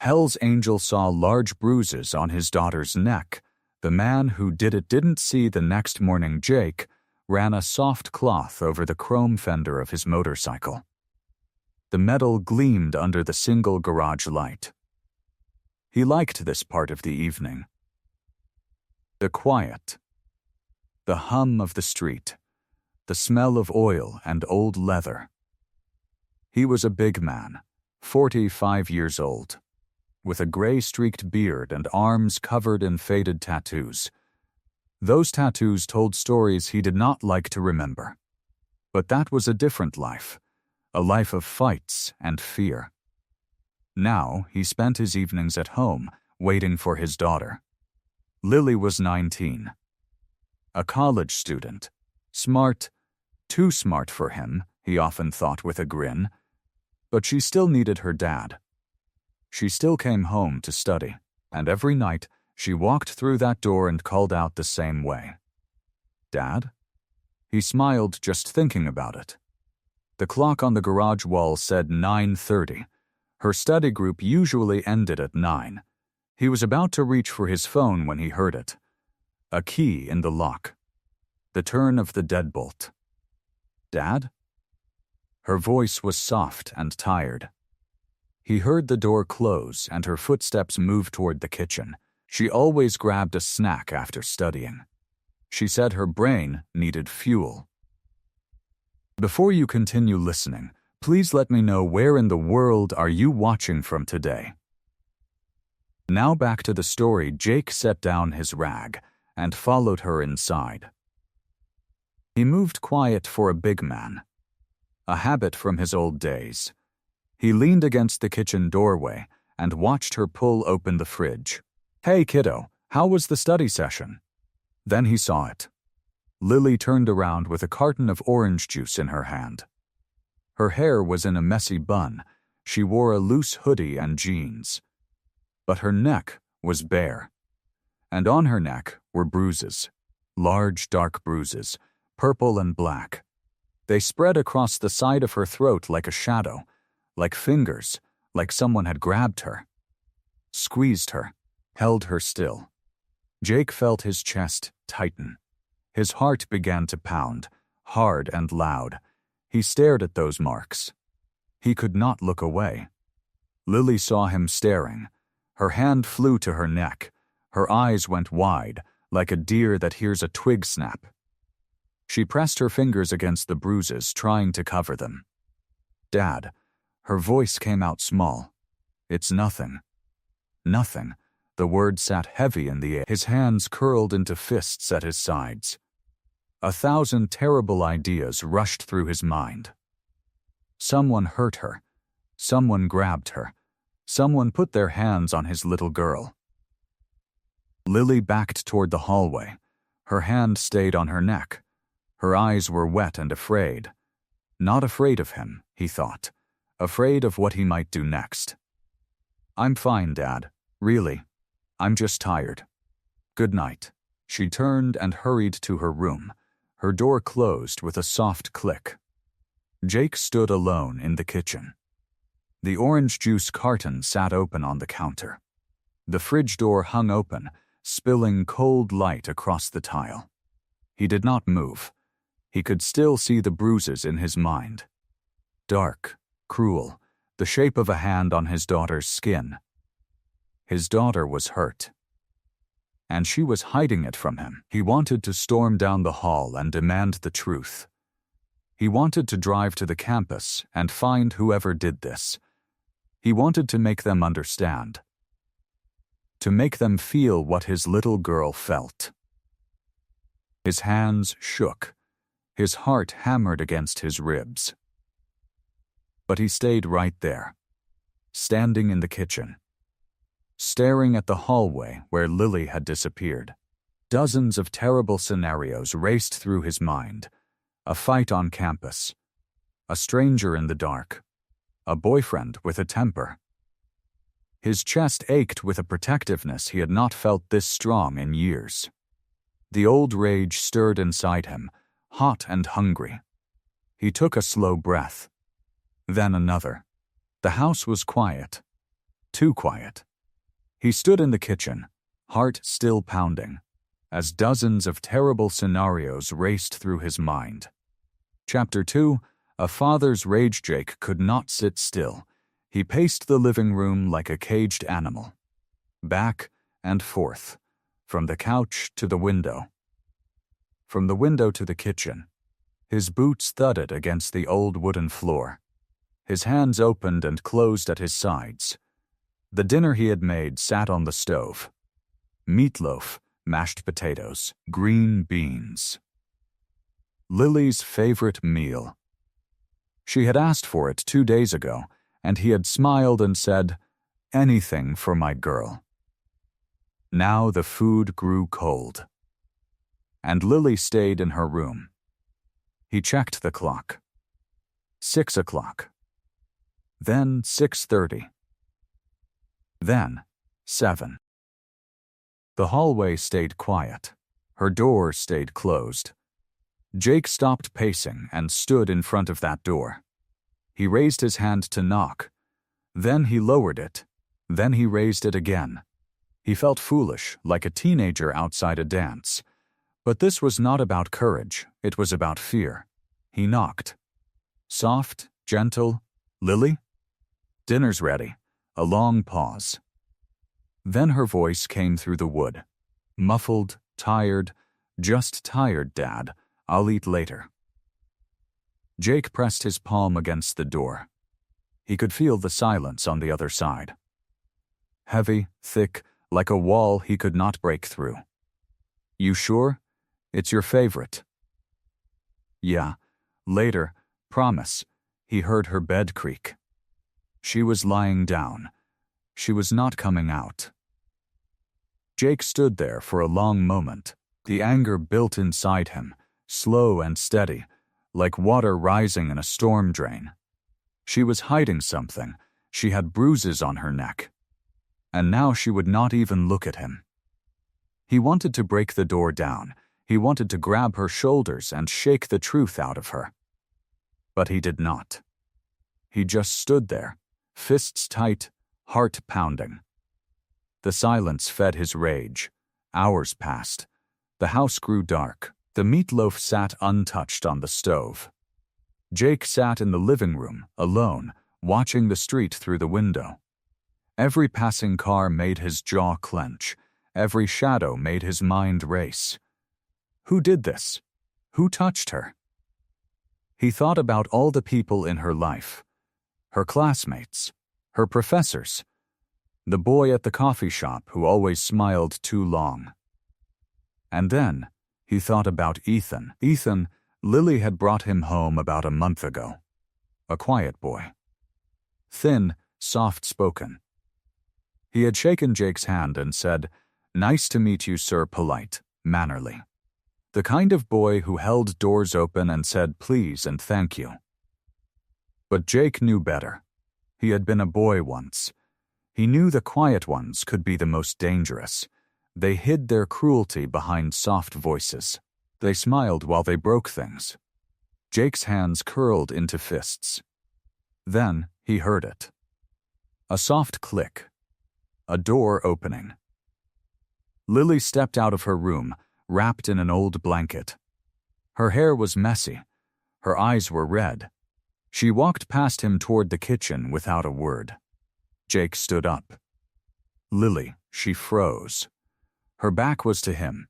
Hell's Angel saw large bruises on his daughter's neck. The man who did it didn't see the next morning. Jake ran a soft cloth over the chrome fender of his motorcycle. The metal gleamed under the single garage light. He liked this part of the evening. The quiet. The hum of the street. The smell of oil and old leather. He was a big man, 45 years old, with a gray-streaked beard and arms covered in faded tattoos. Those tattoos told stories he did not like to remember. But that was a different life, a life of fights and fear. Now he spent his evenings at home, waiting for his daughter. Lily was 19. A college student. Smart, too smart for him, he often thought with a grin. But she still needed her dad. She still came home to study, and every night she walked through that door and called out the same way. Dad? He smiled just thinking about it. The clock on the garage wall said 9:30. Her study group usually ended at 9. He was about to reach for his phone when he heard it. A key in the lock. The turn of the deadbolt. Dad? Her voice was soft and tired. He heard the door close and her footsteps move toward the kitchen. She always grabbed a snack after studying. She said her brain needed fuel. Before you continue listening, please let me know where in the world are you watching from today. Now back to the story. Jake set down his rag and followed her inside. He moved quiet for a big man, a habit from his old days. He leaned against the kitchen doorway and watched her pull open the fridge. Hey kiddo, how was the study session? Then he saw it. Lily turned around with a carton of orange juice in her hand. Her hair was in a messy bun. She wore a loose hoodie and jeans. But her neck was bare. And on her neck were bruises. Large, dark bruises, purple and black. They spread across the side of her throat like a shadow, like fingers, like someone had grabbed her, squeezed her, held her still. Jake felt his chest tighten. His heart began to pound, hard and loud. He stared at those marks. He could not look away. Lily saw him staring. Her hand flew to her neck. Her eyes went wide, like a deer that hears a twig snap. She pressed her fingers against the bruises, trying to cover them. Dad. Her voice came out small. It's nothing. Nothing. The word sat heavy in the air. His hands curled into fists at his sides. 1,000 terrible ideas rushed through his mind. Someone hurt her. Someone grabbed her. Someone put their hands on his little girl. Lily backed toward the hallway. Her hand stayed on her neck. Her eyes were wet and afraid. Not afraid of him, he thought. Afraid of what he might do next. I'm fine, Dad. Really. I'm just tired. Good night. She turned and hurried to her room. Her door closed with a soft click. Jake stood alone in the kitchen. The orange juice carton sat open on the counter. The fridge door hung open, spilling cold light across the tile. He did not move. He could still see the bruises in his mind. Dark, cruel, the shape of a hand on his daughter's skin. His daughter was hurt. And she was hiding it from him. He wanted to storm down the hall and demand the truth. He wanted to drive to the campus and find whoever did this. He wanted to make them understand. To make them feel what his little girl felt. His hands shook. His heart hammered against his ribs. But he stayed right there, standing in the kitchen, staring at the hallway where Lily had disappeared. Dozens of terrible scenarios raced through his mind. A fight on campus, a stranger in the dark, a boyfriend with a temper. His chest ached with a protectiveness he had not felt this strong in years. The old rage stirred inside him, hot and hungry. He took a slow breath. Then another. The house was quiet. Too quiet. He stood in the kitchen, heart still pounding, as dozens of terrible scenarios raced through his mind. Chapter 2. A father's rage. Jake could not sit still. He paced the living room like a caged animal. Back and forth, from the couch to the window. From the window to the kitchen. His boots thudded against the old wooden floor. His hands opened and closed at his sides. The dinner he had made sat on the stove. Meatloaf, mashed potatoes, green beans. Lily's favorite meal. She had asked for it 2 days ago, and he had smiled and said, "Anything for my girl." Now the food grew cold. And Lily stayed in her room. He checked the clock. 6 o'clock. Then 6:30. Then 7. The hallway stayed quiet. Her door stayed closed. Jake stopped pacing and stood in front of that door. He raised his hand to knock. Then he lowered it. Then he raised it again. He felt foolish, like a teenager outside a dance. But this was not about courage. It was about fear. He knocked. Soft, gentle. "Lily?" "Dinner's ready." A long pause. Then her voice came through the wood. Muffled, tired. "Just tired, Dad. I'll eat later." Jake pressed his palm against the door. He could feel the silence on the other side. Heavy, thick, like a wall he could not break through. "You sure? It's your favorite." "Yeah. Later. Promise." He heard her bed creak. She was lying down. She was not coming out. Jake stood there for a long moment. The anger built inside him, slow and steady, like water rising in a storm drain. She was hiding something. She had bruises on her neck. And now she would not even look at him. He wanted to break the door down. He wanted to grab her shoulders and shake the truth out of her. But he did not. He just stood there, fists tight, heart pounding. The silence fed his rage. Hours passed. The house grew dark. The meatloaf sat untouched on the stove. Jake sat in the living room, alone, watching the street through the window. Every passing car made his jaw clench. Every shadow made his mind race. Who did this? Who touched her? He thought about all the people in her life. Her classmates. Her professors. The boy at the coffee shop who always smiled too long. And then he thought about Ethan. Ethan, Lily had brought him home about a month ago. A quiet boy. Thin, soft-spoken. He had shaken Jake's hand and said, "Nice to meet you, sir," polite, mannerly. The kind of boy who held doors open and said please and thank you. But Jake knew better. He had been a boy once. He knew the quiet ones could be the most dangerous. They hid their cruelty behind soft voices. They smiled while they broke things. Jake's hands curled into fists. Then he heard it. A soft click. A door opening. Lily stepped out of her room, wrapped in an old blanket. Her hair was messy. Her eyes were red. She walked past him toward the kitchen without a word. Jake stood up. Lily, she froze. Her back was to him.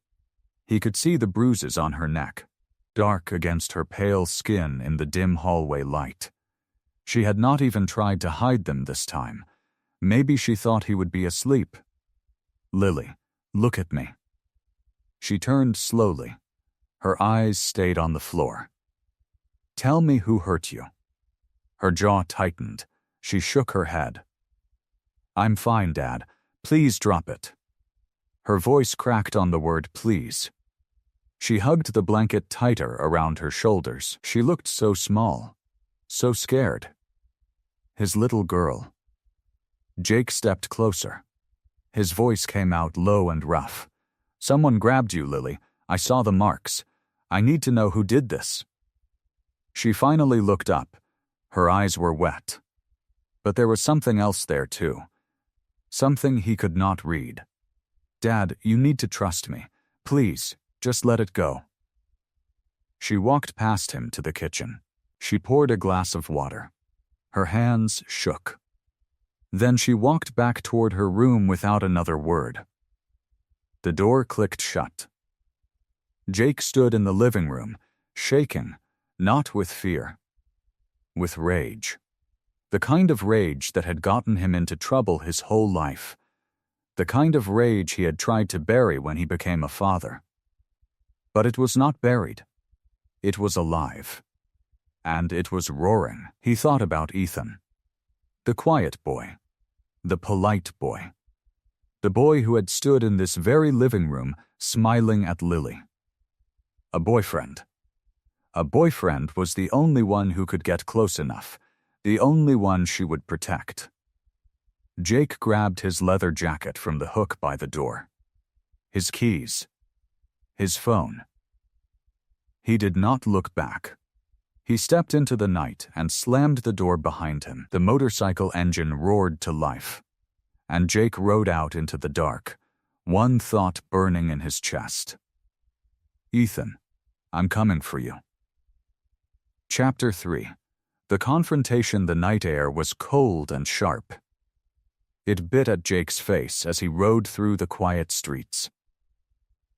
He could see the bruises on her neck, dark against her pale skin in the dim hallway light. She had not even tried to hide them this time. Maybe she thought he would be asleep. "Lily, look at me." She turned slowly. Her eyes stayed on the floor. "Tell me who hurt you." Her jaw tightened. She shook her head. "I'm fine, Dad. Please drop it." Her voice cracked on the word please. She hugged the blanket tighter around her shoulders. She looked so small, so scared. His little girl. Jake stepped closer. His voice came out low and rough. "Someone grabbed you, Lily. I saw the marks. I need to know who did this." She finally looked up. Her eyes were wet. But there was something else there, too. something he could not read. "Dad, you need to trust me. Please, just let it go." She walked past him to the kitchen. She poured a glass of water. Her hands shook. Then she walked back toward her room without another word. The door clicked shut. Jake stood in the living room, shaking, not with fear, with rage. The kind of rage that had gotten him into trouble his whole life. The kind of rage he had tried to bury when he became a father. But it was not buried. It was alive. And it was roaring. He thought about Ethan. The quiet boy. The polite boy. The boy who had stood in this very living room smiling at Lily. A boyfriend. A boyfriend was the only one who could get close enough, the only one she would protect. Jake grabbed his leather jacket from the hook by the door. His keys. His phone. He did not look back. He stepped into the night and slammed the door behind him. The motorcycle engine roared to life, and Jake rode out into the dark, one thought burning in his chest. "Ethan, I'm coming for you." Chapter 3. The confrontation. The night air was cold and sharp. It bit at Jake's face as he rode through the quiet streets.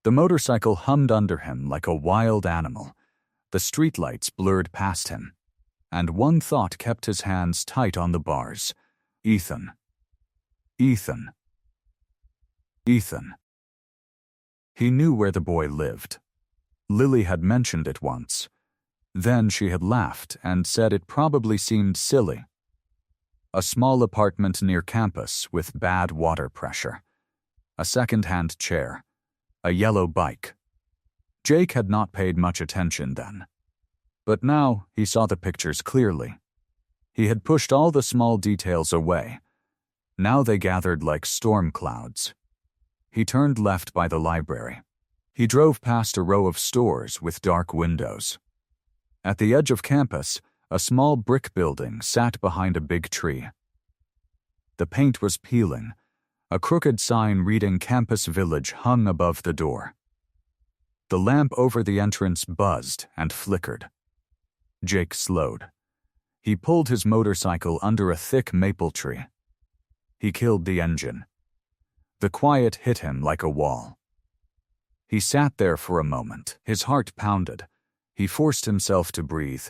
The motorcycle hummed under him like a wild animal. The streetlights blurred past him, and one thought kept his hands tight on the bars. Ethan. Ethan. Ethan. He knew where the boy lived. Lily had mentioned it once. Then she had laughed and said it probably seemed silly. A small apartment near campus with bad water pressure. A second-hand chair. A yellow bike. Jake had not paid much attention then. But now he saw the pictures clearly. He had pushed all the small details away. Now they gathered like storm clouds. He turned left by the library. He drove past a row of stores with dark windows. At the edge of campus, a small brick building sat behind a big tree. The paint was peeling. A crooked sign reading Campus Village hung above the door. The lamp over the entrance buzzed and flickered. Jake slowed. He pulled his motorcycle under a thick maple tree. He killed the engine. The quiet hit him like a wall. He sat there for a moment. His heart pounded. He forced himself to breathe.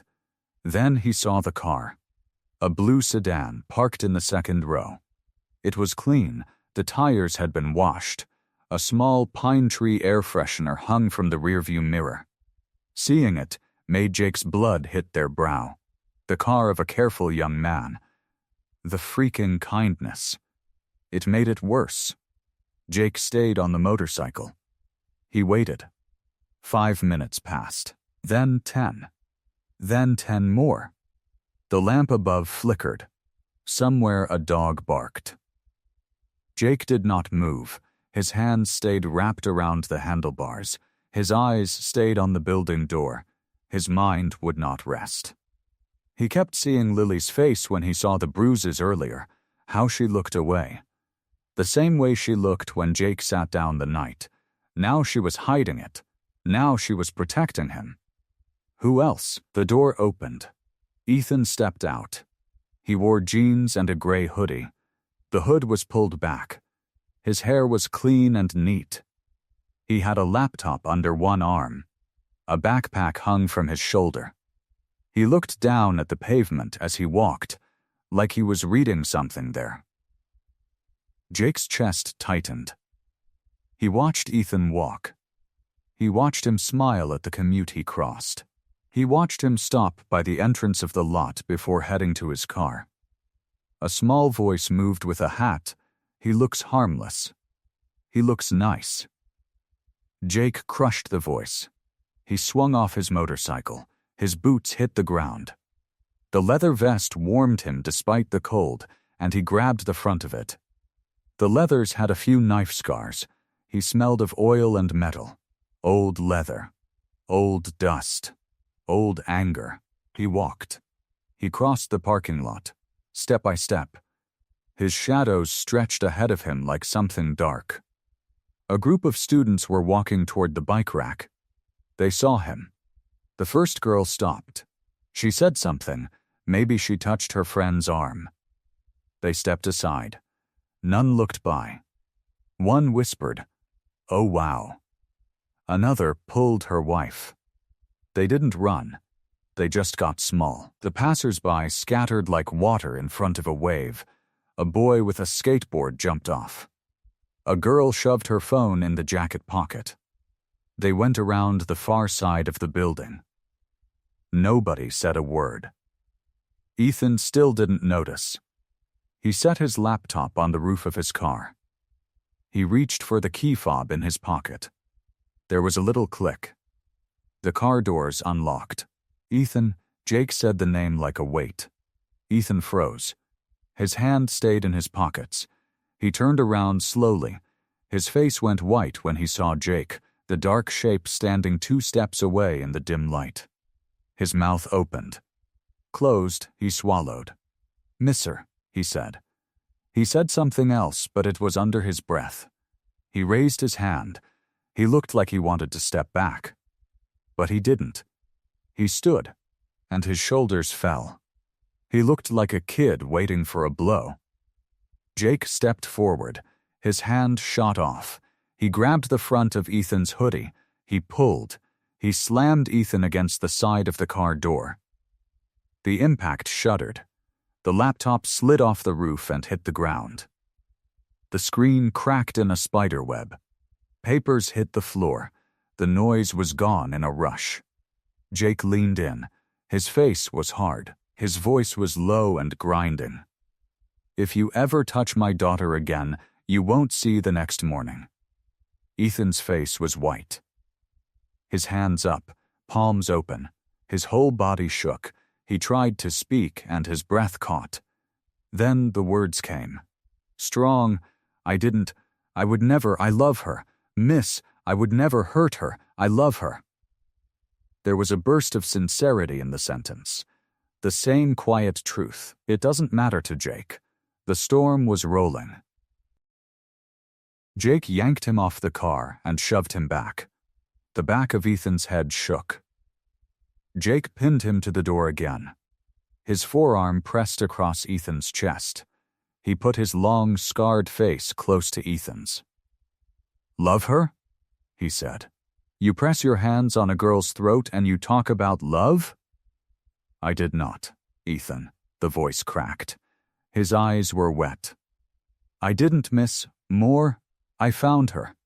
Then he saw the car. A blue sedan parked in the second row. It was clean. The tires had been washed. A small pine tree air freshener hung from the rearview mirror. Seeing it made Jake's blood hit their brow. The car of a careful young man. The freaking kindness. It made it worse. Jake stayed on the motorcycle. He waited. 5 minutes passed. Then 10. Then 10 more. The lamp above flickered. Somewhere a dog barked. Jake did not move. His hands stayed wrapped around the handlebars. His eyes stayed on the building door. His mind would not rest. He kept seeing Lily's face when he saw the bruises earlier, how she looked away. The same way she looked when Jake sat down the night. Now she was hiding it. Now she was protecting him. Who else? The door opened. Ethan stepped out. He wore jeans and a gray hoodie. The hood was pulled back. His hair was clean and neat. He had a laptop under one arm. A backpack hung from his shoulder. He looked down at the pavement as he walked, like he was reading something there. Jake's chest tightened. He watched Ethan walk. He watched him smile at the commute he crossed. He watched him stop by the entrance of the lot before heading to his car. A small voice moved with a hat. He looks harmless. He looks nice. Jake crushed the voice. He swung off his motorcycle. His boots hit the ground. The leather vest warmed him despite the cold, and he grabbed the front of it. The leathers had a few knife scars. He smelled of oil and metal. Old leather. Old dust. Old anger. He walked. He crossed the parking lot, step by step. His shadows stretched ahead of him like something dark. A group of students were walking toward the bike rack. They saw him. The first girl stopped. She said something. Maybe she touched her friend's arm. They stepped aside. None looked by. One whispered, "Oh wow." Another pulled her wife. They didn't run. They just got small. The passers-by scattered like water in front of a wave. A boy with a skateboard jumped off. A girl shoved her phone in the jacket pocket. They went around the far side of the building. Nobody said a word. Ethan still didn't notice. He set his laptop on the roof of his car. He reached for the key fob in his pocket. There was a little click. The car doors unlocked. "Ethan," Jake said the name like a weight. Ethan froze. His hand stayed in his pockets. He turned around slowly. His face went white when he saw Jake, the dark shape standing 2 steps away in the dim light. His mouth opened. Closed, he swallowed. "Misser," he said. He said something else, but it was under his breath. He raised his hand. He looked like he wanted to step back. But he didn't. He stood, and his shoulders fell. He looked like a kid waiting for a blow. Jake stepped forward. His hand shot off. He grabbed the front of Ethan's hoodie. He pulled. He slammed Ethan against the side of the car door. The impact shuddered. The laptop slid off the roof and hit the ground. The screen cracked in a spider web. Papers hit the floor. The noise was gone in a rush. Jake leaned in. His face was hard. His voice was low and grinding. "If you ever touch my daughter again, you won't see the next morning." Ethan's face was white. His hands up, palms open. His whole body shook. He tried to speak, and his breath caught. Then the words came. Strong. I would never, I love her. Miss, I would never hurt her. I love her." There was a burst of sincerity in the sentence. The same quiet truth. It doesn't matter to Jake. The storm was rolling. Jake yanked him off the car and shoved him back. The back of Ethan's head shook. Jake pinned him to the door again. His forearm pressed across Ethan's chest. He put his long, scarred face close to Ethan's. "Love her?" he said. "You press your hands on a girl's throat and you talk about love?" "I did not, Ethan," the voice cracked. His eyes were wet. "I didn't, miss. More. I found her.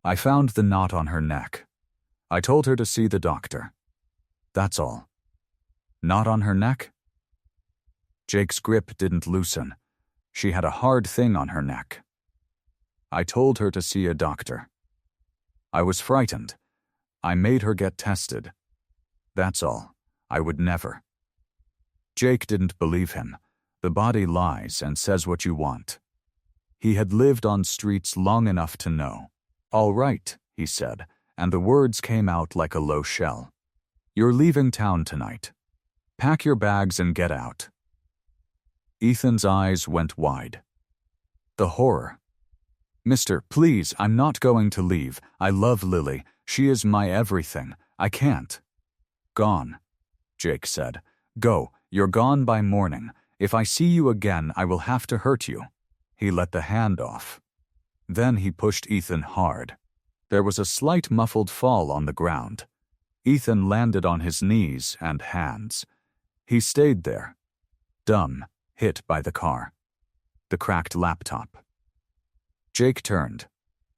I found the knot on her neck. I told her to see the doctor. That's all." "Knot on her neck?" Jake's grip didn't loosen. She had a hard thing on her neck. "I told her to see a doctor. I was frightened. I made her get tested. That's all. I would never." Jake didn't believe him. The body lies and says what you want. He had lived on streets long enough to know. "All right," he said, and the words came out like a low shell. "You're leaving town tonight. Pack your bags and get out." Ethan's eyes went wide. The horror. "Mister, please, I'm not going to leave. I love Lily. She is my everything. I can't." "Gone," Jake said. "Go. You're gone by morning. If I see you again, I will have to hurt you." He let the hand off. Then he pushed Ethan hard. There was a slight muffled fall on the ground. Ethan landed on his knees and hands. He stayed there, dumb, hit by the car. The cracked laptop. Jake turned.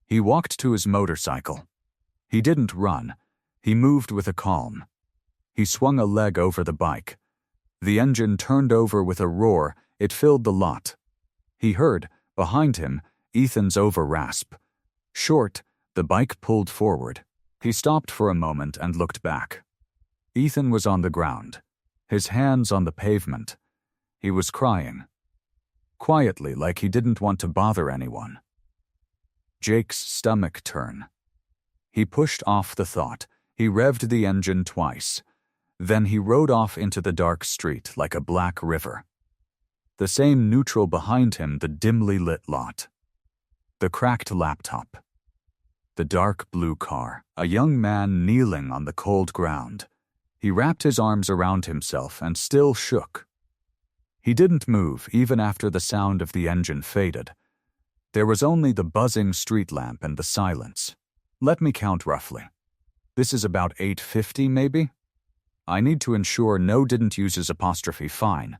He walked to his motorcycle. He didn't run. He moved with a calm. He swung a leg over the bike. The engine turned over with a roar. It filled the lot. He heard, behind him, Ethan's over-rasp. Short, the bike pulled forward. He stopped for a moment and looked back. Ethan was on the ground, his hands on the pavement. He was crying. Quietly, like he didn't want to bother anyone. Jake's stomach turned. He pushed off the thought. He revved the engine twice. Then he rode off into the dark street like a black river. The same neutral behind him, the dimly lit lot. The cracked laptop. The dark blue car. A young man kneeling on the cold ground. He wrapped his arms around himself and still shook. He didn't move even after the sound of the engine faded. There was only the buzzing street lamp and the silence. Let me count roughly. This is about 8:50 maybe? I need to ensure no didn't uses apostrophe fine.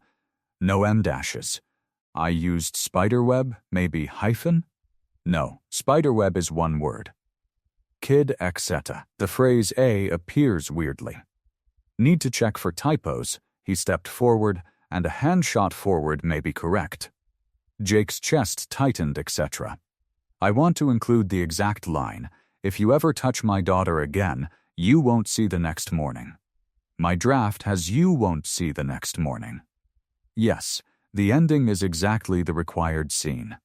No M-dashes. I used spiderweb, maybe hyphen? No, spiderweb is one word. Kid, etc. The phrase A appears weirdly. Need to check for typos. He stepped forward, and a hand shot forward may be correct. Jake's chest tightened, etc. I want to include the exact line. If you ever touch my daughter again, you won't see the next morning. My draft has you won't see the next morning. Yes, the ending is exactly the required scene.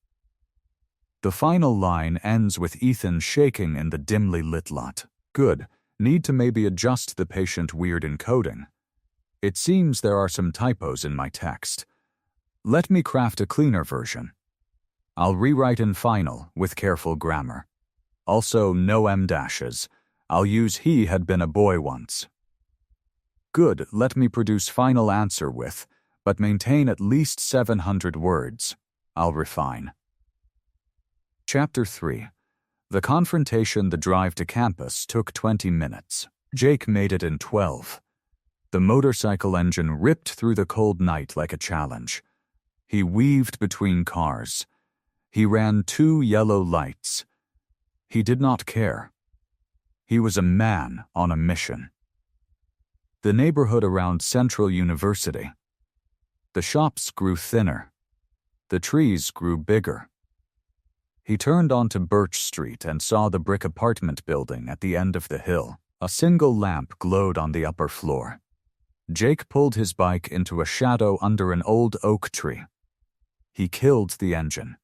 The final line ends with Ethan shaking in the dimly lit lot. Good. Need to maybe adjust the patient weird encoding. It seems there are some typos in my text. Let me craft a cleaner version. I'll rewrite in final with careful grammar. Also, no M-dashes. I'll use he had been a boy once. Good, let me produce final answer with, but maintain at least 700 words. I'll refine. Chapter 3. The confrontation, the drive to campus, took 20 minutes. Jake made it in 12. The motorcycle engine ripped through the cold night like a challenge. He weaved between cars. He ran 2 yellow lights. He did not care. He was a man on a mission. The neighborhood around Central University. The shops grew thinner. The trees grew bigger. He turned onto Birch Street and saw the brick apartment building at the end of the hill. A single lamp glowed on the upper floor. Jake pulled his bike into a shadow under an old oak tree. He killed the engine.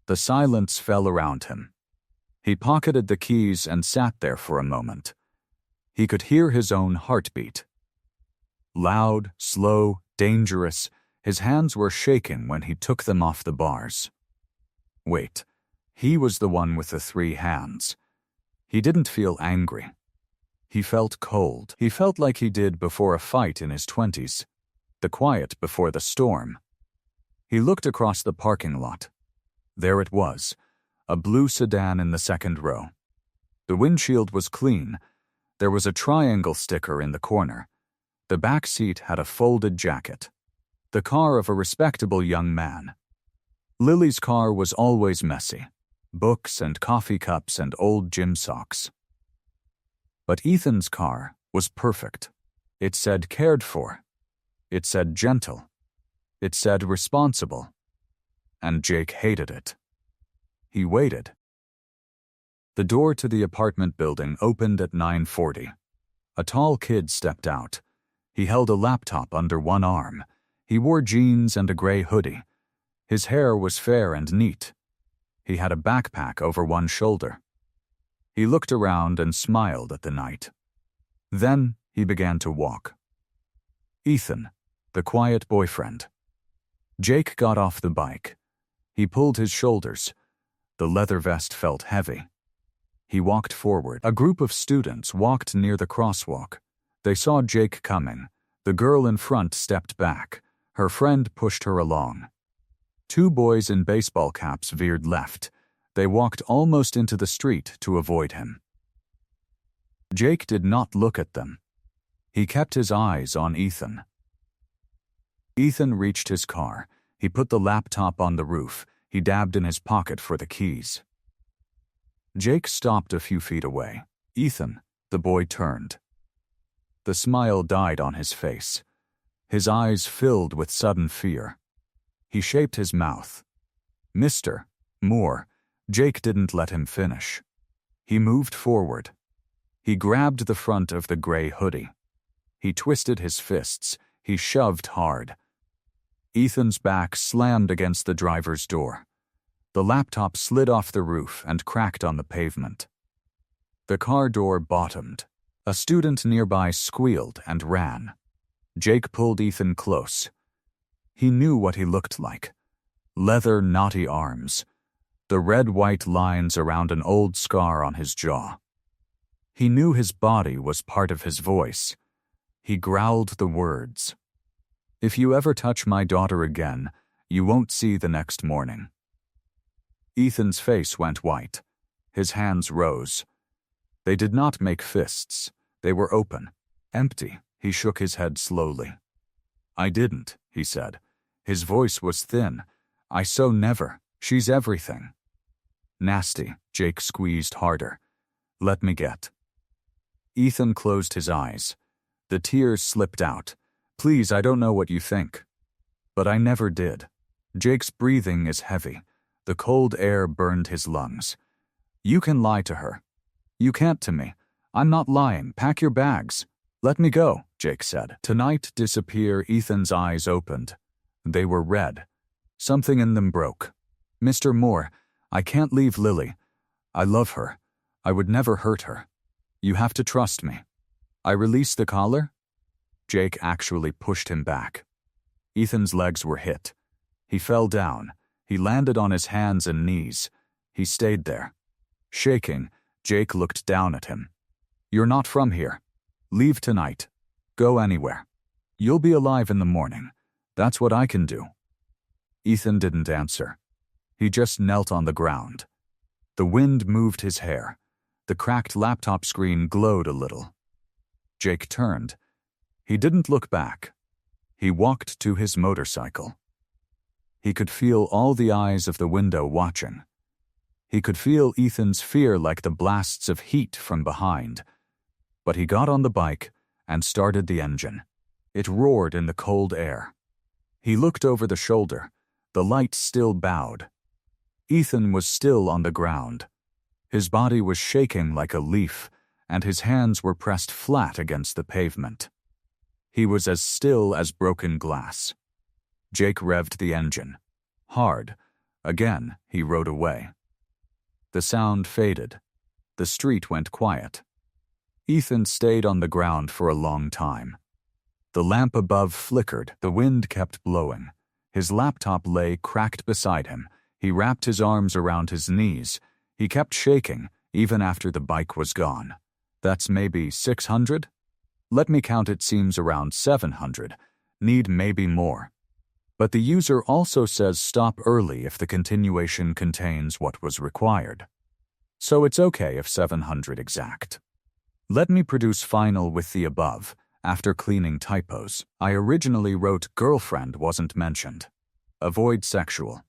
The silence fell around him. He pocketed the keys and sat there for a moment. He could hear his own heartbeat. Loud, slow, dangerous, his hands were shaking when he took them off the bars. Wait, he was the one with the 3 hands. He didn't feel angry. He felt cold. He felt like he did before a fight in his 20s. The quiet before the storm. He looked across the parking lot. There it was, a blue sedan in the second row. The windshield was clean. There was a triangle sticker in the corner. The back seat had a folded jacket. The car of a respectable young man. Lily's car was always messy. Books and coffee cups and old gym socks. But Ethan's car was perfect. It said cared for. It said gentle. It said responsible. And Jake hated it. He waited. The door to the apartment building opened at 9:40. A tall kid stepped out. He held a laptop under one arm. He wore jeans and a gray hoodie. His hair was fair and neat. He had a backpack over one shoulder. He looked around and smiled at the night. Then he began to walk. Ethan, the quiet boyfriend. Jake got off the bike. He pulled his shoulders. The leather vest felt heavy. He walked forward. A group of students walked near the crosswalk. They saw Jake coming. The girl in front stepped back. Her friend pushed her along. 2 boys in baseball caps veered left. They walked almost into the street to avoid him. Jake did not look at them. He kept his eyes on Ethan. Ethan reached his car. He put the laptop on the roof. He dabbed in his pocket for the keys. Jake stopped a few feet away. Ethan, the boy turned. The smile died on his face. His eyes filled with sudden fear. He shaped his mouth. Mr. Moore. Jake didn't let him finish. He moved forward. He grabbed the front of the gray hoodie. He twisted his fists. He shoved hard. Ethan's back slammed against the driver's door. The laptop slid off the roof and cracked on the pavement. The car door bottomed. A student nearby squealed and ran. Jake pulled Ethan close. He knew what he looked like. Leather, knotty arms. The red-white lines around an old scar on his jaw. He knew his body was part of his voice. He growled the words. "If you ever touch my daughter again, you won't see the next morning." Ethan's face went white. His hands rose. They did not make fists. They were open, empty. He shook his head slowly. "I didn't," he said. His voice was thin. "I so never. She's everything." "Nasty," Jake squeezed harder. "Let me get." Ethan closed his eyes. The tears slipped out. "Please, I don't know what you think." But I never did. Jake's breathing is heavy. The cold air burned his lungs. "You can lie to her. You can't to me. I'm not lying. Pack your bags." "Let me go," Jake said. Tonight, disappear. Ethan's eyes opened. They were red. Something in them broke. "Mr. Moore, I can't leave Lily. I love her. I would never hurt her. You have to trust me." "I release the collar?" Jake actually pushed him back. Ethan's legs were hit. He fell down. He landed on his hands and knees. He stayed there. Shaking, Jake looked down at him. "You're not from here. Leave tonight. Go anywhere. You'll be alive in the morning. That's what I can do." Ethan didn't answer. He just knelt on the ground. The wind moved his hair. The cracked laptop screen glowed a little. Jake turned. He didn't look back. He walked to his motorcycle. He could feel all the eyes of the window watching. He could feel Ethan's fear like the blasts of heat from behind. But he got on the bike and started the engine. It roared in the cold air. He looked over the shoulder. The light still bowed. Ethan was still on the ground. His body was shaking like a leaf, and his hands were pressed flat against the pavement. He was as still as broken glass. Jake revved the engine. Hard. Again, he rode away. The sound faded. The street went quiet. Ethan stayed on the ground for a long time. The lamp above flickered. The wind kept blowing. His laptop lay cracked beside him. He wrapped his arms around his knees. He kept shaking, even after the bike was gone. "That's maybe 600? Let me count. It seems around 700. Need maybe more." But the user also says stop early if the continuation contains what was required. So it's okay if 700 exact. Let me produce final with the above, after cleaning typos. I originally wrote girlfriend wasn't mentioned. Avoid sexual.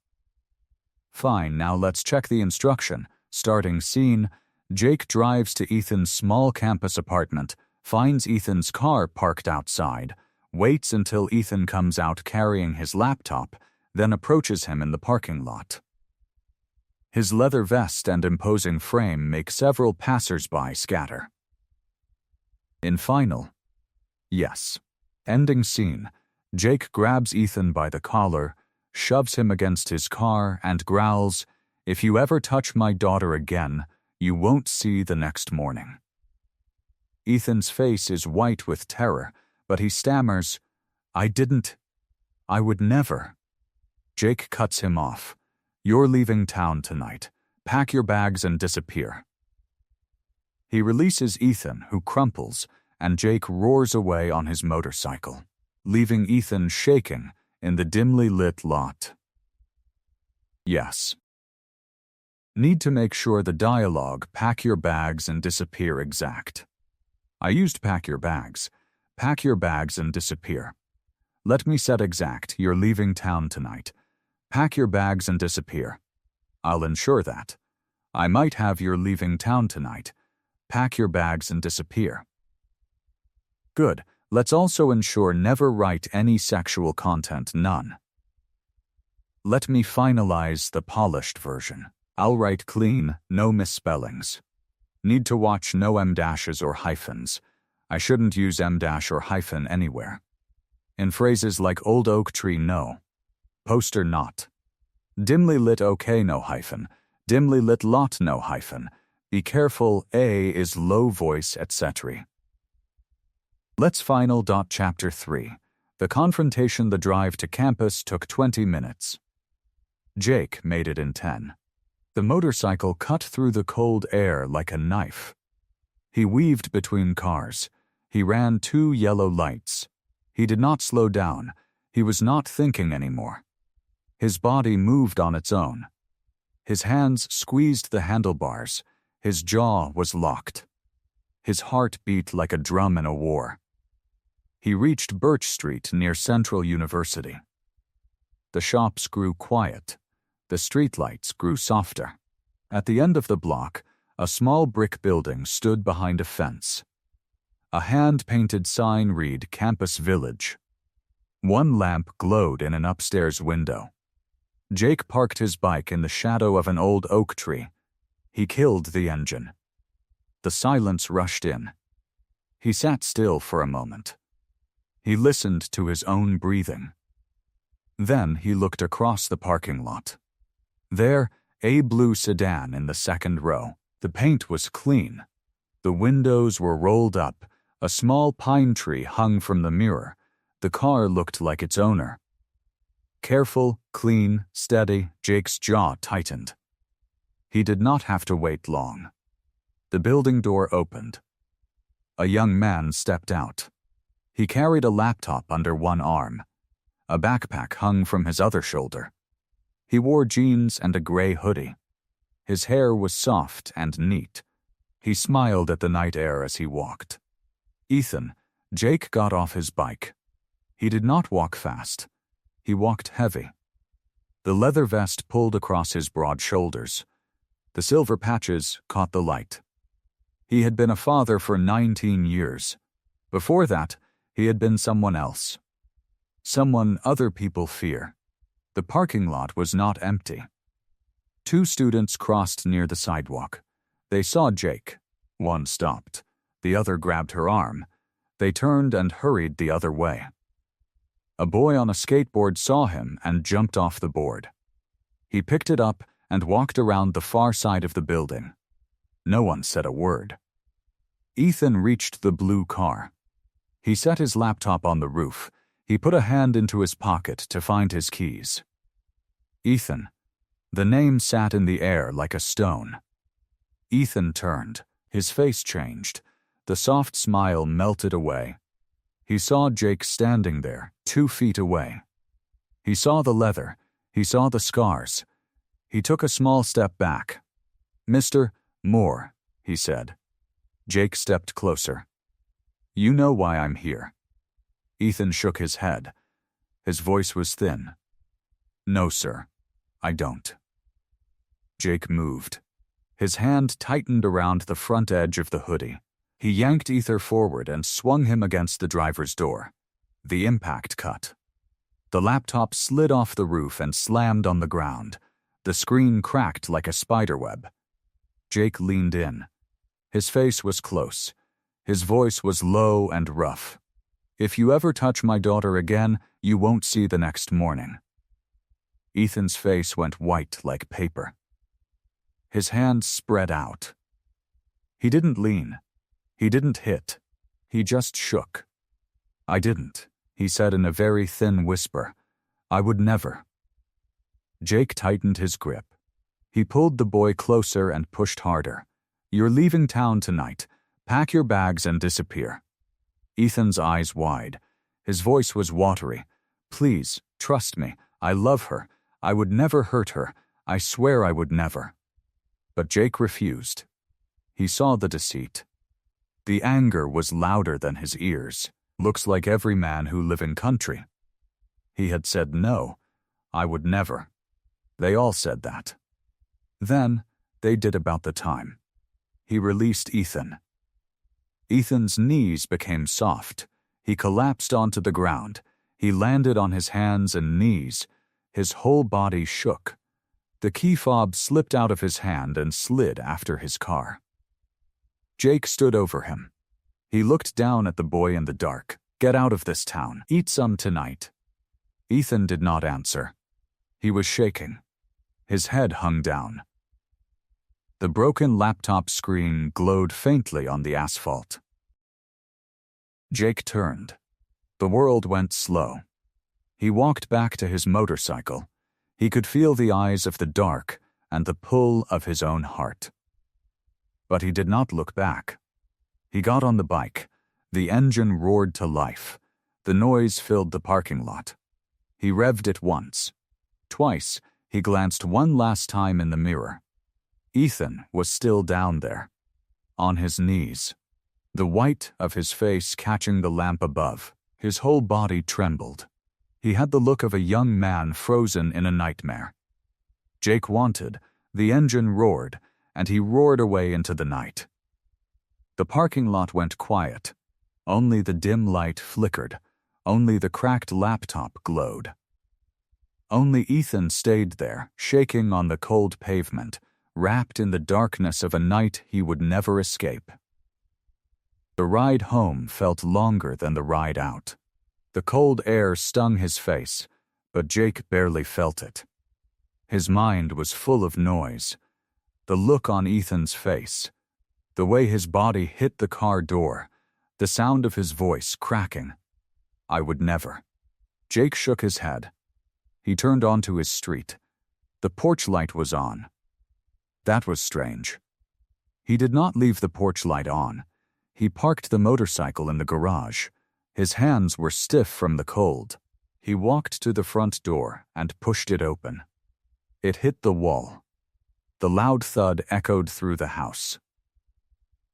Fine, now let's check the instruction. Starting scene, Jake drives to Ethan's small campus apartment, finds Ethan's car parked outside, waits until Ethan comes out carrying his laptop, then approaches him in the parking lot. His leather vest and imposing frame make several passers-by scatter. In final, yes. Ending scene, Jake grabs Ethan by the collar, shoves him against his car, and growls, "If you ever touch my daughter again, you won't see the next morning." Ethan's face is white with terror, but he stammers, "I didn't. I would never." Jake cuts him off. "You're leaving town tonight. Pack your bags and disappear." He releases Ethan, who crumples, and Jake roars away on his motorcycle, leaving Ethan shaking in the dimly lit lot. Yes. Need to make sure the dialogue "pack your bags and disappear" exact. I used "pack your bags." Pack your bags and disappear. Let me set exact. You're leaving town tonight. Pack your bags and disappear. I'll ensure that. I might have "you're leaving town tonight. Pack your bags and disappear." Good. Let's also ensure never write any sexual content, none. Let me finalize the polished version. I'll write clean, no misspellings. Need to watch no M-dashes or hyphens. I shouldn't use M- or hyphen anywhere. In phrases like old oak tree, no. Poster, not. Dimly lit okay, no hyphen. Dimly lit lot, no hyphen. Be careful, A is low voice, etc. Let's final. Chapter 3. The confrontation, the drive to campus, took 20 minutes. Jake made it in 10. The motorcycle cut through the cold air like a knife. He weaved between cars. He ran 2 yellow lights. He did not slow down. He was not thinking anymore. His body moved on its own. His hands squeezed the handlebars. His jaw was locked. His heart beat like a drum in a war. He reached Birch Street near Central University. The shops grew quiet. The streetlights grew softer. At the end of the block, a small brick building stood behind a fence. A hand-painted sign read Campus Village. One lamp glowed in an upstairs window. Jake parked his bike in the shadow of an old oak tree. He killed the engine. The silence rushed in. He sat still for a moment. He listened to his own breathing. Then he looked across the parking lot. There, a blue sedan in the second row. The paint was clean. The windows were rolled up. A small pine tree hung from the mirror. The car looked like its owner. Careful, clean, steady, Jake's jaw tightened. He did not have to wait long. The building door opened. A young man stepped out. He carried a laptop under one arm. A backpack hung from his other shoulder. He wore jeans and a gray hoodie. His hair was soft and neat. He smiled at the night air as he walked. Ethan, Jake got off his bike. He did not walk fast. He walked heavy. The leather vest pulled across his broad shoulders. The silver patches caught the light. He had been a father for 19 years. Before that, he had been someone else. Someone other people fear. The parking lot was not empty. 2 students crossed near the sidewalk. They saw Jake. One stopped. The other grabbed her arm. They turned and hurried the other way. A boy on a skateboard saw him and jumped off the board. He picked it up and walked around the far side of the building. No one said a word. Ethan reached the blue car. He set his laptop on the roof. He put a hand into his pocket to find his keys. Ethan. The name sat in the air like a stone. Ethan turned. His face changed. The soft smile melted away. He saw Jake standing there, 2 feet away. He saw the leather. He saw the scars. He took a small step back. "Mr. Moore," he said. Jake stepped closer. "You know why I'm here." Ethan shook his head. His voice was thin. "No, sir, I don't." Jake moved. His hand tightened around the front edge of the hoodie. He yanked Ethan forward and swung him against the driver's door. The impact cut. The laptop slid off the roof and slammed on the ground. The screen cracked like a spiderweb. Jake leaned in. His face was close. His voice was low and rough. "If you ever touch my daughter again, you won't see the next morning." Ethan's face went white like paper. His hands spread out. He didn't lean. He didn't hit. He just shook. "I didn't," he said in a very thin whisper. "I would never." Jake tightened his grip. He pulled the boy closer and pushed harder. "You're leaving town tonight. Pack your bags and disappear." Ethan's eyes wide. His voice was watery. "Please, trust me. I love her. I would never hurt her. I swear I would never." But Jake refused. He saw the deceit. The anger was louder than his ears. "Looks like every man who live in country." He had said no. "I would never." They all said that. Then, they did about the time. He released Ethan. Ethan's knees became soft. He collapsed onto the ground. He landed on his hands and knees. His whole body shook. The key fob slipped out of his hand and slid after his car. Jake stood over him. He looked down at the boy in the dark. "Get out of this town. Eat some tonight." Ethan did not answer. He was shaking. His head hung down. The broken laptop screen glowed faintly on the asphalt. Jake turned. The world went slow. He walked back to his motorcycle. He could feel the eyes of the dark and the pull of his own heart. But he did not look back. He got on the bike. The engine roared to life. The noise filled the parking lot. He revved it once. Twice, he glanced one last time in the mirror. Ethan was still down there, on his knees, the white of his face catching the lamp above. His whole body trembled. He had the look of a young man frozen in a nightmare. Jake wanted, the engine roared, and he roared away into the night. The parking lot went quiet. Only the dim light flickered. Only the cracked laptop glowed. Only Ethan stayed there, shaking on the cold pavement, wrapped in the darkness of a night he would never escape. The ride home felt longer than the ride out. The cold air stung his face, but Jake barely felt it. His mind was full of noise. The look on Ethan's face, the way his body hit the car door, the sound of his voice cracking. I would never. Jake shook his head. He turned onto his street. The porch light was on. That was strange. He did not leave the porch light on. He parked the motorcycle in the garage. His hands were stiff from the cold. He walked to the front door and pushed it open. It hit the wall. The loud thud echoed through the house.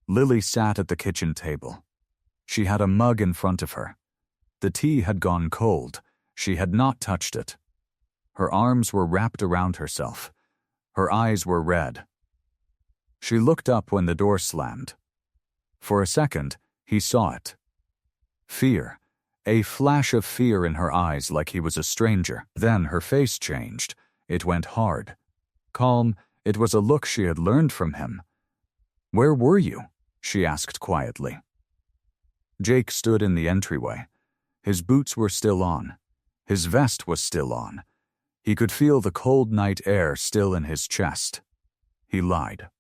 Lily sat at the kitchen table. She had a mug in front of her. The tea had gone cold. She had not touched it. Her arms were wrapped around herself. Her eyes were red. She looked up when the door slammed. For a second, he saw it. Fear. A flash of fear in her eyes like he was a stranger. Then her face changed. It went hard. Calm, it was a look she had learned from him. "Where were you?" she asked quietly. Jake stood in the entryway. His boots were still on. His vest was still on. He could feel the cold night air still in his chest. He lied.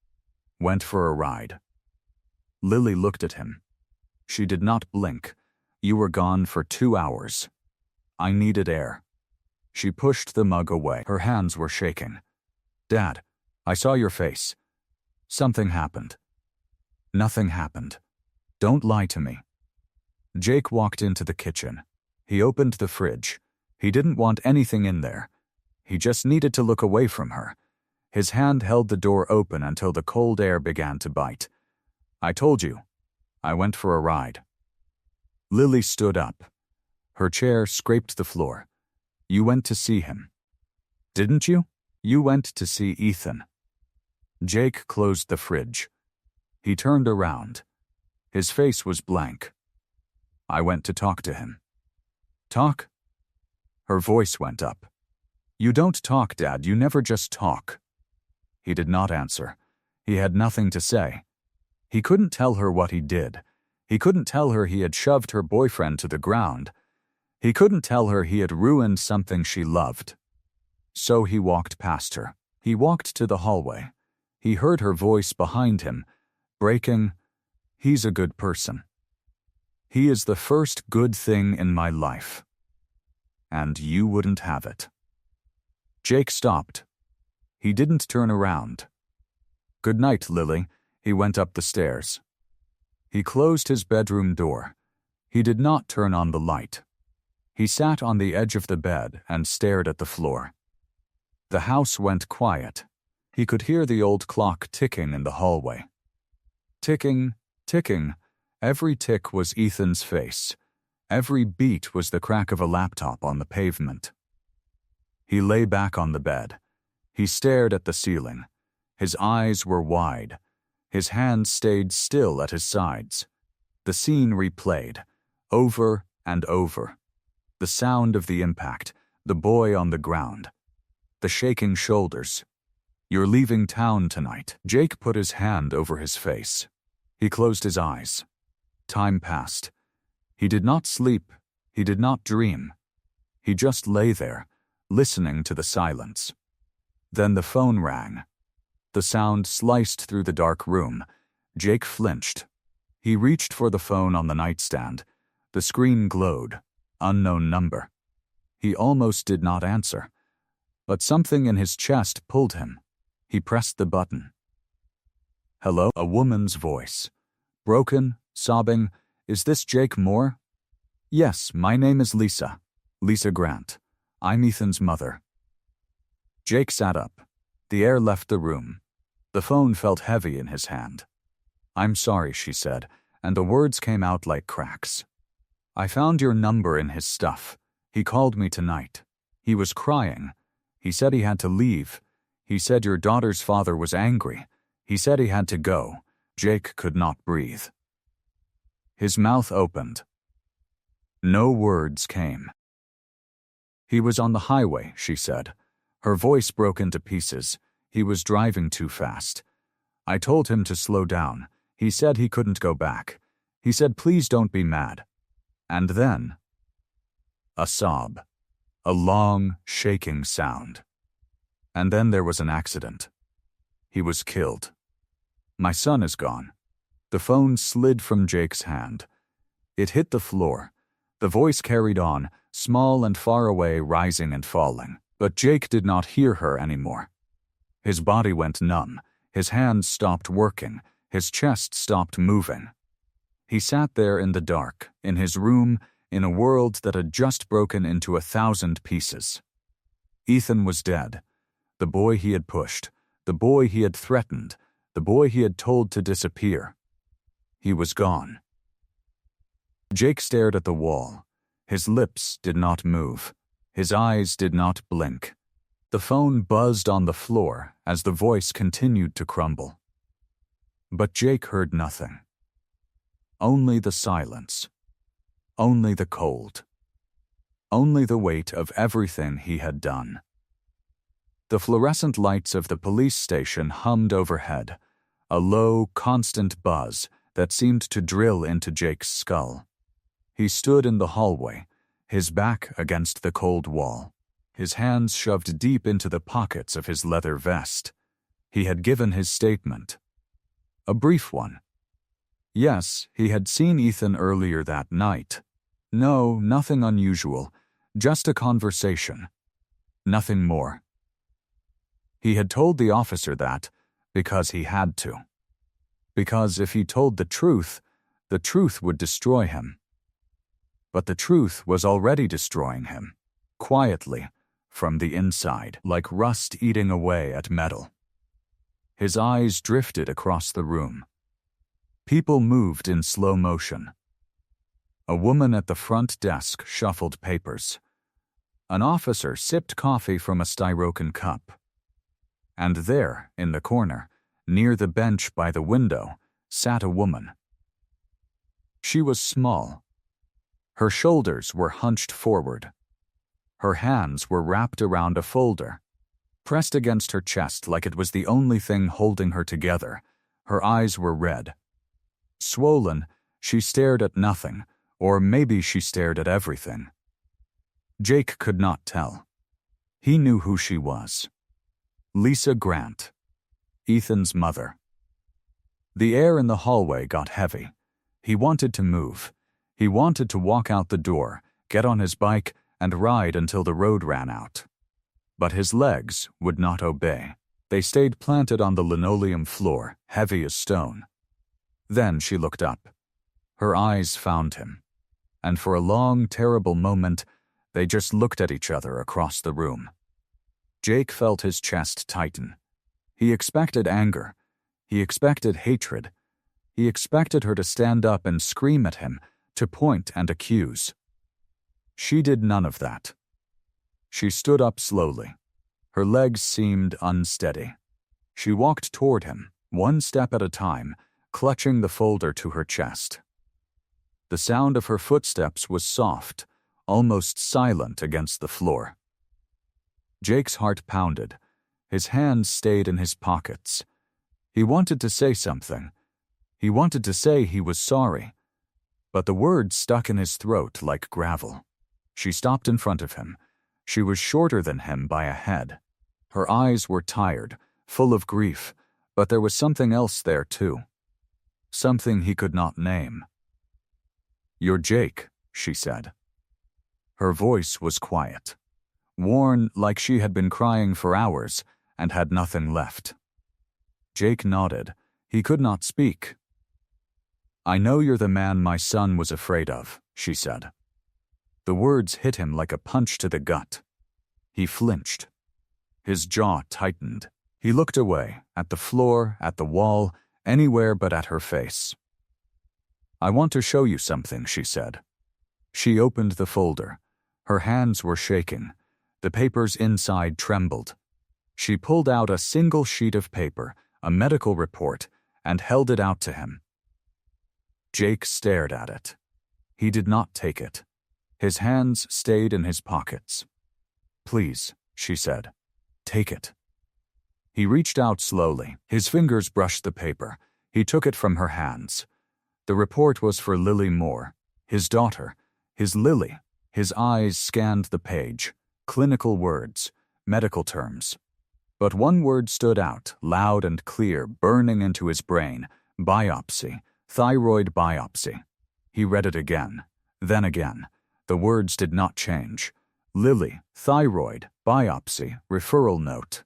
Went for a ride. Lily looked at him. She did not blink. "You were gone for 2 hours. I needed air." She pushed the mug away. Her hands were shaking. "Dad, I saw your face. Something happened." "Nothing happened. Don't lie to me." Jake walked into the kitchen. He opened the fridge. He didn't want anything in there. He just needed to look away from her. His hand held the door open until the cold air began to bite. "I told you. I went for a ride." Lily stood up. Her chair scraped the floor. "You went to see him. Didn't you? You went to see Ethan." Jake closed the fridge. He turned around. His face was blank. "I went to talk to him." "Talk?" Her voice went up. "You don't talk, Dad. You never just talk." He did not answer. He had nothing to say. He couldn't tell her what he did. He couldn't tell her he had shoved her boyfriend to the ground. He couldn't tell her he had ruined something she loved. So he walked past her. He walked to the hallway. He heard her voice behind him, breaking, "He's a good person. He is the first good thing in my life. And you wouldn't have it." Jake stopped. He didn't turn around. "Good night, Lily." He went up the stairs. He closed his bedroom door. He did not turn on the light. He sat on the edge of the bed and stared at the floor. The house went quiet. He could hear the old clock ticking in the hallway. Ticking, ticking. Every tick was Ethan's face. Every beat was the crack of a laptop on the pavement. He lay back on the bed. He stared at the ceiling. His eyes were wide. His hands stayed still at his sides. The scene replayed, over and over. The sound of the impact, the boy on the ground, the shaking shoulders. "You're leaving town tonight." Jake put his hand over his face. He closed his eyes. Time passed. He did not sleep. He did not dream. He just lay there, listening to the silence. Then the phone rang. The sound sliced through the dark room. Jake flinched. He reached for the phone on the nightstand. The screen glowed. Unknown number. He almost did not answer, but something in his chest pulled him. He pressed the button. Hello? A woman's voice. Broken, sobbing. Is this Jake Moore? Yes, my name is Lisa. Lisa Grant. I'm Ethan's mother. Jake sat up. The air left the room. The phone felt heavy in his hand. I'm sorry, she said, and the words came out like cracks. I found your number in his stuff. He called me tonight. He was crying. He said he had to leave. He said your daughter's father was angry. He said he had to go. Jake could not breathe. His mouth opened. No words came. He was on the highway, she said. Her voice broke into pieces. He was driving too fast. I told him to slow down. He said he couldn't go back. He said, please don't be mad. And then, a sob. A long, shaking sound. And then there was an accident. He was killed. My son is gone. The phone slid from Jake's hand. It hit the floor. The voice carried on, small and far away, rising and falling. But Jake did not hear her anymore. His body went numb. His hands stopped working. His chest stopped moving. He sat there in the dark, in his room, in a world that had just broken into 1,000 pieces. Ethan was dead. The boy he had pushed, the boy he had threatened, the boy he had told to disappear. He was gone. Jake stared at the wall. His lips did not move. His eyes did not blink. The phone buzzed on the floor as the voice continued to crumble. But Jake heard nothing. Only the silence. Only the cold. Only the weight of everything he had done. The fluorescent lights of the police station hummed overhead, a low, constant buzz that seemed to drill into Jake's skull. He stood in the hallway, his back against the cold wall, his hands shoved deep into the pockets of his leather vest. He had given his statement. A brief one. Yes, he had seen Ethan earlier that night. No, nothing unusual, just a conversation. Nothing more. He had told the officer that because he had to. Because if he told the truth would destroy him. But the truth was already destroying him, quietly, from the inside, like rust eating away at metal. His eyes drifted across the room. People moved in slow motion. A woman at the front desk shuffled papers. An officer sipped coffee from a styrofoam cup. And there, in the corner, near the bench by the window, sat a woman. She was small. Her shoulders were hunched forward. Her hands were wrapped around a folder, pressed against her chest like it was the only thing holding her together. Her eyes were red. Swollen, she stared at nothing, or maybe she stared at everything. Jake could not tell. He knew who she was. Lisa Grant, Ethan's mother. The air in the hallway got heavy. He wanted to move. He wanted to walk out the door, get on his bike, and ride until the road ran out. But his legs would not obey. They stayed planted on the linoleum floor, heavy as stone. Then she looked up. Her eyes found him. And for a long, terrible moment, they just looked at each other across the room. Jake felt his chest tighten. He expected anger. He expected hatred. He expected her to stand up and scream at him, to point and accuse. She did none of that. She stood up slowly. Her legs seemed unsteady. She walked toward him, one step at a time, clutching the folder to her chest. The sound of her footsteps was soft, almost silent against the floor. Jake's heart pounded. His hands stayed in his pockets. He wanted to say something. He wanted to say he was sorry. But the words stuck in his throat like gravel. She stopped in front of him. She was shorter than him by a head. Her eyes were tired, full of grief, but there was something else there too. Something he could not name. "You're Jake," she said. Her voice was quiet, worn like she had been crying for hours and had nothing left. Jake nodded. He could not speak. "I know you're the man my son was afraid of," she said. The words hit him like a punch to the gut. He flinched. His jaw tightened. He looked away, at the floor, at the wall, anywhere but at her face. "I want to show you something," she said. She opened the folder. Her hands were shaking. The papers inside trembled. She pulled out a single sheet of paper, a medical report, and held it out to him. Jake stared at it. He did not take it. His hands stayed in his pockets. "Please," she said, "take it." He reached out slowly. His fingers brushed the paper. He took it from her hands. The report was for Lily Moore, his daughter, his Lily. His eyes scanned the page. Clinical words, medical terms. But one word stood out, loud and clear, burning into his brain. Biopsy. Thyroid biopsy. He read it again, then again. The words did not change. Lily, thyroid, biopsy, referral note.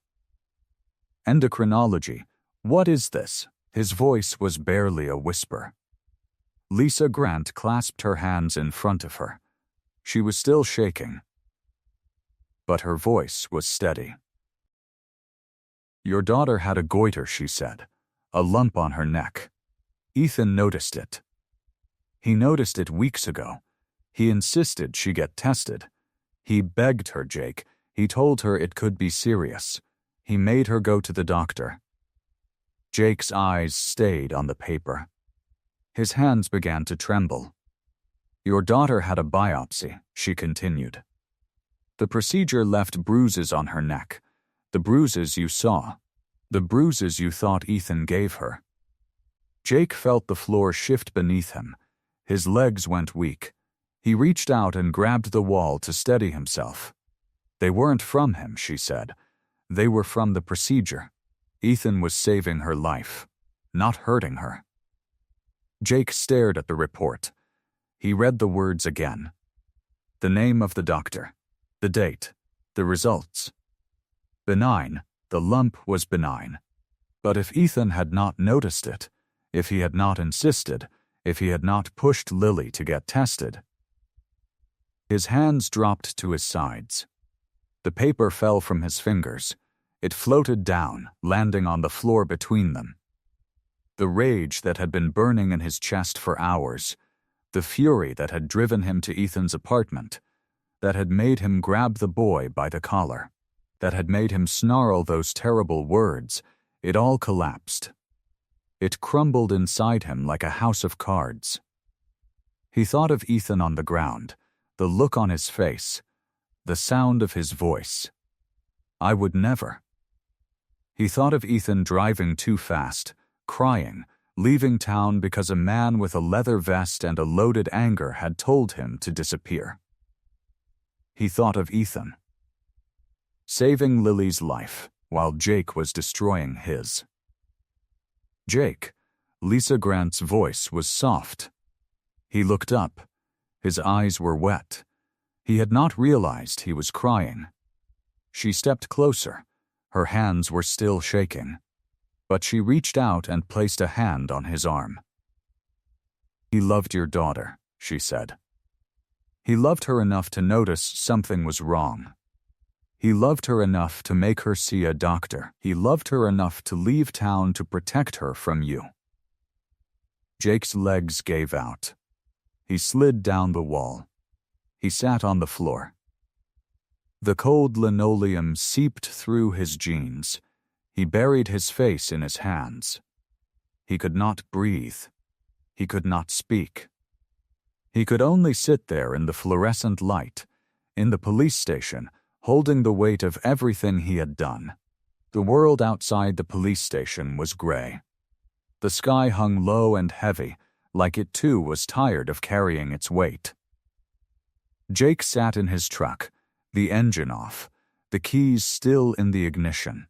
Endocrinology. What is this? His voice was barely a whisper. Lisa Grant clasped her hands in front of her. She was still shaking, but her voice was steady. "Your daughter had a goiter," she said, "a lump on her neck. Ethan noticed it. He noticed it weeks ago. He insisted she get tested. He begged her, Jake. He told her it could be serious. He made her go to the doctor." Jake's eyes stayed on the paper. His hands began to tremble. "Your daughter had a biopsy," she continued. "The procedure left bruises on her neck. The bruises you saw. The bruises you thought Ethan gave her." Jake felt the floor shift beneath him. His legs went weak. He reached out and grabbed the wall to steady himself. "They weren't from him," she said. "They were from the procedure. Ethan was saving her life, not hurting her." Jake stared at the report. He read the words again. The name of the doctor, the date, the results. Benign. The lump was benign. But if Ethan had not noticed it, if he had not insisted, if he had not pushed Lily to get tested. His hands dropped to his sides. The paper fell from his fingers. It floated down, landing on the floor between them. The rage that had been burning in his chest for hours, the fury that had driven him to Ethan's apartment, that had made him grab the boy by the collar, that had made him snarl those terrible words, it all collapsed. It crumbled inside him like a house of cards. He thought of Ethan on the ground, the look on his face, the sound of his voice. "I would never." He thought of Ethan driving too fast, crying, leaving town because a man with a leather vest and a loaded anger had told him to disappear. He thought of Ethan, saving Lily's life while Jake was destroying his. Jake, Lisa Grant's voice was soft. He looked up. His eyes were wet. He had not realized he was crying. She stepped closer. Her hands were still shaking, but she reached out and placed a hand on his arm. "He loved your daughter," she said. "He loved her enough to notice something was wrong. He loved her enough to make her see a doctor. He loved her enough to leave town to protect her from you." Jake's legs gave out. He slid down the wall. He sat on the floor. The cold linoleum seeped through his jeans. He buried his face in his hands. He could not breathe. He could not speak. He could only sit there in the fluorescent light, in the police station, holding the weight of everything he had done. The world outside the police station was gray. The sky hung low and heavy, like it too was tired of carrying its weight. Jake sat in his truck, the engine off, the keys still in the ignition.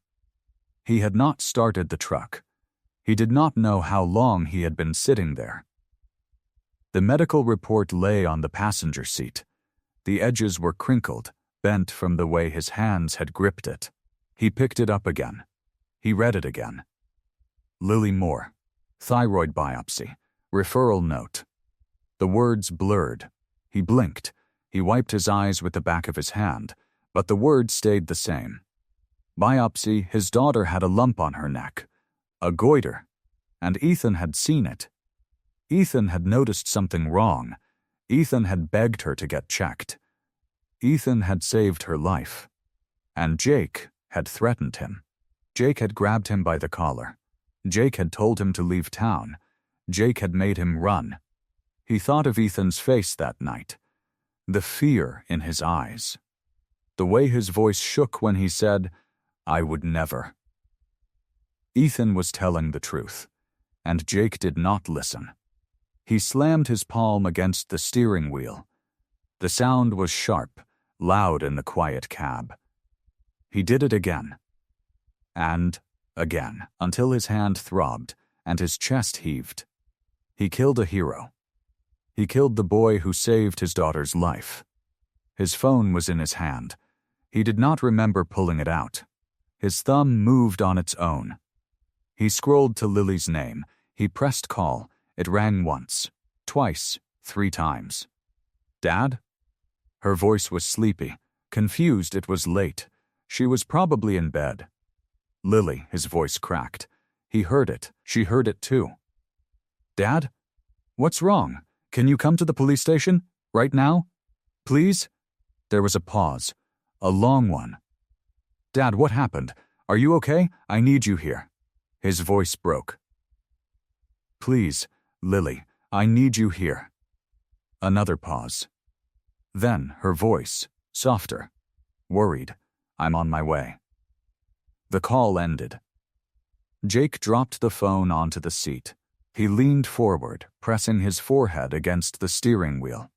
He had not started the truck. He did not know how long he had been sitting there. The medical report lay on the passenger seat. The edges were crinkled, bent from the way his hands had gripped it. He picked it up again. He read it again. Lily Moore. Thyroid biopsy. Referral note. The words blurred. He blinked. He wiped his eyes with the back of his hand, but the words stayed the same. Biopsy, his daughter had a lump on her neck. A goiter. And Ethan had seen it. Ethan had noticed something wrong. Ethan had begged her to get checked. Ethan had saved her life. And Jake had threatened him. Jake had grabbed him by the collar. Jake had told him to leave town. Jake had made him run. He thought of Ethan's face that night. The fear in his eyes. The way his voice shook when he said, "I would never." Ethan was telling the truth, and Jake did not listen. He slammed his palm against the steering wheel. The sound was sharp, loud in the quiet cab. He did it again. And again, until his hand throbbed and his chest heaved. He killed a hero. He killed the boy who saved his daughter's life. His phone was in his hand. He did not remember pulling it out. His thumb moved on its own. He scrolled to Lily's name. He pressed call. It rang once, twice, 3 times. "Dad?" Her voice was sleepy, confused. It was late. She was probably in bed. "Lily," his voice cracked. He heard it. She heard it too. "Dad? What's wrong? Can you come to the police station? Right now? Please?" There was a pause. A long one. "Dad, what happened? Are you okay? I need you here." His voice broke. "Please, Lily, I need you here." Another pause. Then her voice, softer, worried. "I'm on my way." The call ended. Jake dropped the phone onto the seat. He leaned forward, pressing his forehead against the steering wheel.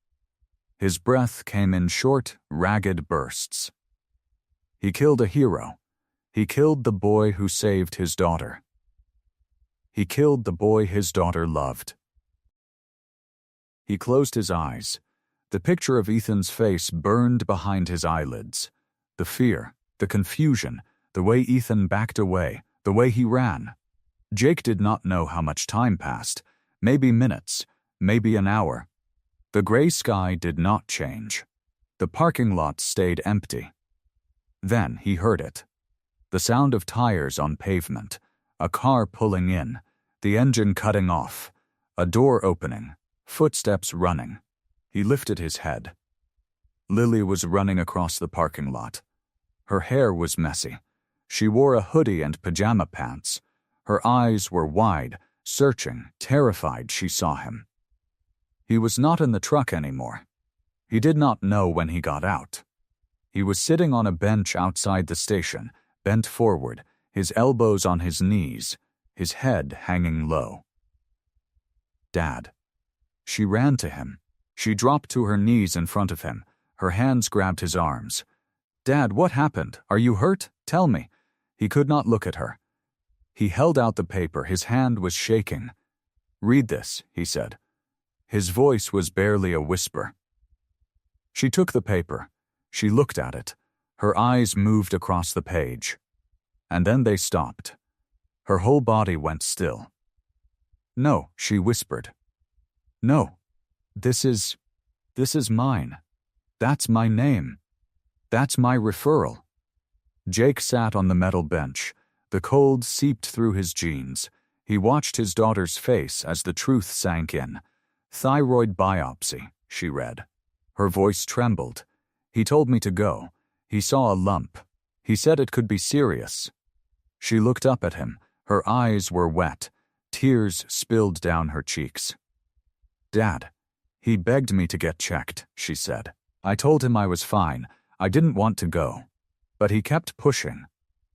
His breath came in short, ragged bursts. He killed a hero. He killed the boy who saved his daughter. He killed the boy his daughter loved. He closed his eyes. The picture of Ethan's face burned behind his eyelids. The fear, the confusion, the way Ethan backed away, the way he ran. Jake did not know how much time passed. Maybe minutes, maybe an hour. The gray sky did not change. The parking lot stayed empty. Then he heard it. The sound of tires on pavement. A car pulling in, the engine cutting off, a door opening, footsteps running. He lifted his head. Lily was running across the parking lot. Her hair was messy. She wore a hoodie and pajama pants. Her eyes were wide, searching, terrified she saw him. He was not in the truck anymore. He did not know when he got out. He was sitting on a bench outside the station, bent forward, his elbows on his knees, his head hanging low. "Dad." She ran to him. She dropped to her knees in front of him. Her hands grabbed his arms. "Dad, what happened? Are you hurt? Tell me." He could not look at her. He held out the paper. His hand was shaking. "Read this," he said. His voice was barely a whisper. She took the paper. She looked at it. Her eyes moved across the page. And then they stopped. Her whole body went still. "No," she whispered. "No. This is mine. That's my name. That's my referral." Jake sat on the metal bench. The cold seeped through his jeans. He watched his daughter's face as the truth sank in. "Thyroid biopsy," she read. Her voice trembled. "He told me to go. He saw a lump. He said it could be serious." She looked up at him. Her eyes were wet. Tears spilled down her cheeks. "Dad, he begged me to get checked," she said. "I told him I was fine. I didn't want to go. But he kept pushing.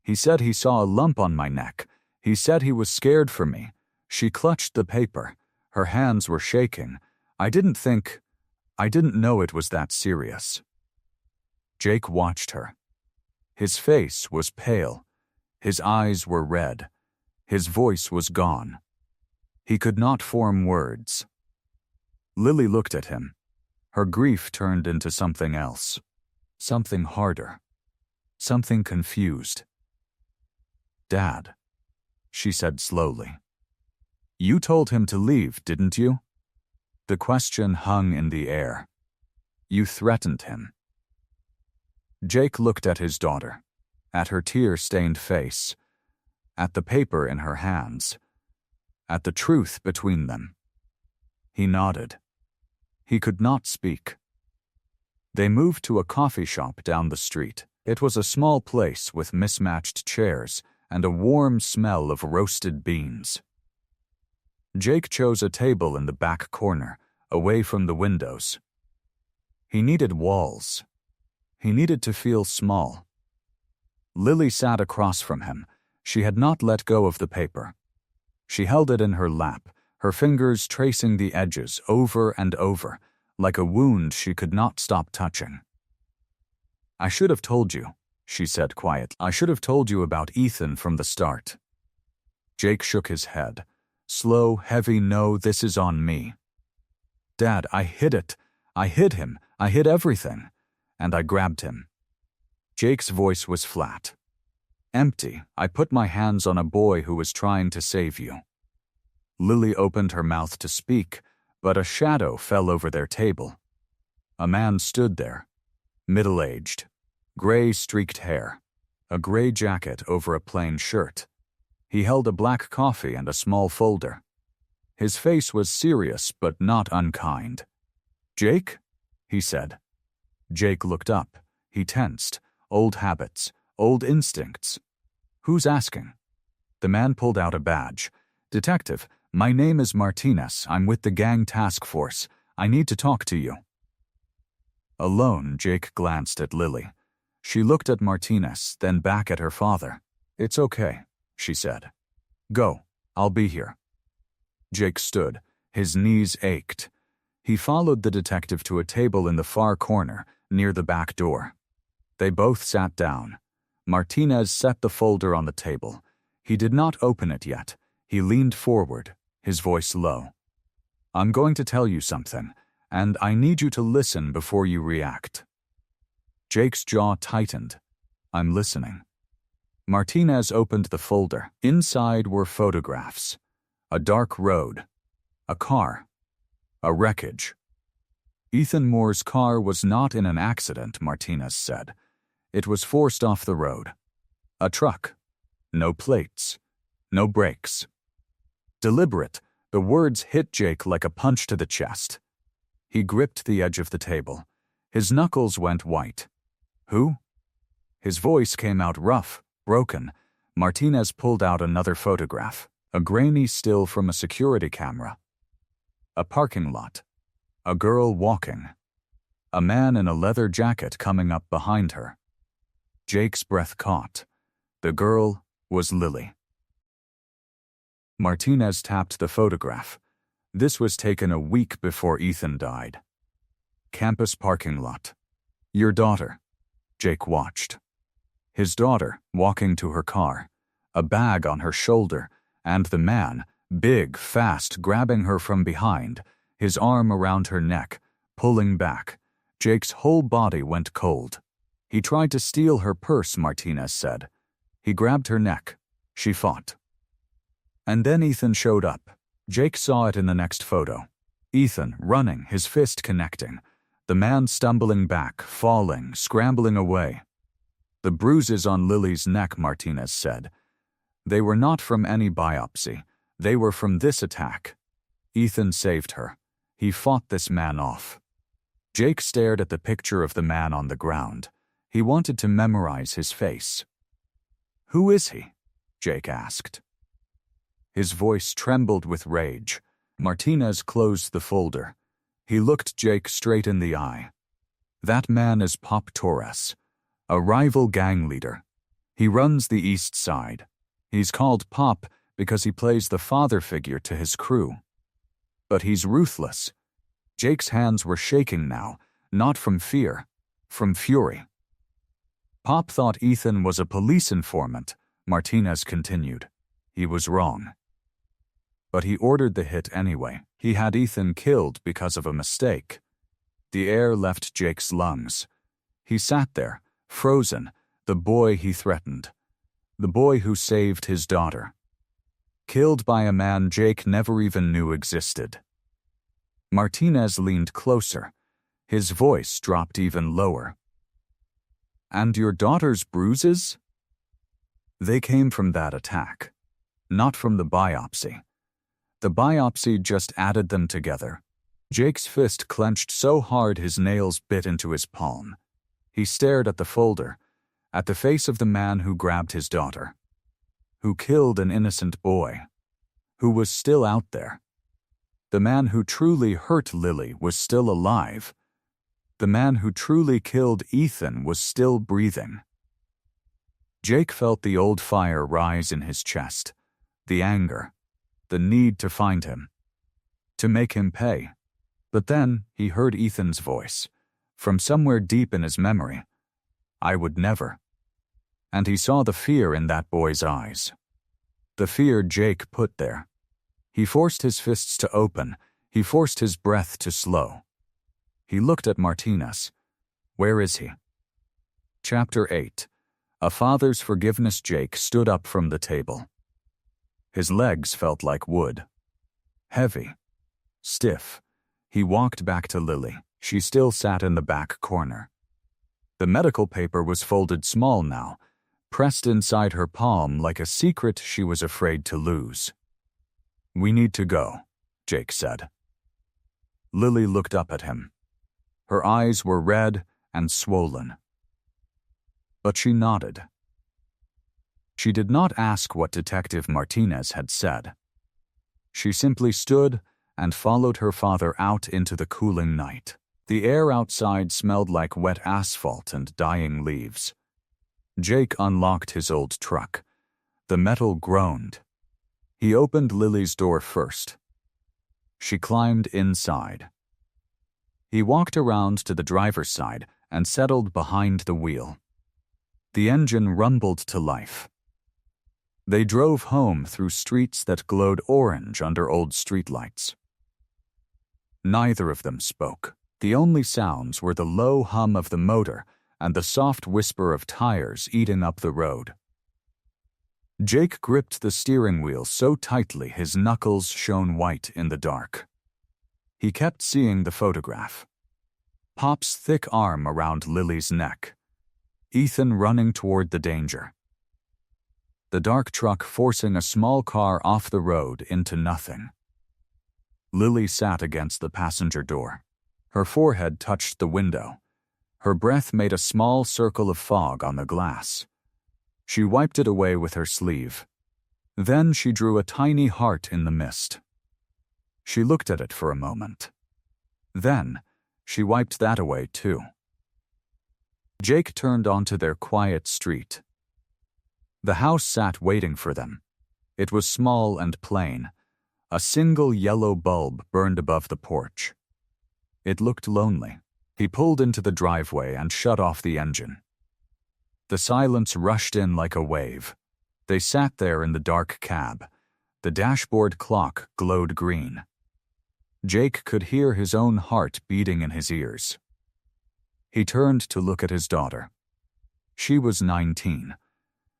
He said he saw a lump on my neck. He said he was scared for me." She clutched the paper. Her hands were shaking. I didn't know it was that serious." Jake watched her. His face was pale. His eyes were red. His voice was gone. He could not form words. Lily looked at him. Her grief turned into something else. Something harder. Something confused. "Dad," she said slowly. "You told him to leave, didn't you?" The question hung in the air. "You threatened him." Jake looked at his daughter, at her tear-stained face, at the paper in her hands, at the truth between them. He nodded. He could not speak. They moved to a coffee shop down the street. It was a small place with mismatched chairs and a warm smell of roasted beans. Jake chose a table in the back corner, away from the windows. He needed walls. He needed to feel small. Lily sat across from him. She had not let go of the paper. She held it in her lap, her fingers tracing the edges over and over, like a wound she could not stop touching. "I should have told you," she said quietly. "I should have told you about Ethan from the start." Jake shook his head. Slow, heavy no, this is on me. "Dad, I hid it. I hid him. I hid everything. And I grabbed him." Jake's voice was flat. "Empty. I put my hands on a boy who was trying to save you." Lily opened her mouth to speak, but a shadow fell over their table. A man stood there, middle-aged, gray-streaked hair, a gray jacket over a plain shirt. He held a black coffee and a small folder. His face was serious but not unkind. "Jake?" he said. Jake looked up. He tensed. Old habits, old instincts. "Who's asking?" The man pulled out a badge. "Detective, my name is Martinez. I'm with the gang task force. I need to talk to you." Alone, Jake glanced at Lily. She looked at Martinez, then back at her father. "It's okay," she said. "Go. I'll be here." Jake stood. His knees ached. He followed the detective to a table in the far corner, near the back door. They both sat down. Martinez set the folder on the table. He did not open it yet. He leaned forward, his voice low. "I'm going to tell you something, and I need you to listen before you react." Jake's jaw tightened. "I'm listening." Martinez opened the folder. Inside were photographs. A dark road. A car. A wreckage. Ethan Moore's car was not in an accident, Martinez said. It was forced off the road. A truck. No plates. No brakes. Deliberate, the words hit Jake like a punch to the chest. He gripped the edge of the table. His knuckles went white. "Who?" His voice came out rough, broken. Martinez pulled out another photograph, a grainy still from a security camera. A parking lot. A girl walking. A man in a leather jacket coming up behind her. Jake's breath caught. The girl was Lily. Martinez tapped the photograph. This was taken a week before Ethan died. Campus parking lot. "Your daughter." Jake watched. His daughter, walking to her car, a bag on her shoulder, and the man, big, fast, grabbing her from behind, his arm around her neck, pulling back. Jake's whole body went cold. He tried to steal her purse, Martinez said. He grabbed her neck. She fought. And then Ethan showed up. Jake saw it in the next photo. Ethan, running, his fist connecting. The man stumbling back, falling, scrambling away. The bruises on Lily's neck, Martinez said. They were not from any biopsy. They were from this attack. Ethan saved her. He fought this man off. Jake stared at the picture of the man on the ground. He wanted to memorize his face. "Who is he?" Jake asked. His voice trembled with rage. Martinez closed the folder. He looked Jake straight in the eye. "That man is Pop Torres, a rival gang leader. He runs the East Side. He's called Pop because he plays the father figure to his crew. But he's ruthless." Jake's hands were shaking now, not from fear, from fury. "Pop thought Ethan was a police informant," Martinez continued. "He was wrong. But he ordered the hit anyway. He had Ethan killed because of a mistake. The air left Jake's lungs. He sat there, frozen, the boy he threatened. The boy who saved his daughter. Killed by a man Jake never even knew existed. Martinez leaned closer. His voice dropped even lower. "And your daughter's bruises?" "They came from that attack, not from the biopsy. The biopsy just added them together." Jake's fist clenched so hard his nails bit into his palm. He stared at the folder, at the face of the man who grabbed his daughter, who killed an innocent boy, who was still out there. The man who truly hurt Lily was still alive. The man who truly killed Ethan was still breathing. Jake felt the old fire rise in his chest, the anger, the need to find him, to make him pay. But then he heard Ethan's voice, from somewhere deep in his memory. "I would never." And he saw the fear in that boy's eyes. The fear Jake put there. He forced his fists to open. He forced his breath to slow. He looked at Martinez. Where is he? Chapter 8. A Father's Forgiveness. Jake stood up from the table. His legs felt like wood. Heavy. Stiff. He walked back to Lily. She still sat in the back corner. The medical paper was folded small now, pressed inside her palm like a secret she was afraid to lose. "We need to go," Jake said. Lily looked up at him. Her eyes were red and swollen. But she nodded. She did not ask what Detective Martinez had said. She simply stood and followed her father out into the cooling night. The air outside smelled like wet asphalt and dying leaves. Jake unlocked his old truck. The metal groaned. He opened Lily's door first. She climbed inside. He walked around to the driver's side and settled behind the wheel. The engine rumbled to life. They drove home through streets that glowed orange under old streetlights. Neither of them spoke. The only sounds were the low hum of the motor and the soft whisper of tires eating up the road. Jake gripped the steering wheel so tightly his knuckles shone white in the dark. He kept seeing the photograph. Pop's thick arm around Lily's neck. Ethan running toward the danger. The dark truck forcing a small car off the road into nothing. Lily sat against the passenger door. Her forehead touched the window. Her breath made a small circle of fog on the glass. She wiped it away with her sleeve. Then she drew a tiny heart in the mist. She looked at it for a moment. Then she wiped that away too. Jake turned onto their quiet street. The house sat waiting for them. It was small and plain. A single yellow bulb burned above the porch. It looked lonely. He pulled into the driveway and shut off the engine. The silence rushed in like a wave. They sat there in the dark cab. The dashboard clock glowed green. Jake could hear his own heart beating in his ears. He turned to look at his daughter. She was 19.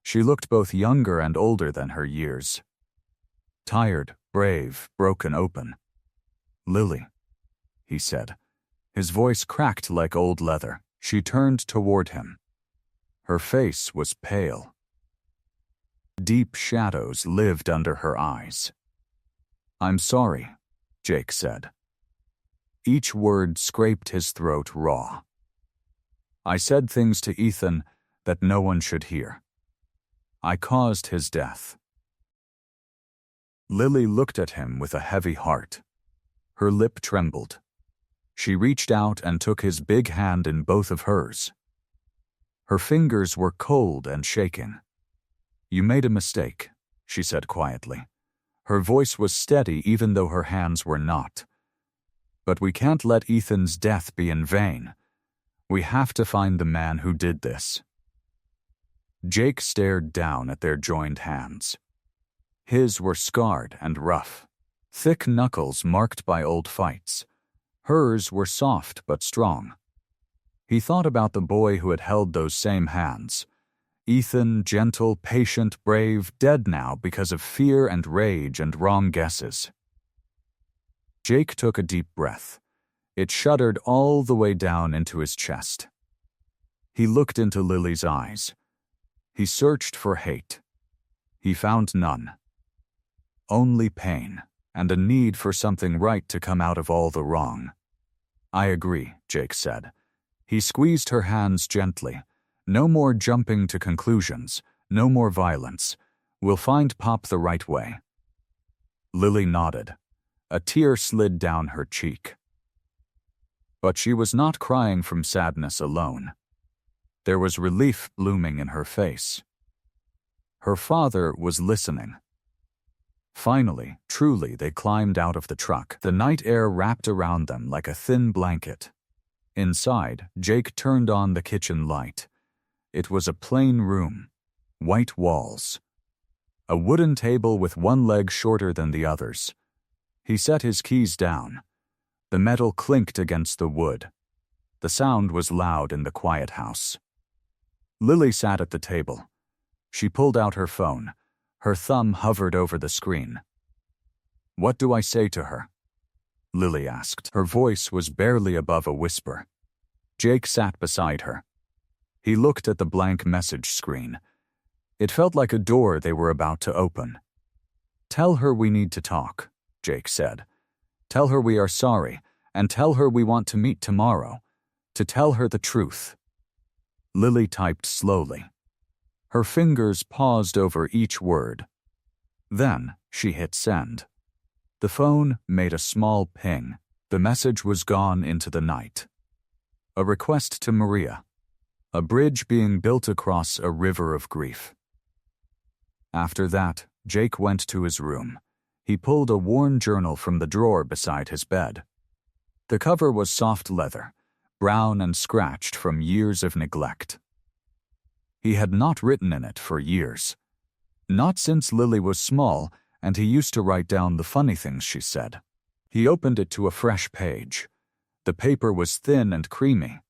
She looked both younger and older than her years. Tired, brave, broken open. "Lily," he said. His voice cracked like old leather. She turned toward him. Her face was pale. Deep shadows lived under her eyes. "I'm sorry," Jake said. Each word scraped his throat raw. "I said things to Ethan that no one should hear. I caused his death." Lily looked at him with a heavy heart. Her lip trembled. She reached out and took his big hand in both of hers. Her fingers were cold and shaking. "You made a mistake," she said quietly. Her voice was steady even though her hands were not. "But we can't let Ethan's death be in vain. We have to find the man who did this." Jake stared down at their joined hands. His were scarred and rough, thick knuckles marked by old fights. Hers were soft but strong. He thought about the boy who had held those same hands. Ethan, gentle, patient, brave, dead now because of fear and rage and wrong guesses. Jake took a deep breath. It shuddered all the way down into his chest. He looked into Lily's eyes. He searched for hate. He found none. Only pain, and a need for something right to come out of all the wrong. "I agree," Jake said. He squeezed her hands gently. "No more jumping to conclusions. No more violence. We'll find Pop the right way." Lily nodded. A tear slid down her cheek. But she was not crying from sadness alone. There was relief blooming in her face. Her father was listening. Finally, truly, they climbed out of the truck. The night air wrapped around them like a thin blanket. Inside, Jake turned on the kitchen light. It was a plain room. White walls. A wooden table with one leg shorter than the others. He set his keys down. The metal clinked against the wood. The sound was loud in the quiet house. Lily sat at the table. She pulled out her phone. Her thumb hovered over the screen. "What do I say to her?" Lily asked. Her voice was barely above a whisper. Jake sat beside her. He looked at the blank message screen. It felt like a door they were about to open. "Tell her we need to talk," Jake said. "Tell her we are sorry, and tell her we want to meet tomorrow. To tell her the truth." Lily typed slowly. Her fingers paused over each word. Then she hit send. The phone made a small ping. The message was gone into the night. A request to Maria. A bridge being built across a river of grief. After that, Jake went to his room. He pulled a worn journal from the drawer beside his bed. The cover was soft leather, brown and scratched from years of neglect. He had not written in it for years. Not since Lily was small, and he used to write down the funny things she said. He opened it to a fresh page. The paper was thin and creamy.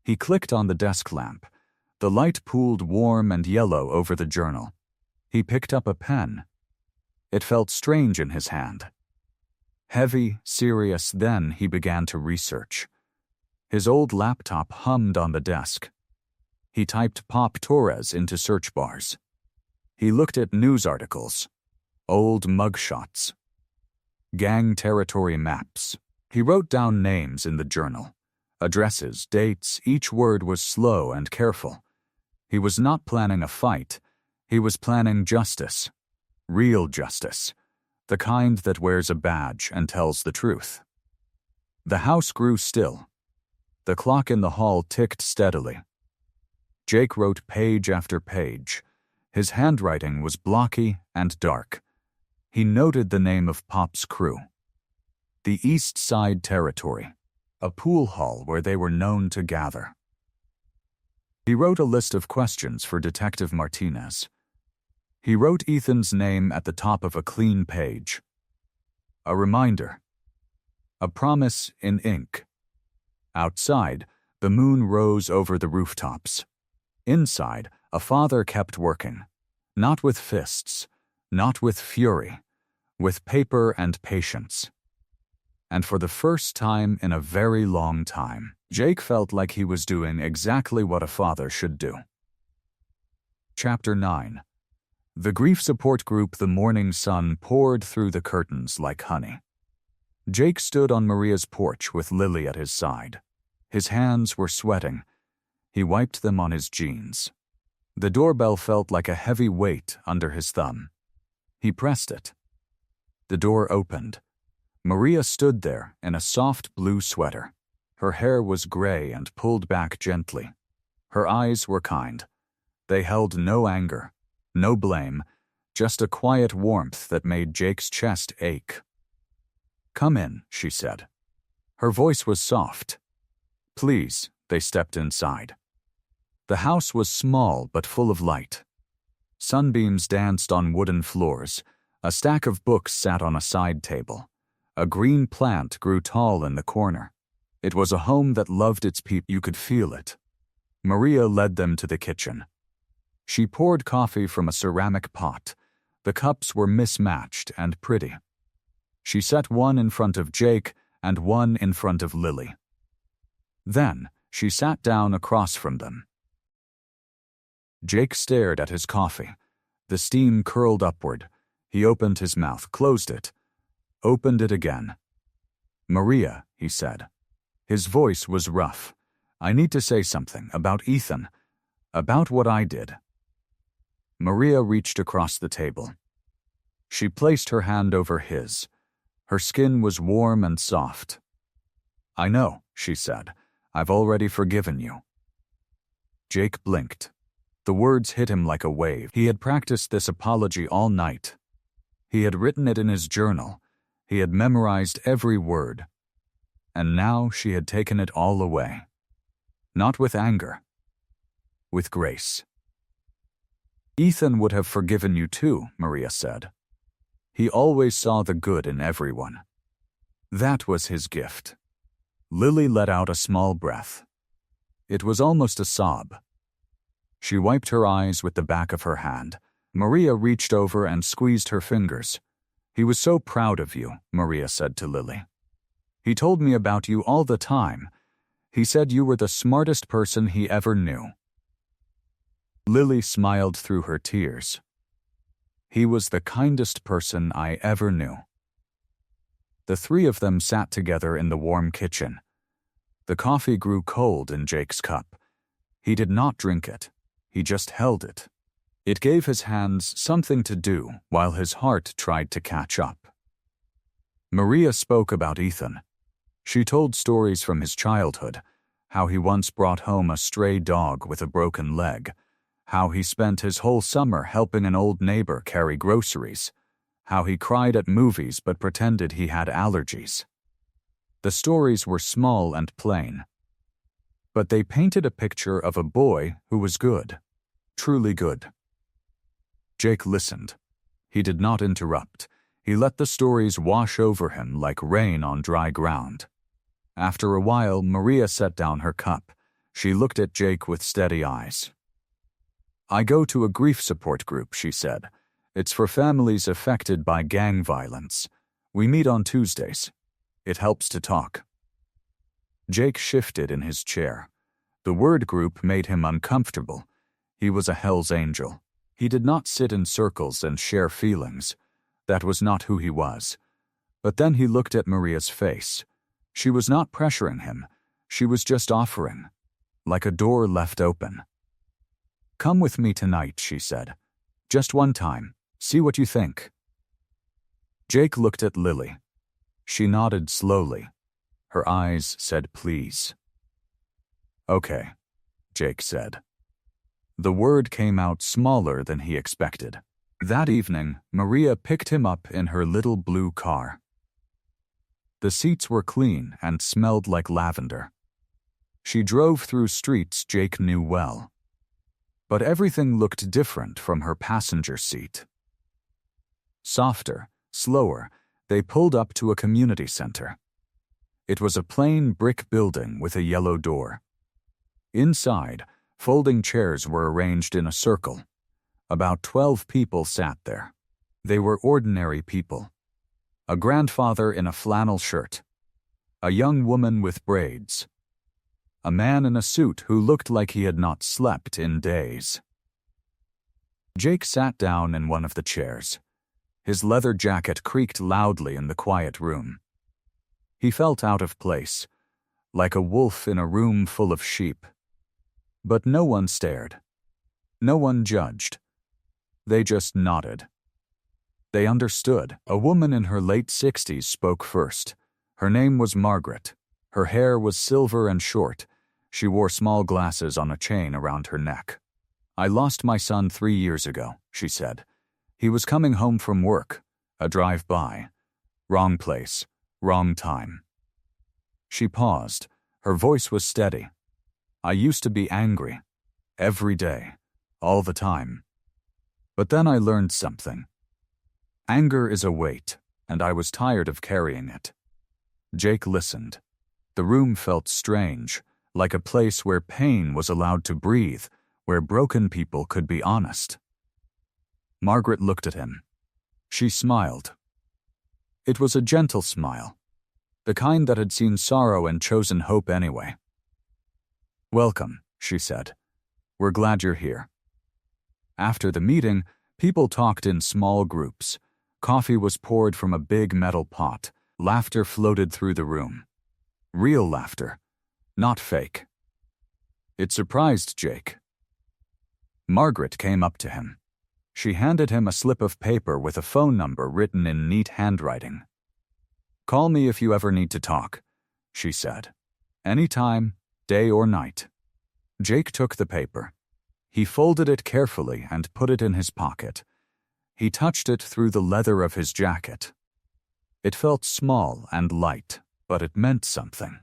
He clicked on the desk lamp. The light pooled warm and yellow over the journal. He picked up a pen. It felt strange in his hand. Heavy, serious, then he began to research. His old laptop hummed on the desk. He typed Pop Torres into search bars. He looked at news articles, old mugshots, gang territory maps. He wrote down names in the journal, addresses, dates. Each word was slow and careful. He was not planning a fight. He was planning justice. Real justice. The kind that wears a badge and tells the truth. The house grew still. The clock in the hall ticked steadily. Jake wrote page after page. His handwriting was blocky and dark. He noted the name of Pop's crew. The East Side Territory, a pool hall where they were known to gather. He wrote a list of questions for Detective Martinez. He wrote Ethan's name at the top of a clean page. A reminder. A promise in ink. Outside, the moon rose over the rooftops. Inside, a father kept working. Not with fists, not with fury, with paper and patience. And for the first time in a very long time, Jake felt like he was doing exactly what a father should do. Chapter 9. The grief support group. The morning sun poured through the curtains like honey. Jake stood on Maria's porch with Lily at his side. His hands were sweating. He wiped them on his jeans. The doorbell felt like a heavy weight under his thumb. He pressed it. The door opened. Maria stood there in a soft blue sweater. Her hair was gray and pulled back gently. Her eyes were kind. They held no anger, no blame, just a quiet warmth that made Jake's chest ache. "Come in," she said. Her voice was soft. "Please." They stepped inside. The house was small but full of light. Sunbeams danced on wooden floors. A stack of books sat on a side table. A green plant grew tall in the corner. It was a home that loved its people. You could feel it. Maria led them to the kitchen. She poured coffee from a ceramic pot. The cups were mismatched and pretty. She set one in front of Jake and one in front of Lily. Then she sat down across from them. Jake stared at his coffee. The steam curled upward. He opened his mouth, closed it, opened it again. "Maria," he said. His voice was rough. "I need to say something about Ethan, about what I did." Maria reached across the table. She placed her hand over his. Her skin was warm and soft. "I know," she said. "I've already forgiven you." Jake blinked. The words hit him like a wave. He had practiced this apology all night. He had written it in his journal. He had memorized every word. And now she had taken it all away. Not with anger, with grace. "Ethan would have forgiven you too," Maria said. "He always saw the good in everyone. That was his gift." Lily let out a small breath. It was almost a sob. She wiped her eyes with the back of her hand. Maria reached over and squeezed her fingers. "He was so proud of you," Maria said to Lily. "He told me about you all the time. He said you were the smartest person he ever knew." Lily smiled through her tears. "He was the kindest person I ever knew." The three of them sat together in the warm kitchen. The coffee grew cold in Jake's cup. He did not drink it. He just held it. It gave his hands something to do while his heart tried to catch up. Maria spoke about Ethan. She told stories from his childhood, how he once brought home a stray dog with a broken leg, how he spent his whole summer helping an old neighbor carry groceries, how he cried at movies but pretended he had allergies. The stories were small and plain, but they painted a picture of a boy who was good, truly good. Jake listened. He did not interrupt. He let the stories wash over him like rain on dry ground. After a while, Maria set down her cup. She looked at Jake with steady eyes. "I go to a grief support group," she said. "It's for families affected by gang violence. We meet on Tuesdays. It helps to talk." Jake shifted in his chair. The word group made him uncomfortable. He was a Hell's Angel. He did not sit in circles and share feelings. That was not who he was. But then he looked at Maria's face. She was not pressuring him. She was just offering, like a door left open. "Come with me tonight," she said. "Just one time. See what you think." Jake looked at Lily. She nodded slowly. Her eyes said please. "Okay," Jake said. The word came out smaller than he expected. That evening, Maria picked him up in her little blue car. The seats were clean and smelled like lavender. She drove through streets Jake knew well. But everything looked different from her passenger seat. Softer, slower, they pulled up to a community center. It was a plain brick building with a yellow door. Inside, folding chairs were arranged in a circle. About 12 people sat there. They were ordinary people. A grandfather in a flannel shirt. A young woman with braids. A man in a suit who looked like he had not slept in days. Jake sat down in one of the chairs. His leather jacket creaked loudly in the quiet room. He felt out of place, like a wolf in a room full of sheep. But no one stared. No one judged. They just nodded. They understood. A woman in her late 60s spoke first. Her name was Margaret. Her hair was silver and short. She wore small glasses on a chain around her neck. "I lost my son 3 years ago," she said. "He was coming home from work. A drive-by. Wrong place. Wrong time." She paused. Her voice was steady. "I used to be angry. Every day. All the time. But then I learned something. Anger is a weight, and I was tired of carrying it." Jake listened. The room felt strange, like a place where pain was allowed to breathe, where broken people could be honest. Margaret looked at him. She smiled. It was a gentle smile, the kind that had seen sorrow and chosen hope anyway. "Welcome," she said. "We're glad you're here." After the meeting, people talked in small groups. Coffee was poured from a big metal pot. Laughter floated through the room. Real laughter, not fake. It surprised Jake. Margaret came up to him. She handed him a slip of paper with a phone number written in neat handwriting. "Call me if you ever need to talk," she said. "Anytime, day or night." Jake took the paper. He folded it carefully and put it in his pocket. He touched it through the leather of his jacket. It felt small and light, but it meant something.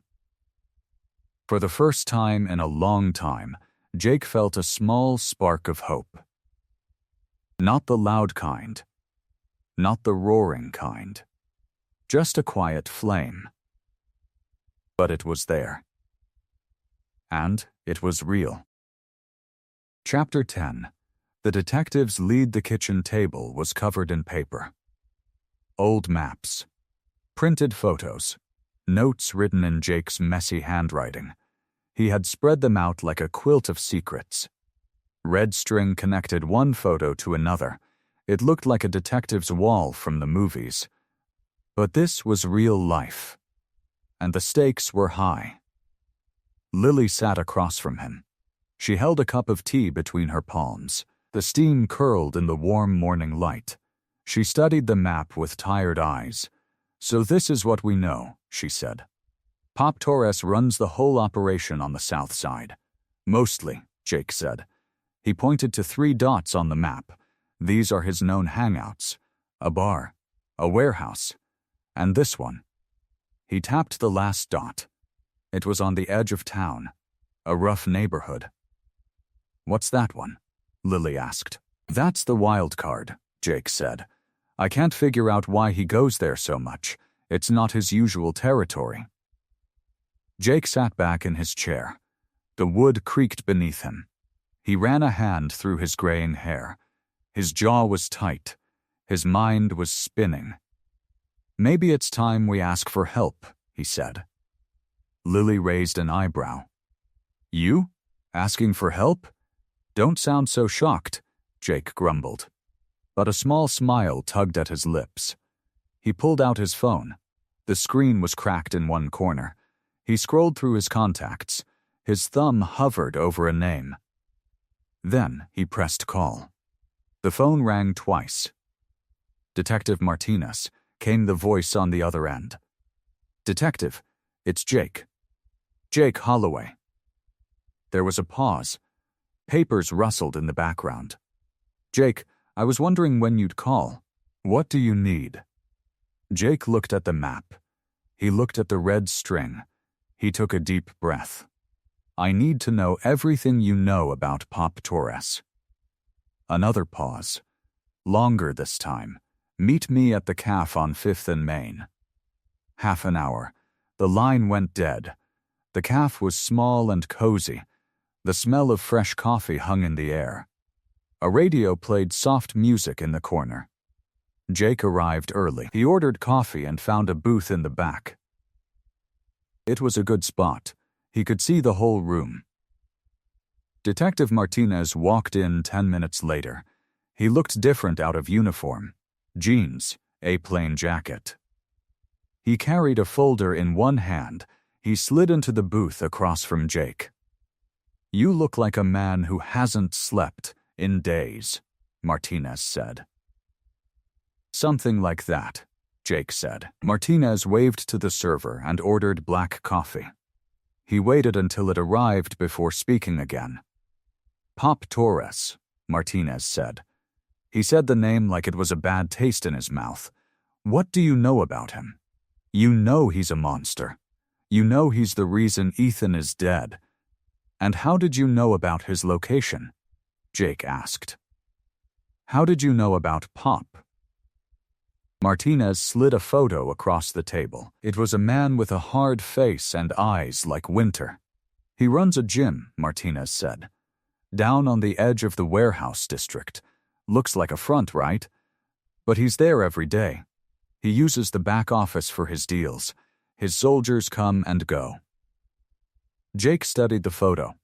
For the first time in a long time, Jake felt a small spark of hope. Not the loud kind, not the roaring kind, just a quiet flame. But it was there. And it was real. Chapter 10. The detective's lead the kitchen table was covered in paper. Old maps, printed photos, notes written in Jake's messy handwriting. He had spread them out like a quilt of secrets. Red string connected one photo to another. It looked like a detective's wall from the movies. But this was real life. And the stakes were high. Lily sat across from him. She held a cup of tea between her palms. The steam curled in the warm morning light. She studied the map with tired eyes. "So this is what we know," she said. "Pop Torres runs the whole operation on the south side." "Mostly," Jake said. He pointed to 3 dots on the map. "These are his known hangouts. A bar, a warehouse, and this one." He tapped the last dot. It was on the edge of town, a rough neighborhood. "What's that one?" Lily asked. "That's the wild card," Jake said. "I can't figure out why he goes there so much. It's not his usual territory." Jake sat back in his chair. The wood creaked beneath him. He ran a hand through his graying hair. His jaw was tight. His mind was spinning. "Maybe it's time we ask for help," he said. Lily raised an eyebrow. "You? Asking for help? Don't sound so shocked," Jake grumbled. But a small smile tugged at his lips. He pulled out his phone. The screen was cracked in one corner. He scrolled through his contacts. His thumb hovered over a name. Then he pressed call. The phone rang twice. "Detective Martinez," came the voice on the other end. "Detective, it's Jake. Jake Holloway." There was a pause. Papers rustled in the background. "Jake, I was wondering when you'd call. What do you need?" Jake looked at the map. He looked at the red string. He took a deep breath. "I need to know everything you know about Pop Torres." Another pause. Longer this time. "Meet me at the cafe on 5th and Main." Half an hour. The line went dead. The cafe was small and cozy. The smell of fresh coffee hung in the air. A radio played soft music in the corner. Jake arrived early. He ordered coffee and found a booth in the back. It was a good spot. He could see the whole room. Detective Martinez walked in 10 minutes later. He looked different out of uniform. Jeans, a plain jacket. He carried a folder in one hand. He slid into the booth across from Jake. "You look like a man who hasn't slept in days," Martinez said. "Something like that," Jake said. Martinez waved to the server and ordered black coffee. He waited until it arrived before speaking again. "Pop Torres," Martinez said. He said the name like it was a bad taste in his mouth. "What do you know about him? You know he's a monster. You know he's the reason Ethan is dead. And how did you know about his location?" Jake asked. "How did you know about Pop?" Martinez slid a photo across the table. It was a man with a hard face and eyes like winter. He runs a gym, Martinez said. Down on the edge of the warehouse district. Looks like a front, right? But he's there every day. He uses the back office for his deals. His soldiers come and go. Jake studied the photo.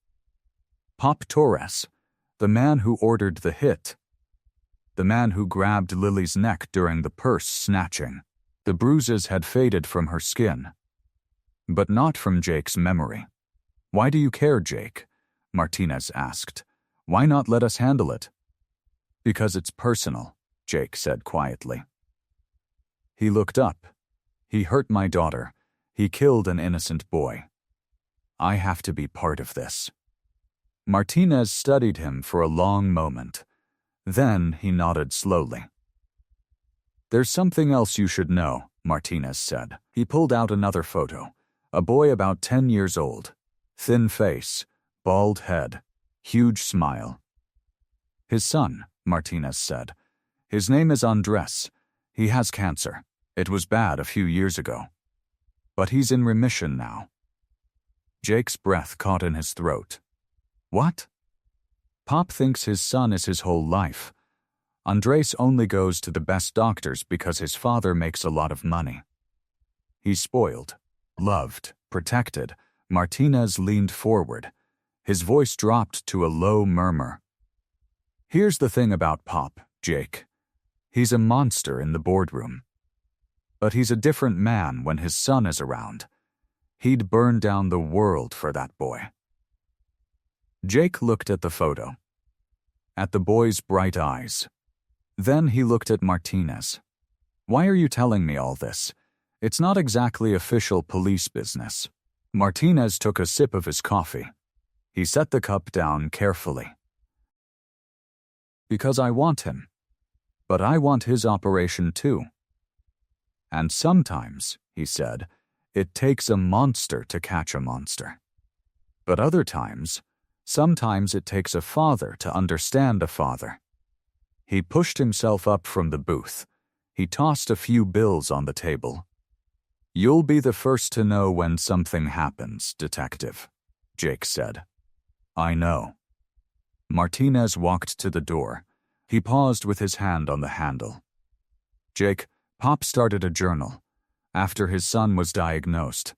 Pop Torres, the man who ordered the hit. The man who grabbed Lily's neck during the purse snatching. The bruises had faded from her skin. But not from Jake's memory. "Why do you care, Jake?" Martinez asked. "Why not let us handle it?" "Because it's personal," Jake said quietly. He looked up. "He hurt my daughter. He killed an innocent boy. I have to be part of this." Martinez studied him for a long moment. Then he nodded slowly. "There's something else you should know," Martinez said. He pulled out another photo. A boy about 10 years old. Thin face, bald head, huge smile. "His son," Martinez said. "His name is Andres. He has cancer. It was bad a few years ago. But he's in remission now." Jake's breath caught in his throat. "What?" "Pop thinks his son is his whole life. Andres only goes to the best doctors because his father makes a lot of money. He's spoiled, loved, protected." Martinez leaned forward. His voice dropped to a low murmur. "Here's the thing about Pop, Jake. He's a monster in the boardroom. But he's a different man when his son is around. He'd burn down the world for that boy." Jake looked at the photo, at the boy's bright eyes. Then he looked at Martinez. "Why are you telling me all this? It's not exactly official police business." Martinez took a sip of his coffee. He set the cup down carefully. "Because I want him. But I want his operation too. And sometimes," he said, "it takes a monster to catch a monster. But other times, sometimes it takes a father to understand a father." He pushed himself up from the booth. He tossed a few bills on the table. "You'll be the first to know when something happens, detective," Jake said. "I know." Martinez walked to the door. He paused with his hand on the handle. "Jake, Pop started a journal. After his son was diagnosed.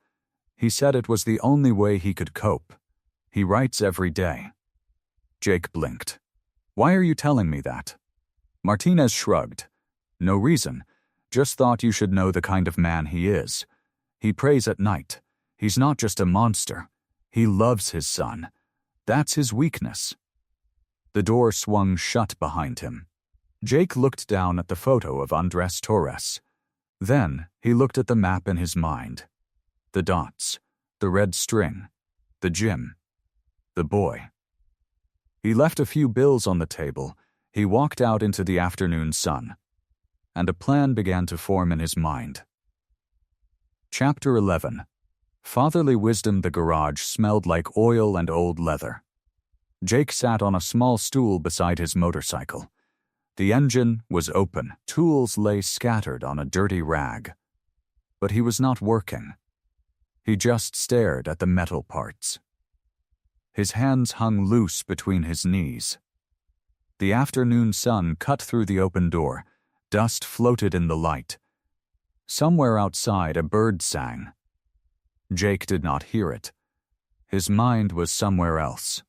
He said it was the only way he could cope. He writes every day." Jake blinked. "Why are you telling me that?" Martinez shrugged. "No reason. Just thought you should know the kind of man he is. He prays at night. He's not just a monster. He loves his son. That's his weakness." The door swung shut behind him. Jake looked down at the photo of Andres Torres. Then he looked at the map in his mind. The dots, the red string, the gym, the boy. He left a few bills on the table. He walked out into the afternoon sun. And a plan began to form in his mind. Chapter 11. Fatherly wisdom. The garage smelled like oil and old leather. Jake sat on a small stool beside his motorcycle. The engine was open. Tools lay scattered on a dirty rag. But he was not working. He just stared at the metal parts. His hands hung loose between his knees. The afternoon sun cut through the open door. Dust floated in the light. Somewhere outside, a bird sang. Jake did not hear it. His mind was somewhere else.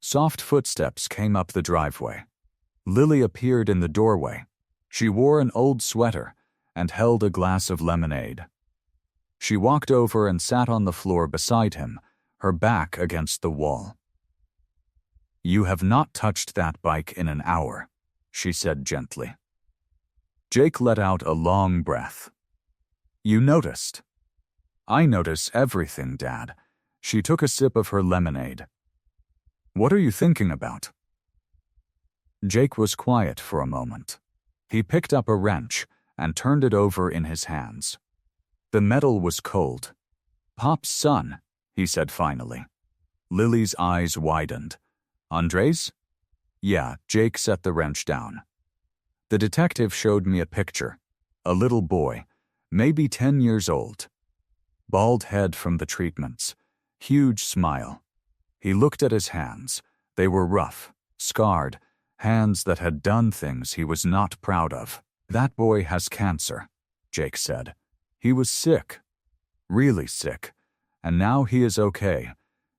Soft footsteps came up the driveway. Lily appeared in the doorway. She wore an old sweater and held a glass of lemonade. She walked over and sat on the floor beside him, her back against the wall. "You have not touched that bike in an hour," she said gently. Jake let out a long breath. "You noticed?" "I notice everything, Dad." She took a sip of her lemonade. "What are you thinking about?" Jake was quiet for a moment. He picked up a wrench and turned it over in his hands. The metal was cold. "Pop's son," he said finally. Lily's eyes widened. "Andres?" "Yeah." Jake set the wrench down. "The detective showed me a picture. A little boy, maybe 10 years old. Bald head from the treatments. Huge smile. He looked at his hands. They were rough, scarred, hands that had done things he was not proud of. "That boy has cancer," Jake said. "He was sick. Really sick. And now he is okay.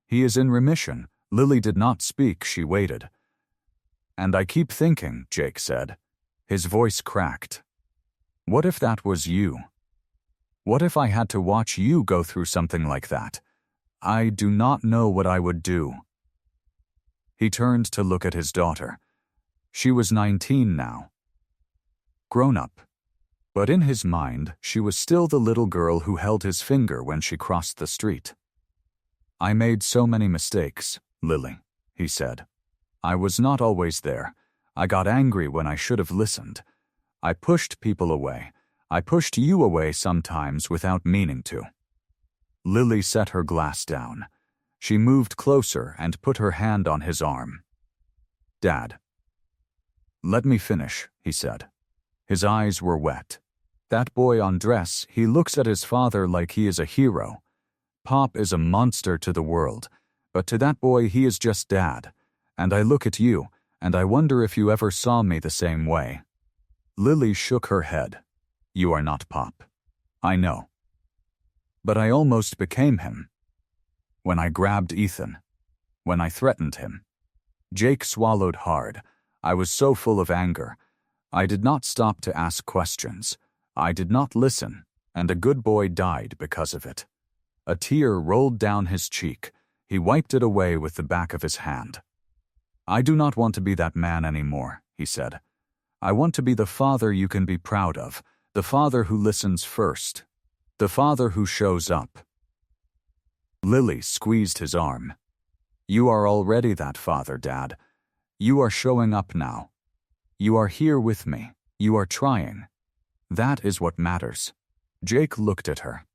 He is in remission." Lily did not speak, she waited. "And I keep thinking," Jake said. His voice cracked. "What if that was you? What if I had to watch you go through something like that? I do not know what I would do." He turned to look at his daughter. She was 19 now. Grown up. But in his mind, she was still the little girl who held his finger when she crossed the street. "I made so many mistakes, Lily," he said. "I was not always there. I got angry when I should have listened. I pushed people away. I pushed you away sometimes without meaning to." Lily set her glass down. She moved closer and put her hand on his arm. "Dad." "Let me finish," he said. His eyes were wet. "That boy on dress, he looks at his father like he is a hero. Pop is a monster to the world, but to that boy he is just Dad. And I look at you, and I wonder if you ever saw me the same way." Lily shook her head. "You are not Pop. I know. But I almost became him. When I grabbed Ethan. When I threatened him." Jake swallowed hard. "I was so full of anger. I did not stop to ask questions. I did not listen, and a good boy died because of it." A tear rolled down his cheek. He wiped it away with the back of his hand. "I do not want to be that man anymore," he said. "I want to be the father you can be proud of, the father who listens first, the father who shows up." Lily squeezed his arm. "You are already that father, Dad. You are showing up now. You are here with me. You are trying. That is what matters." Jake looked at her.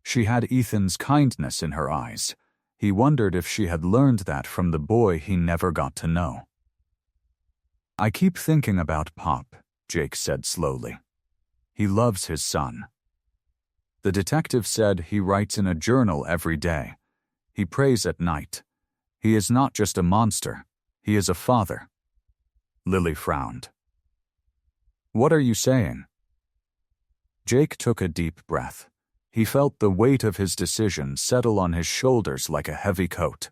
She had Ethan's kindness in her eyes. He wondered if she had learned that from the boy he never got to know. "I keep thinking about Pop," Jake said slowly. "He loves his son. The detective said he writes in a journal every day. He prays at night. He is not just a monster. He is a father." Lily frowned. "What are you saying?" Jake took a deep breath. He felt the weight of his decision settle on his shoulders like a heavy coat.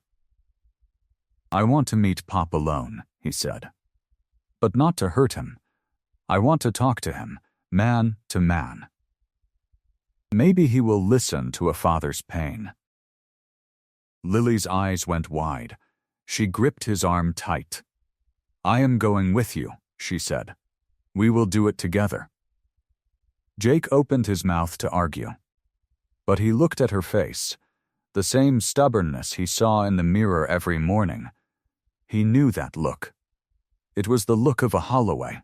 "I want to meet Pop alone," he said. "But not to hurt him. I want to talk to him, man to man. Maybe he will listen to a father's pain." Lily's eyes went wide. She gripped his arm tight. "I am going with you," she said. "We will do it together." Jake opened his mouth to argue. But he looked at her face, the same stubbornness he saw in the mirror every morning. He knew that look. It was the look of a Holloway.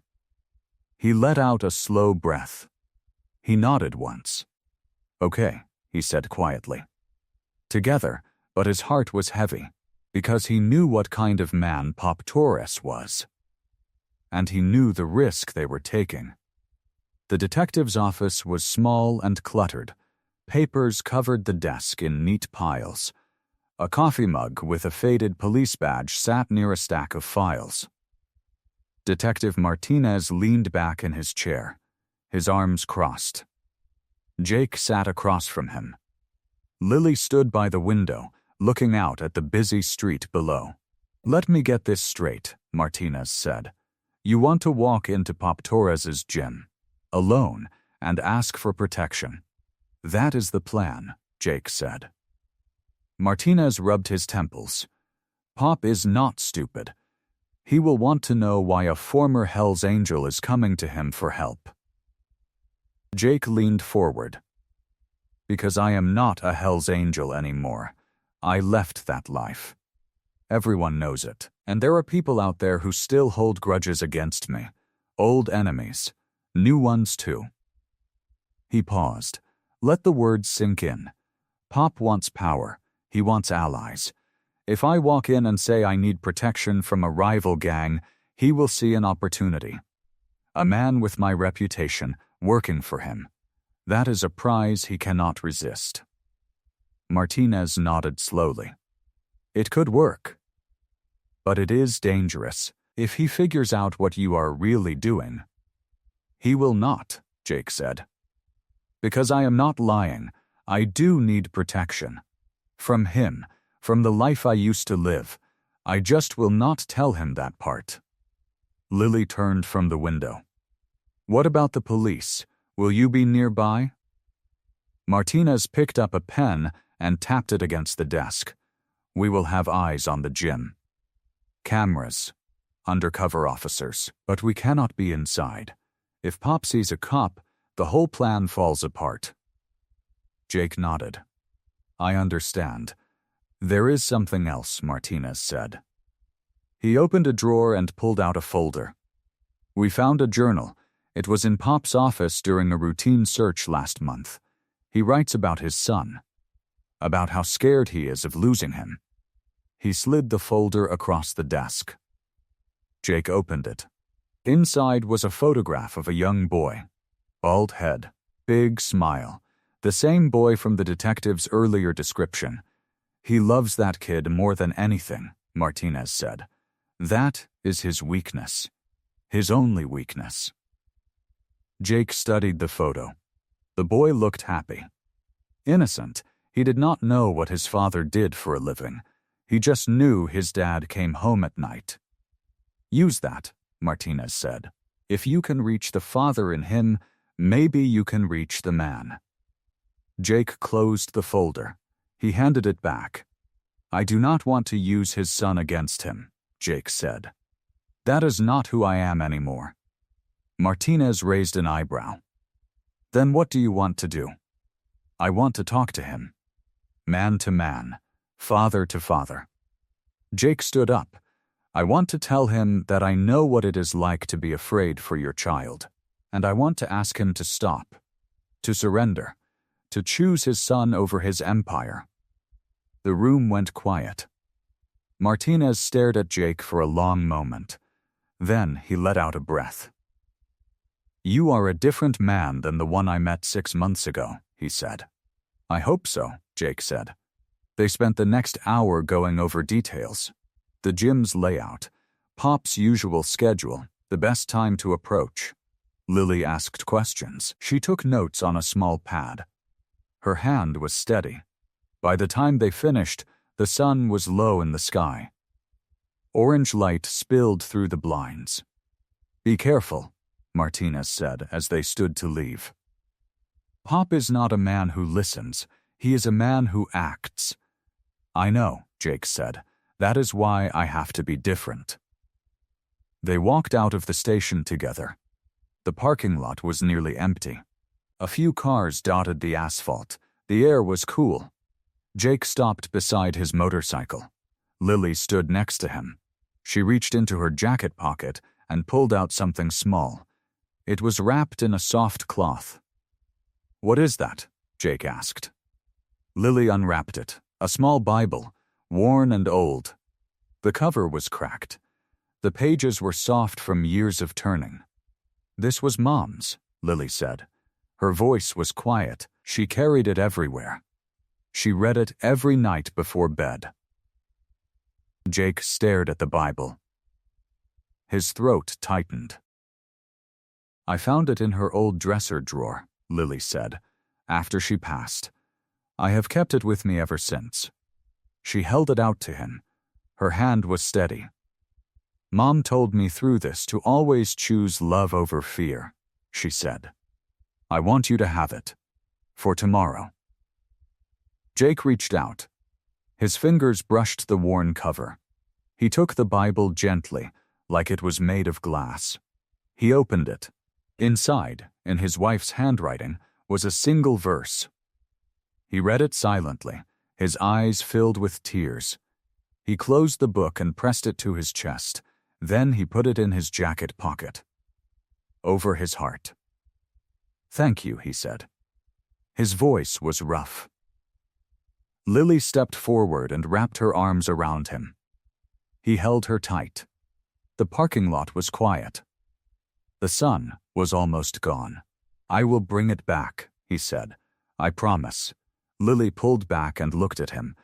He let out a slow breath. He nodded once. "Okay," he said quietly. Together, but his heart was heavy, because he knew what kind of man Pop Torres was. And he knew the risk they were taking. The detective's office was small and cluttered. Papers covered the desk in neat piles. A coffee mug with a faded police badge sat near a stack of files. Detective Martinez leaned back in his chair, his arms crossed. Jake sat across from him. Lily stood by the window, looking out at the busy street below. "Let me get this straight," Martinez said. "You want to walk into Pop Torres's gym, alone, and ask for protection." "That is the plan," Jake said. Martinez rubbed his temples. "Pop is not stupid. He will want to know why a former Hell's Angel is coming to him for help." Jake leaned forward. "Because I am not a Hell's Angel anymore. I left that life. Everyone knows it, and there are people out there who still hold grudges against me. Old enemies. New ones too." He paused. Let the words sink in. Pop wants power. He wants allies. If I walk in and say I need protection from a rival gang, he will see an opportunity. A man with my reputation, working for him. That is a prize he cannot resist. Martinez nodded slowly. It could work. But it is dangerous. If he figures out what you are really doing. He will not, Jake said. Because I am not lying, I do need protection. From him, from the life I used to live. I just will not tell him that part. Lily turned from the window. What about the police? Will you be nearby? Martinez picked up a pen and tapped it against the desk. We will have eyes on the gym. Cameras. Undercover officers. But we cannot be inside. If Pop sees a cop, the whole plan falls apart. Jake nodded. I understand. There is something else, Martinez said. He opened a drawer and pulled out a folder. We found a journal. It was in Pop's office during a routine search last month. He writes about his son. About how scared he is of losing him. He slid the folder across the desk. Jake opened it. Inside was a photograph of a young boy. Bald head, big smile. The same boy from the detective's earlier description. He loves that kid more than anything, Martinez said. That is his weakness. His only weakness. Jake studied the photo. The boy looked happy. Innocent, he did not know what his father did for a living. He just knew his dad came home at night. Use that, Martinez said. If you can reach the father in him, maybe you can reach the man. Jake closed the folder. He handed it back. I do not want to use his son against him, Jake said. That is not who I am anymore. Martinez raised an eyebrow. Then what do you want to do? I want to talk to him. Man to man, father to father. Jake stood up. I want to tell him that I know what it is like to be afraid for your child, and I want to ask him to stop, to surrender, to choose his son over his empire. The room went quiet. Martinez stared at Jake for a long moment. Then he let out a breath. You are a different man than the one I met 6 months ago, he said. I hope so, Jake said. They spent the next hour going over details. The gym's layout, Pop's usual schedule, the best time to approach. Lily asked questions. She took notes on a small pad. Her hand was steady. By the time they finished, the sun was low in the sky. Orange light spilled through the blinds. Be careful, Martinez said as they stood to leave. Pop is not a man who listens. He is a man who acts. I know, Jake said. That is why I have to be different. They walked out of the station together. The parking lot was nearly empty. A few cars dotted the asphalt. The air was cool. Jake stopped beside his motorcycle. Lily stood next to him. She reached into her jacket pocket and pulled out something small. It was wrapped in a soft cloth. What is that? Jake asked. Lily unwrapped it. A small Bible, worn and old. The cover was cracked. The pages were soft from years of turning. This was Mom's, Lily said. Her voice was quiet. She carried it everywhere. She read it every night before bed. Jake stared at the Bible. His throat tightened. I found it in her old dresser drawer, Lily said, after she passed. I have kept it with me ever since. She held it out to him. Her hand was steady. Mom told me through this to always choose love over fear, she said. I want you to have it. For tomorrow. Jake reached out. His fingers brushed the worn cover. He took the Bible gently, like it was made of glass. He opened it. Inside, in his wife's handwriting, was a single verse. He read it silently, his eyes filled with tears. He closed the book and pressed it to his chest. Then he put it in his jacket pocket. Over his heart. Thank you, he said. His voice was rough. Lily stepped forward and wrapped her arms around him. He held her tight. The parking lot was quiet. The sun was almost gone. "I will bring it back," he said. "I promise." Lily pulled back and looked at him.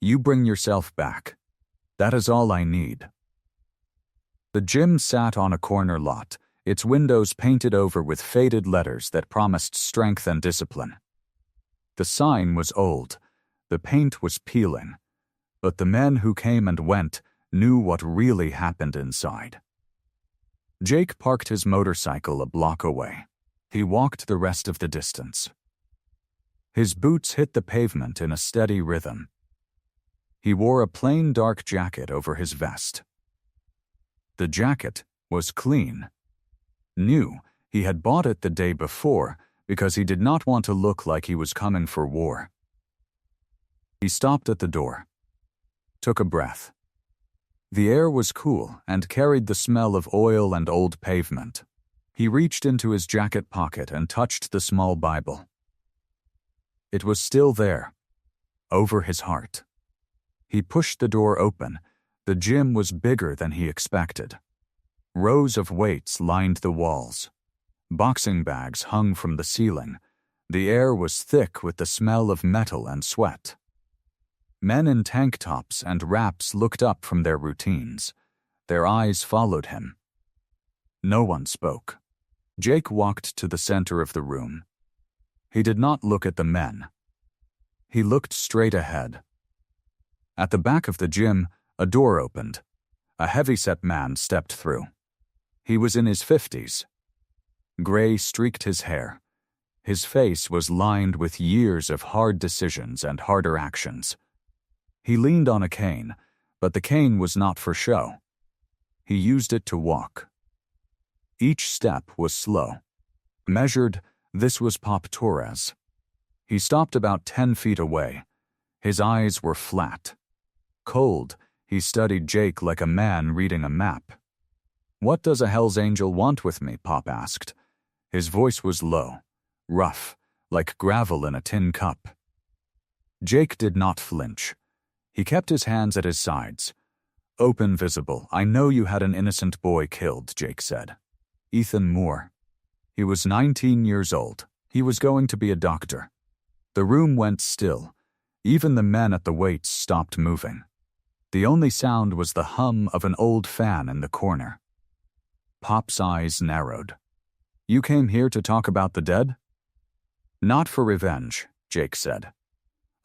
"You bring yourself back. That is all I need." The gym sat on a corner lot, its windows painted over with faded letters that promised strength and discipline. The sign was old, the paint was peeling, but the men who came and went knew what really happened inside. Jake parked his motorcycle a block away. He walked the rest of the distance. His boots hit the pavement in a steady rhythm. He wore a plain dark jacket over his vest. The jacket was clean. New, he had bought it the day before because he did not want to look like he was coming for war. He stopped at the door, took a breath. The air was cool and carried the smell of oil and old pavement. He reached into his jacket pocket and touched the small Bible. It was still there, over his heart. He pushed the door open. The gym was bigger than he expected. Rows of weights lined the walls. Boxing bags hung from the ceiling. The air was thick with the smell of metal and sweat. Men in tank tops and wraps looked up from their routines. Their eyes followed him. No one spoke. Jake walked to the center of the room. He did not look at the men. He looked straight ahead. At the back of the gym, a door opened. A heavy-set man stepped through. He was in his 50s. Gray streaked his hair. His face was lined with years of hard decisions and harder actions. He leaned on a cane, but the cane was not for show. He used it to walk. Each step was slow. Measured, this was Pop Torres. He stopped about 10 feet away. His eyes were flat. Cold, he studied Jake like a man reading a map. "What does a Hell's Angel want with me?" Pop asked. His voice was low, rough, like gravel in a tin cup. Jake did not flinch. He kept his hands at his sides. "Open visible. I know you had an innocent boy killed," Jake said. "Ethan Moore. He was 19 years old. He was going to be a doctor." The room went still. Even the men at the weights stopped moving. The only sound was the hum of an old fan in the corner. Pop's eyes narrowed. "You came here to talk about the dead?" "Not for revenge," Jake said.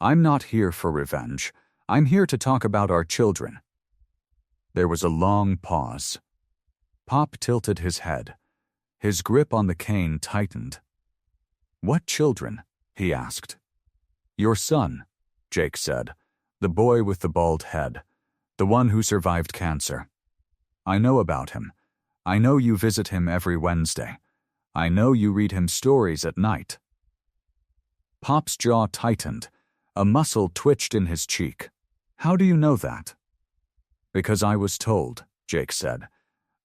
"I'm not here for revenge. I'm here to talk about our children." There was a long pause. Pop tilted his head. His grip on the cane tightened. "What children?" he asked. "Your son," Jake said. "The boy with the bald head. The one who survived cancer. I know about him. I know you visit him every Wednesday. I know you read him stories at night." Pop's jaw tightened. A muscle twitched in his cheek. "How do you know that?" "Because I was told," Jake said.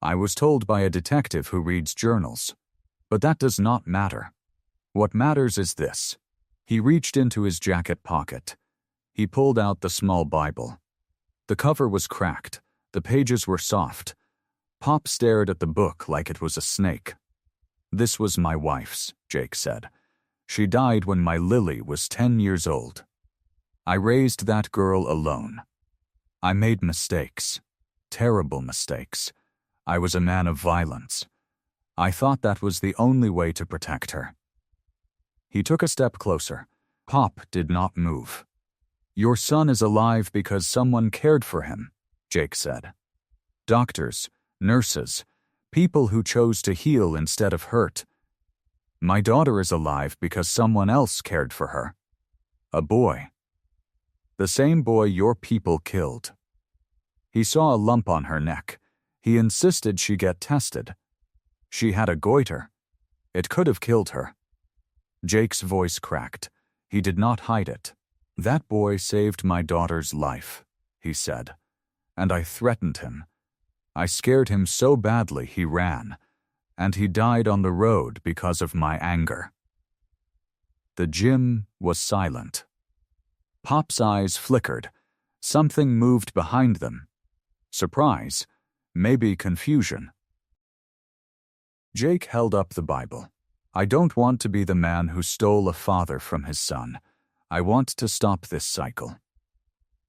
"I was told by a detective who reads journals. But that does not matter. What matters is this." He reached into his jacket pocket. He pulled out the small Bible. The cover was cracked. The pages were soft. Pop stared at the book like it was a snake. "This was my wife's," Jake said. "She died when my Lily was 10 years old. I raised that girl alone. I made mistakes. Terrible mistakes. I was a man of violence. I thought that was the only way to protect her." He took a step closer. Pop did not move. "Your son is alive because someone cared for him," Jake said. "Doctors, nurses, people who chose to heal instead of hurt. My daughter is alive because someone else cared for her. A boy. The same boy your people killed." He saw a lump on her neck. He insisted she get tested. She had a goiter. It could have killed her. Jake's voice cracked. He did not hide it. "That boy saved my daughter's life," he said. "And I threatened him. I scared him so badly he ran. And he died on the road because of my anger." The gym was silent. Pop's eyes flickered. Something moved behind them. Surprise, maybe confusion. Jake held up the Bible. I don't want to be the man who stole a father from his son. I want to stop this cycle.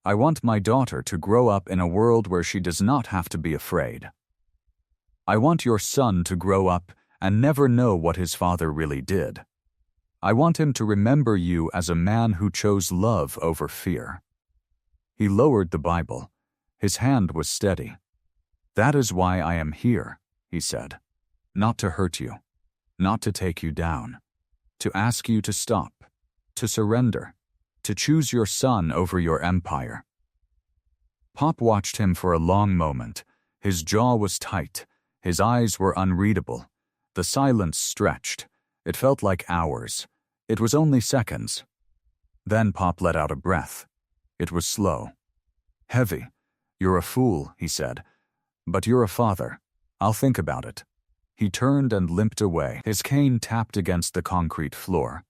I want my daughter to grow up in a world where she does not have to be afraid. I want your son to grow up and never know what his father really did. I want him to remember you as a man who chose love over fear." He lowered the Bible. His hand was steady. "That is why I am here," he said. "Not to hurt you, not to take you down, to ask you to stop, to surrender, to choose your son over your empire." Pop watched him for a long moment. His jaw was tight. His eyes were unreadable. The silence stretched. It felt like hours. It was only seconds. Then Pop let out a breath. It was slow. Heavy. "You're a fool," he said. "But you're a father. I'll think about it." He turned and limped away. His cane tapped against the concrete floor.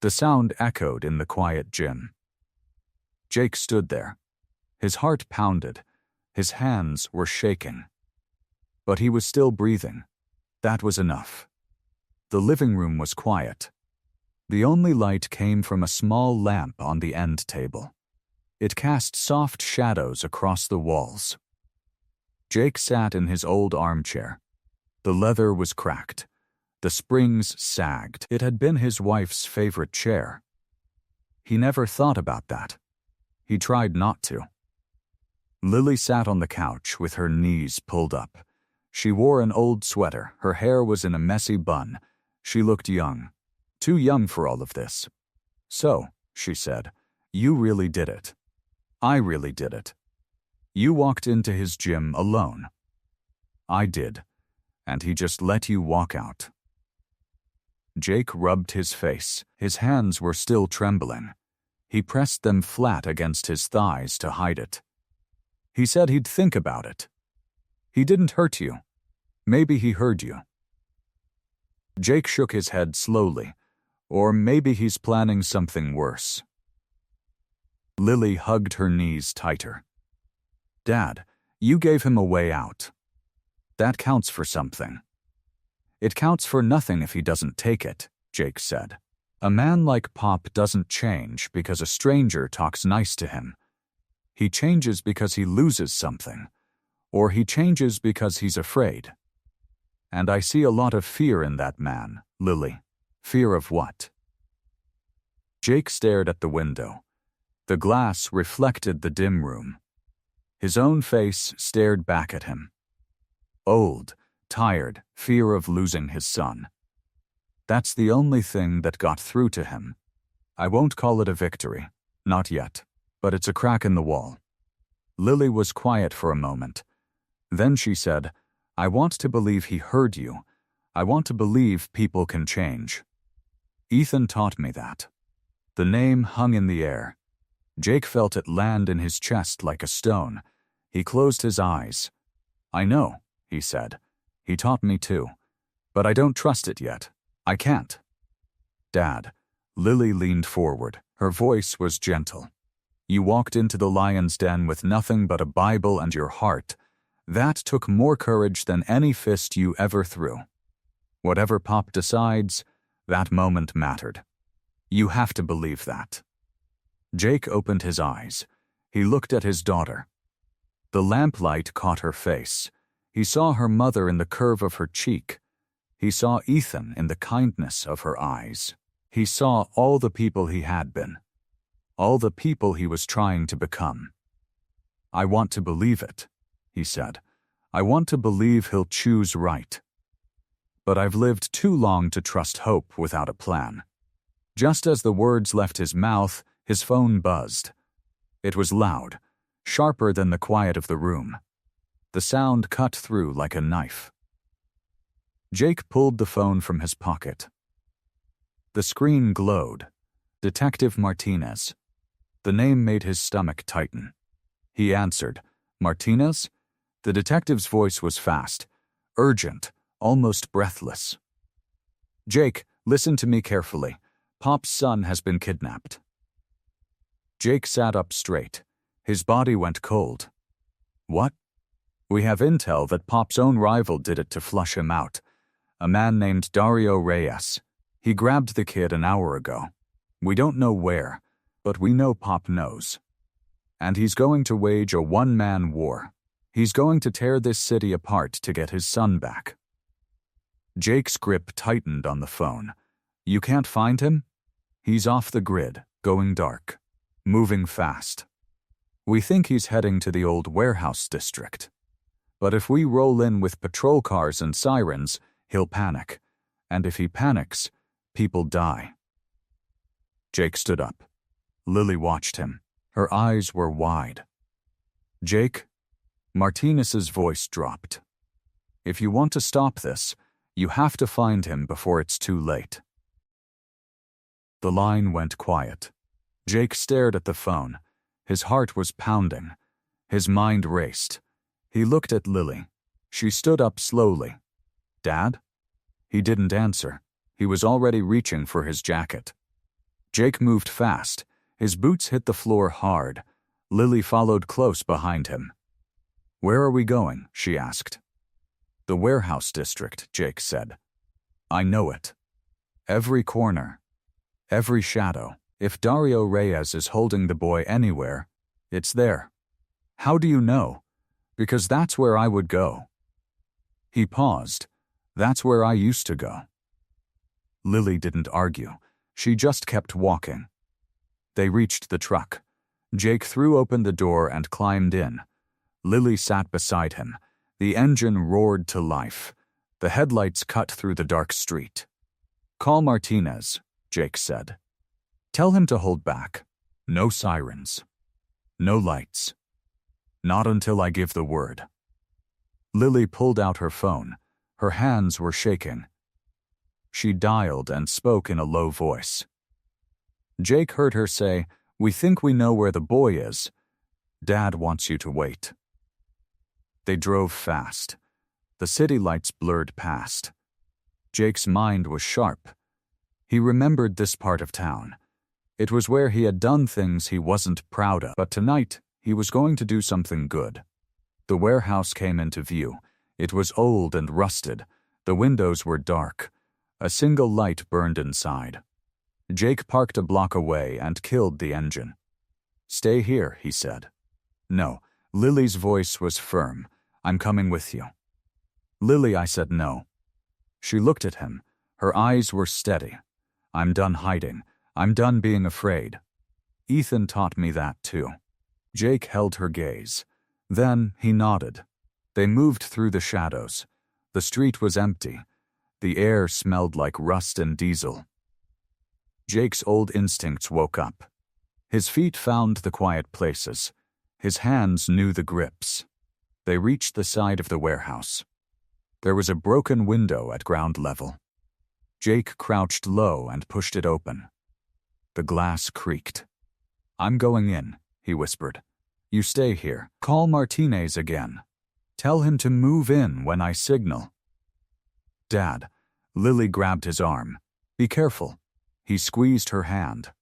The sound echoed in the quiet gym. Jake stood there. His heart pounded. His hands were shaking. But he was still breathing. That was enough. The living room was quiet. The only light came from a small lamp on the end table. It cast soft shadows across the walls. Jake sat in his old armchair. The leather was cracked. The springs sagged. It had been his wife's favorite chair. He never thought about that. He tried not to. Lily sat on the couch with her knees pulled up. She wore an old sweater. Her hair was in a messy bun. She looked young. Too young for all of this. "So," she said, "you really did it. I really did it. You walked into his gym alone." "I did. And he just let you walk out." Jake rubbed his face. His hands were still trembling. He pressed them flat against his thighs to hide it. "He said he'd think about it. He didn't hurt you. Maybe he heard you." Jake shook his head slowly. "Or maybe he's planning something worse." Lily hugged her knees tighter. "Dad, you gave him a way out. That counts for something." "It counts for nothing if he doesn't take it," Jake said. "A man like Pop doesn't change because a stranger talks nice to him. He changes because he loses something, or he changes because he's afraid. And I see a lot of fear in that man, Lily. Fear of what?" Jake stared at the window. The glass reflected the dim room. His own face stared back at him. Old, tired, fear of losing his son. That's the only thing that got through to him. I won't call it a victory, not yet, but it's a crack in the wall. Lily was quiet for a moment. Then she said, "I want to believe he heard you. I want to believe people can change. Ethan taught me that." The name hung in the air. Jake felt it land in his chest like a stone. He closed his eyes. "I know," he said. "He taught me too. But I don't trust it yet. I can't." "Dad," Lily leaned forward. Her voice was gentle. "You walked into the lion's den with nothing but a Bible and your heart. That took more courage than any fist you ever threw. Whatever Pop decides, that moment mattered. You have to believe that." Jake opened his eyes. He looked at his daughter. The lamplight caught her face. He saw her mother in the curve of her cheek. He saw Ethan in the kindness of her eyes. He saw all the people he had been. All the people he was trying to become. "I want to believe it," he said. "I want to believe he'll choose right. But I've lived too long to trust hope without a plan." Just as the words left his mouth, his phone buzzed. It was loud, sharper than the quiet of the room. The sound cut through like a knife. Jake pulled the phone from his pocket. The screen glowed. Detective Martinez. The name made his stomach tighten. He answered. "Martinez?" The detective's voice was fast, urgent, almost breathless. "Jake, listen to me carefully. Pop's son has been kidnapped." Jake sat up straight. His body went cold. "What?" "We have intel that Pop's own rival did it to flush him out. A man named Dario Reyes. He grabbed the kid an hour ago. We don't know where, but we know Pop knows. And he's going to wage a one-man war. He's going to tear this city apart to get his son back." Jake's grip tightened on the phone. "You can't find him? He's off the grid, going dark, moving fast. We think he's heading to the old warehouse district. But if we roll in with patrol cars and sirens, he'll panic. And if he panics, people die." Jake stood up. Lily watched him. Her eyes were wide. "Jake," Martinez's voice dropped. "If you want to stop this, you have to find him before it's too late." The line went quiet. Jake stared at the phone. His heart was pounding. His mind raced. He looked at Lily. She stood up slowly. "Dad?" He didn't answer. He was already reaching for his jacket. Jake moved fast. His boots hit the floor hard. Lily followed close behind him. "Where are we going?" she asked. "The warehouse district," Jake said. "I know it. Every corner. Every shadow. If Dario Reyes is holding the boy anywhere, it's there." "How do you know?" "Because that's where I would go." He paused. "That's where I used to go." Lily didn't argue. She just kept walking. They reached the truck. Jake threw open the door and climbed in. Lily sat beside him. The engine roared to life. The headlights cut through the dark street. "Call Martinez," Jake said. "Tell him to hold back. No sirens. No lights. Not until I give the word." Lily pulled out her phone. Her hands were shaking. She dialed and spoke in a low voice. Jake heard her say, "We think we know where the boy is. Dad wants you to wait." They drove fast. The city lights blurred past. Jake's mind was sharp. He remembered this part of town. It was where he had done things he wasn't proud of, but tonight he was going to do something good. The warehouse came into view. It was old and rusted. The windows were dark. A single light burned inside. Jake parked a block away and killed the engine. "Stay here," he said. "No." Lily's voice was firm. "I'm coming with you." "Lily," I said no. She looked at him. Her eyes were steady. "I'm done hiding. I'm done being afraid. Ethan taught me that too." Jake held her gaze. Then he nodded. They moved through the shadows. The street was empty. The air smelled like rust and diesel. Jake's old instincts woke up. His feet found the quiet places. His hands knew the grips. They reached the side of the warehouse. There was a broken window at ground level. Jake crouched low and pushed it open. The glass creaked. "I'm going in," he whispered. "You stay here. Call Martinez again. Tell him to move in when I signal." "Dad." Lily grabbed his arm. "Be careful." He squeezed her hand.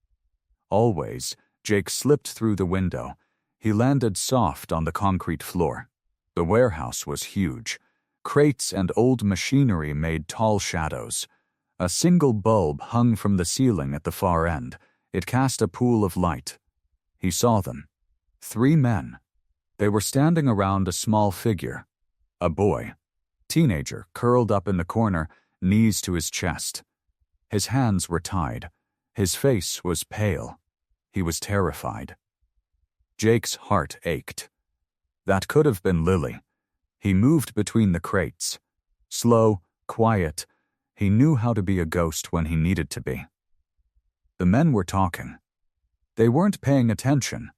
Always, Jake slipped through the window. He landed soft on the concrete floor. The warehouse was huge. Crates and old machinery made tall shadows. A single bulb hung from the ceiling at the far end. It cast a pool of light. He saw them. 3 men. They were standing around a small figure. A boy. Teenager, curled up in the corner, knees to his chest. His hands were tied. His face was pale. He was terrified. Jake's heart ached. That could have been Lily. He moved between the crates. Slow, quiet. He knew how to be a ghost when he needed to be. The men were talking. They weren't paying attention.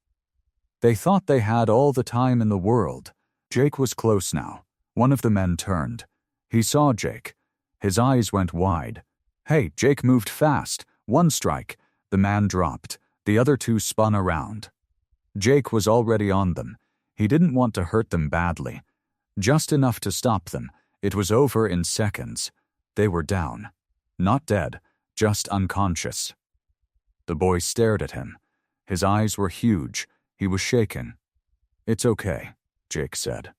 They thought they had all the time in the world. Jake was close now. One of the men turned. He saw Jake. His eyes went wide. "Hey!" Jake moved fast. 1 strike. The man dropped. The other 2 spun around. Jake was already on them. He didn't want to hurt them badly. Just enough to stop them. It was over in seconds. They were down. Not dead, just unconscious. The boy stared at him. His eyes were huge. He was shaking. "It's okay," Jake said.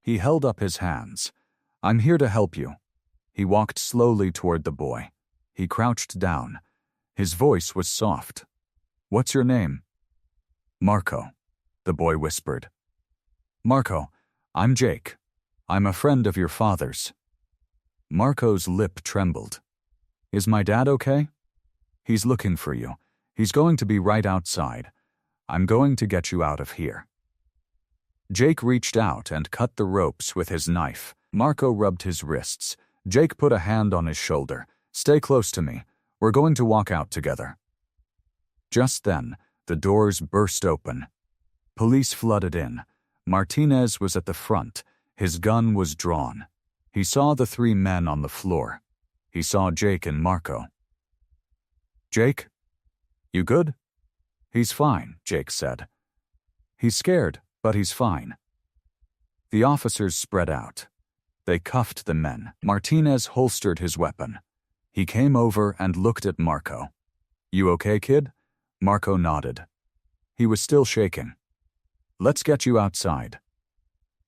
He held up his hands. "I'm here to help you." He walked slowly toward the boy. He crouched down. His voice was soft. "What's your name?" "Marco," the boy whispered. "Marco, I'm Jake. I'm a friend of your father's." Marco's lip trembled. "Is my dad okay?" "He's looking for you. He's going to be right outside. I'm going to get you out of here." Jake reached out and cut the ropes with his knife. Marco rubbed his wrists. Jake put a hand on his shoulder. "Stay close to me. We're going to walk out together." Just then, the doors burst open. Police flooded in. Martinez was at the front. His gun was drawn. He saw the three men on the floor. He saw Jake and Marco. "Jake? You good?" "He's fine," Jake said. "He's scared, but he's fine." The officers spread out. They cuffed the men. Martinez holstered his weapon. He came over and looked at Marco. "You okay, kid?" Marco nodded. He was still shaking. "Let's get you outside."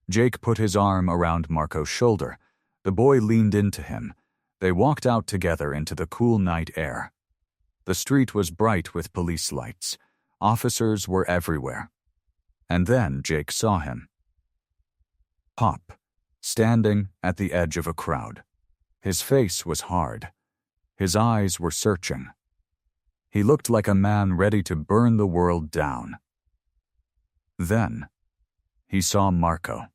Jake put his arm around Marco's shoulder. The boy leaned into him. They walked out together into the cool night air. The street was bright with police lights. Officers were everywhere. And then Jake saw him. Pop, standing at the edge of a crowd. His face was hard. His eyes were searching. He looked like a man ready to burn the world down. Then, he saw Marco.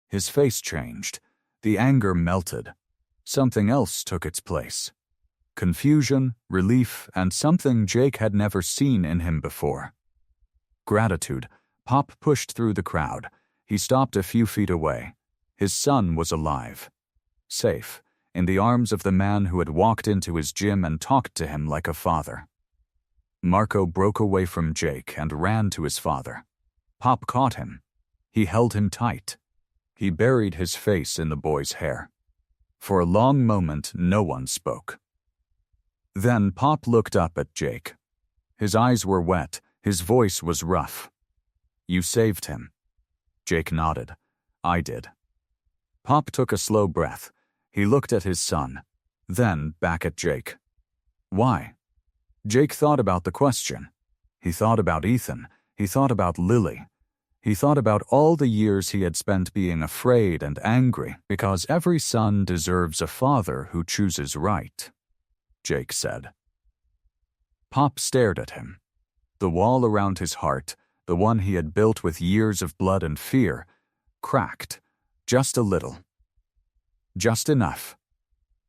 His face changed. The anger melted. Something else took its place. Confusion, relief, and something Jake had never seen in him before. Gratitude. Pop pushed through the crowd. He stopped a few feet away. His son was alive. Safe, in the arms of the man who had walked into his gym and talked to him like a father. Marco broke away from Jake and ran to his father. Pop caught him. He held him tight. He buried his face in the boy's hair. For a long moment, no one spoke. Then Pop looked up at Jake. His eyes were wet. His voice was rough. "You saved him." Jake nodded. "I did." Pop took a slow breath. He looked at his son, then back at Jake. "Why?" Jake thought about the question. He thought about Ethan. He thought about Lily. He thought about all the years he had spent being afraid and angry because every son deserves a father who chooses right, Jake said. Pop stared at him. The wall around his heart, the one he had built with years of blood and fear, cracked, just a little. Just enough.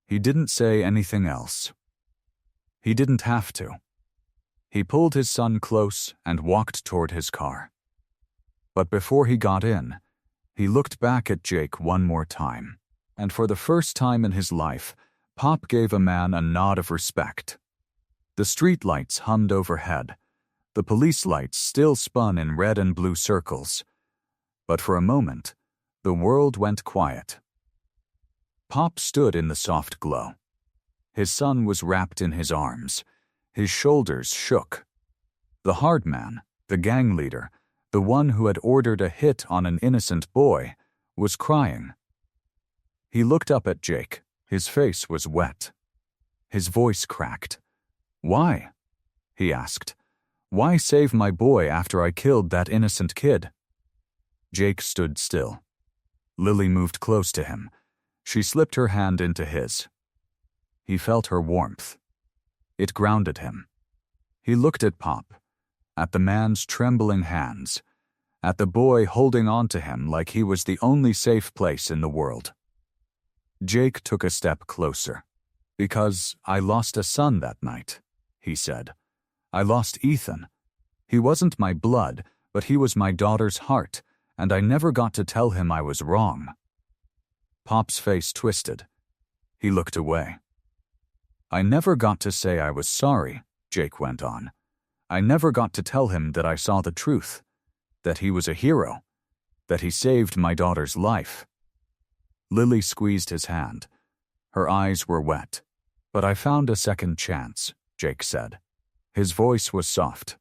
He didn't say anything else. He didn't have to. He pulled his son close and walked toward his car. But before he got in, he looked back at Jake one more time, and for the first time in his life, Pop gave a man a nod of respect. The street lights hummed overhead. The police lights still spun in red and blue circles. But for a moment, the world went quiet. Pop stood in the soft glow. His son was wrapped in his arms. His shoulders shook. The hard man, the gang leader, the one who had ordered a hit on an innocent boy, was crying. He looked up at Jake. His face was wet. His voice cracked. "Why?" he asked. "Why save my boy after I killed that innocent kid?" Jake stood still. Lily moved close to him. She slipped her hand into his. He felt her warmth. It grounded him. He looked at Pop, at the man's trembling hands, at the boy holding on to him like he was the only safe place in the world. Jake took a step closer. "Because I lost a son that night," he said. "I lost Ethan. He wasn't my blood, but he was my daughter's heart, and I never got to tell him I was wrong." Pop's face twisted. He looked away. "I never got to say I was sorry," Jake went on. "I never got to tell him that I saw the truth, that he was a hero, that he saved my daughter's life." Lily squeezed his hand. Her eyes were wet. "But I found a second chance," Jake said. His voice was soft.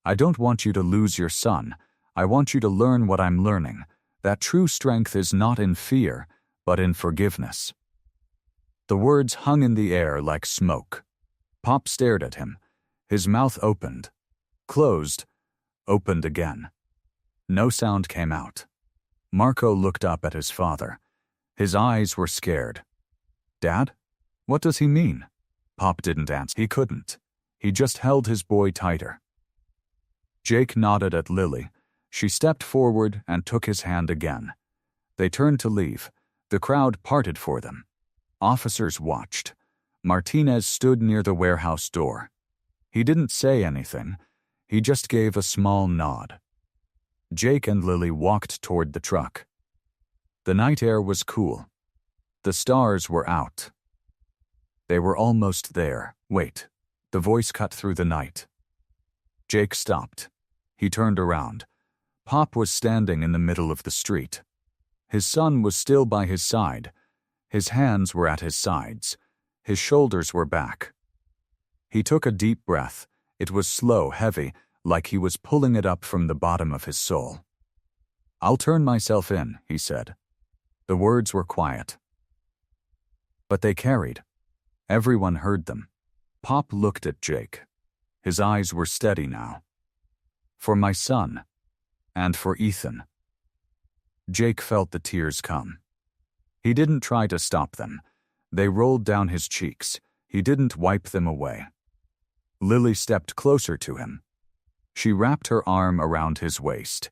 "I don't want you to lose your son. I want you to learn what I'm learning, that true strength is not in fear, but in forgiveness." The words hung in the air like smoke. Pop stared at him. His mouth opened, closed, opened again. No sound came out. Marco looked up at his father. His eyes were scared. "Dad? What does he mean?" Pop didn't answer. He couldn't. He just held his boy tighter. Jake nodded at Lily. She stepped forward and took his hand again. They turned to leave. The crowd parted for them. Officers watched. Martinez stood near the warehouse door. He didn't say anything. He just gave a small nod. Jake and Lily walked toward the truck. The night air was cool. The stars were out. They were almost there. Wait. The voice cut through the night. Jake stopped. He turned around. Pop was standing in the middle of the street. His son was still by his side. His hands were at his sides. His shoulders were back. He took a deep breath. It was slow, heavy, like he was pulling it up from the bottom of his soul. "I'll turn myself in," he said. The words were quiet. But they carried. Everyone heard them. Pop looked at Jake. His eyes were steady now. "For my son. And for Ethan." Jake felt the tears come. He didn't try to stop them. They rolled down his cheeks. He didn't wipe them away. Lily stepped closer to him. She wrapped her arm around his waist.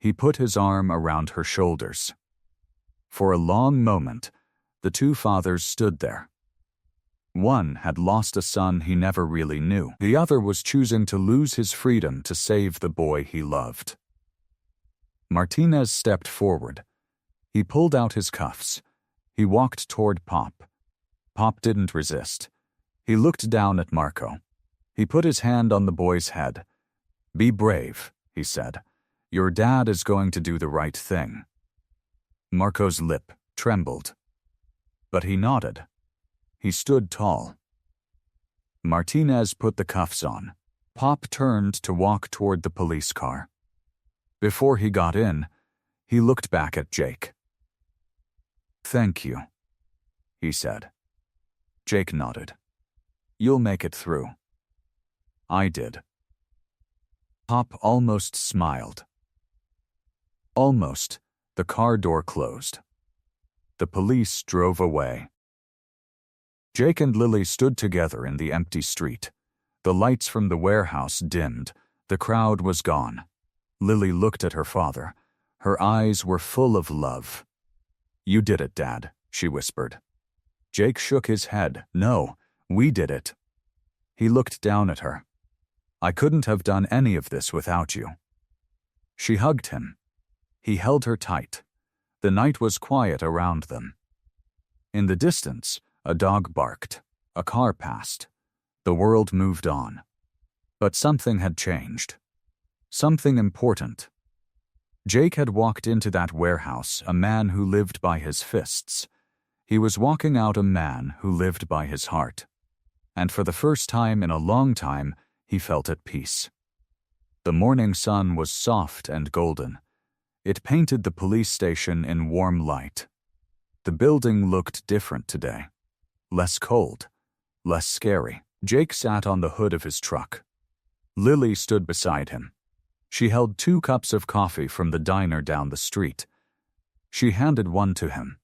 He put his arm around her shoulders. For a long moment, the two fathers stood there. One had lost a son he never really knew. The other was choosing to lose his freedom to save the boy he loved. Martinez stepped forward. He pulled out his cuffs. He walked toward Pop. Pop didn't resist. He looked down at Marco. He put his hand on the boy's head. "Be brave," he said. "Your dad is going to do the right thing." Marco's lip trembled. But he nodded. He stood tall. Martinez put the cuffs on. Pop turned to walk toward the police car. Before he got in, he looked back at Jake. "Thank you," he said. Jake nodded. "You'll make it through." "I did." Pop almost smiled. Almost. The car door closed. The police drove away. Jake and Lily stood together in the empty street. The lights from the warehouse dimmed. The crowd was gone. Lily looked at her father. Her eyes were full of love. "You did it, Dad," she whispered. Jake shook his head. "No, we did it." He looked down at her. "I couldn't have done any of this without you." She hugged him. He held her tight. The night was quiet around them. In the distance, a dog barked. A car passed. The world moved on. But something had changed. Something important. Jake had walked into that warehouse a man who lived by his fists. He was walking out a man who lived by his heart. And for the first time in a long time, he felt at peace. The morning sun was soft and golden. It painted the police station in warm light. The building looked different today. Less cold. Less scary. Jake sat on the hood of his truck. Lily stood beside him. She held 2 cups of coffee from the diner down the street. She handed one to him.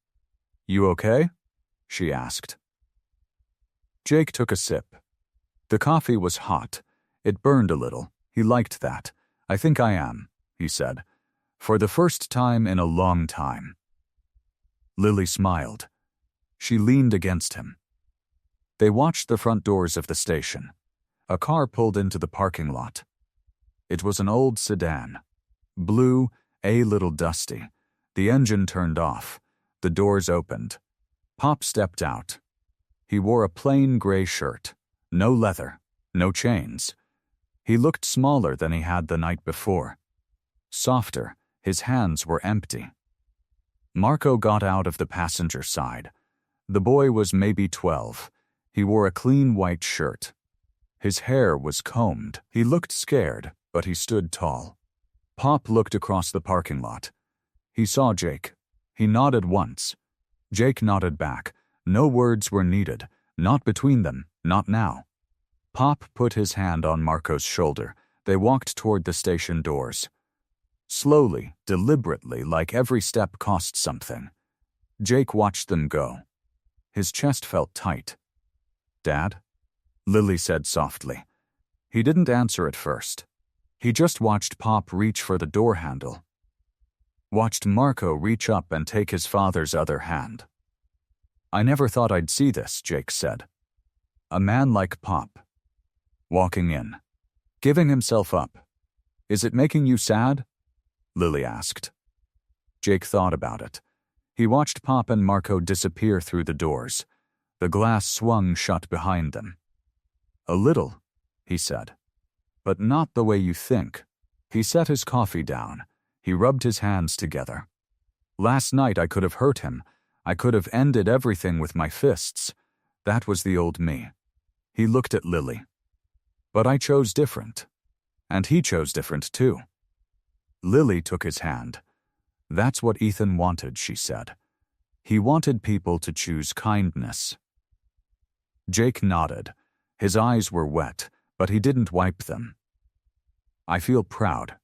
"You okay?" she asked. Jake took a sip. The coffee was hot. It burned a little. He liked that. "I think I am," he said. "For the first time in a long time." Lily smiled. She leaned against him. They watched the front doors of the station. A car pulled into the parking lot. It was an old sedan. Blue, a little dusty. The engine turned off. The doors opened. Pop stepped out. He wore a plain gray shirt. No leather. No chains. He looked smaller than he had the night before. Softer. His hands were empty. Marco got out of the passenger side. The boy was maybe 12. He wore a clean white shirt. His hair was combed. He looked scared, but he stood tall. Pop looked across the parking lot. He saw Jake. He nodded once. Jake nodded back. No words were needed, not between them, not now. Pop put his hand on Marco's shoulder. They walked toward the station doors. Slowly, deliberately, like every step cost something. Jake watched them go. His chest felt tight. "Dad?" Lily said softly. He didn't answer at first. He just watched Pop reach for the door handle. Watched Marco reach up and take his father's other hand. "I never thought I'd see this," Jake said. "A man like Pop. Walking in. Giving himself up. Is it making you sad?" Lily asked. Jake thought about it. He watched Pop and Marco disappear through the doors. The glass swung shut behind them. "A little," he said. "But not the way you think." He set his coffee down. He rubbed his hands together. "Last night I could have hurt him. I could have ended everything with my fists. That was the old me." He looked at Lily. "But I chose different. And he chose different too." Lily took his hand. "That's what Ethan wanted," she said. "He wanted people to choose kindness." Jake nodded. His eyes were wet, but he didn't wipe them. "I feel proud,"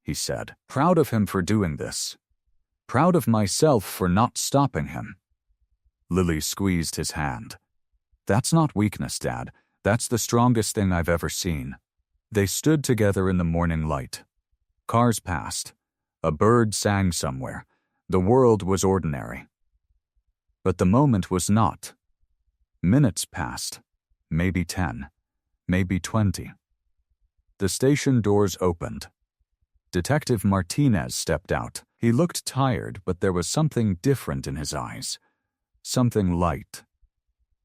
he said. "Proud of him for doing this. Proud of myself for not stopping him." Lily squeezed his hand. "That's not weakness, Dad. That's the strongest thing I've ever seen." They stood together in the morning light. Cars passed. A bird sang somewhere. The world was ordinary. But the moment was not. Minutes passed. Maybe 10. Maybe 20. The station doors opened. Detective Martinez stepped out. He looked tired, but there was something different in his eyes. Something light.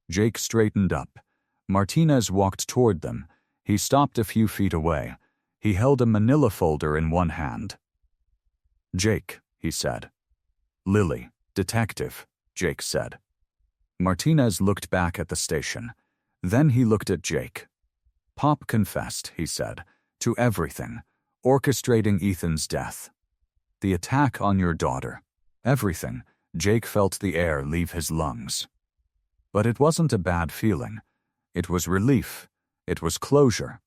Jake straightened up. Martinez walked toward them. He stopped a few feet away. He held a manila folder in one hand. "Jake," he said. "Lily, detective," Jake said. Martinez looked back at the station. Then he looked at Jake. "Pop confessed," he said, "to everything, orchestrating Ethan's death. The attack on your daughter. Everything." Jake felt the air leave his lungs. But it wasn't a bad feeling. It was relief. It was closure.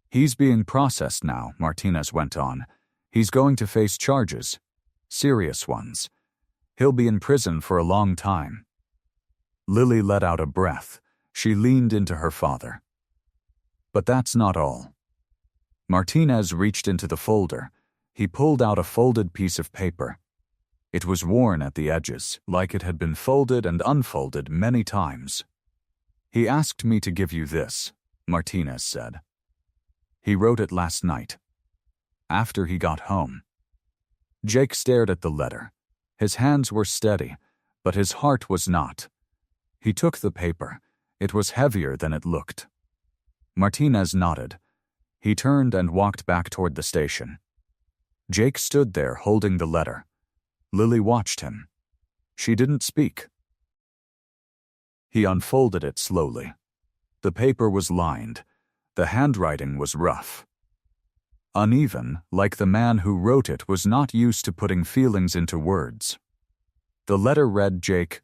"He's being processed now," Martinez went on. "He's going to face charges. Serious ones. He'll be in prison for a long time." Lily let out a breath. She leaned into her father. "But that's not all." Martinez reached into the folder. He pulled out a folded piece of paper. It was worn at the edges, like it had been folded and unfolded many times. "He asked me to give you this," Martinez said. "He wrote it last night. After he got home." Jake stared at the letter. His hands were steady, but his heart was not. He took the paper. It was heavier than it looked. Martinez nodded. He turned and walked back toward the station. Jake stood there holding the letter. Lily watched him. She didn't speak. He unfolded it slowly. The paper was lined. The handwriting was rough. Uneven, like the man who wrote it was not used to putting feelings into words. The letter read, "Jake,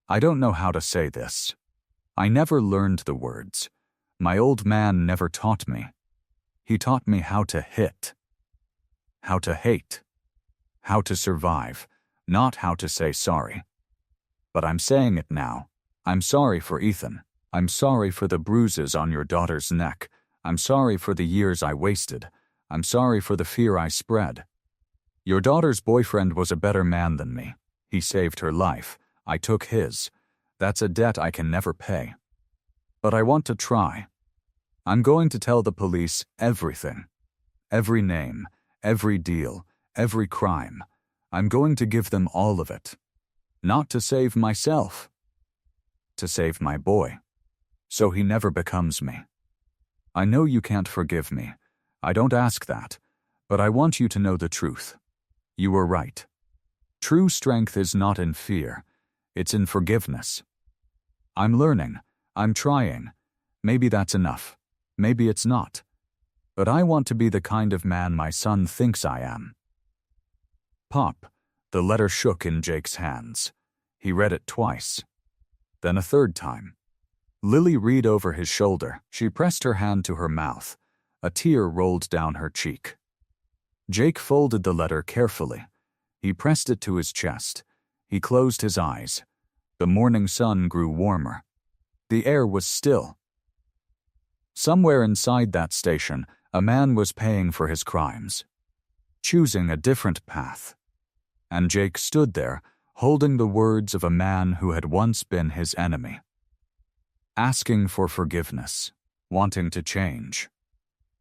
I don't know how to say this. I never learned the words. My old man never taught me. He taught me how to hit, how to hate, how to survive, not how to say sorry. But I'm saying it now. I'm sorry for Ethan. I'm sorry for the bruises on your daughter's neck. I'm sorry for the years I wasted. I'm sorry for the fear I spread. Your daughter's boyfriend was a better man than me. He saved her life. I took his. That's a debt I can never pay. But I want to try. I'm going to tell the police everything. Every name, every deal, every crime. I'm going to give them all of it. Not to save myself. To save my boy. So he never becomes me. I know you can't forgive me. I don't ask that. But I want you to know the truth. You were right. True strength is not in fear. It's in forgiveness. I'm learning. I'm trying. Maybe that's enough. Maybe it's not. But I want to be the kind of man my son thinks I am." Pop. The letter shook in Jake's hands. He read it twice. then a third time. Lily read over his shoulder. She pressed her hand to her mouth. A tear rolled down her cheek. Jake folded the letter carefully. He pressed it to his chest. He closed his eyes. The morning sun grew warmer. The air was still. Somewhere inside that station, a man was paying for his crimes, choosing a different path. And Jake stood there, holding the words of a man who had once been his enemy, asking for forgiveness, wanting to change.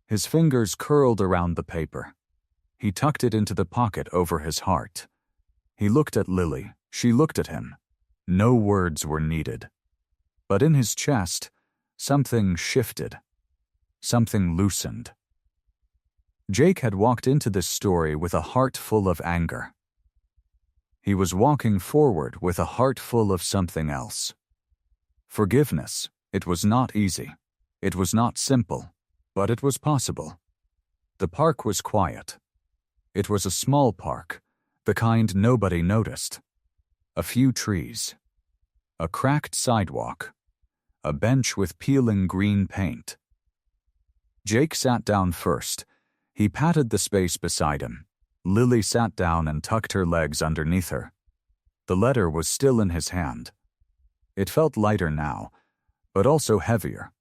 His fingers curled around the paper. He tucked it into the pocket over his heart. He looked at Lily. She looked at him. No words were needed. But in his chest, something shifted. Something loosened. Jake had walked into this story with a heart full of anger. He was walking forward with a heart full of something else. Forgiveness. It was not easy. It was not simple, but it was possible. The park was quiet. It was a small park, the kind nobody noticed. A few trees. A cracked sidewalk. A bench with peeling green paint. Jake sat down first. He patted the space beside him. Lily sat down and tucked her legs underneath her. The letter was still in his hand. It felt lighter now, but also heavier.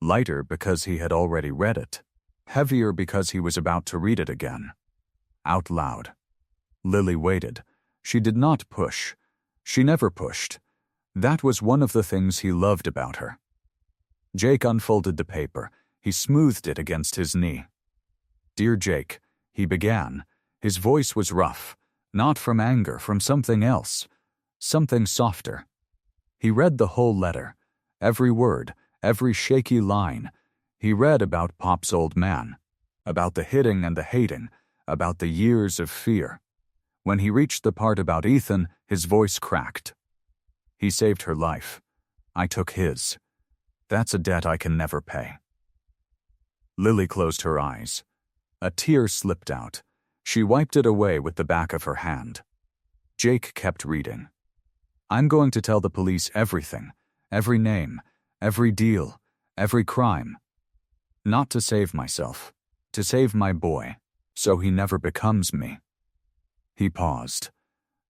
Lighter because he had already read it. Heavier because he was about to read it again. Out loud. Lily waited. She did not push. She never pushed. That was one of the things he loved about her. Jake unfolded the paper. He smoothed it against his knee. "Dear Jake," he began. His voice was rough, not from anger, from something else, something softer. He read the whole letter, every word, every shaky line. He read about Pop's old man, about the hitting and the hating, about the years of fear. When he reached the part about Ethan, his voice cracked. "He saved her life. I took his. That's a debt I can never pay." Lily closed her eyes. A tear slipped out. She wiped it away with the back of her hand. Jake kept reading. "I'm going to tell the police everything, every name, every deal, every crime. Not to save myself, to save my boy, so he never becomes me." He paused.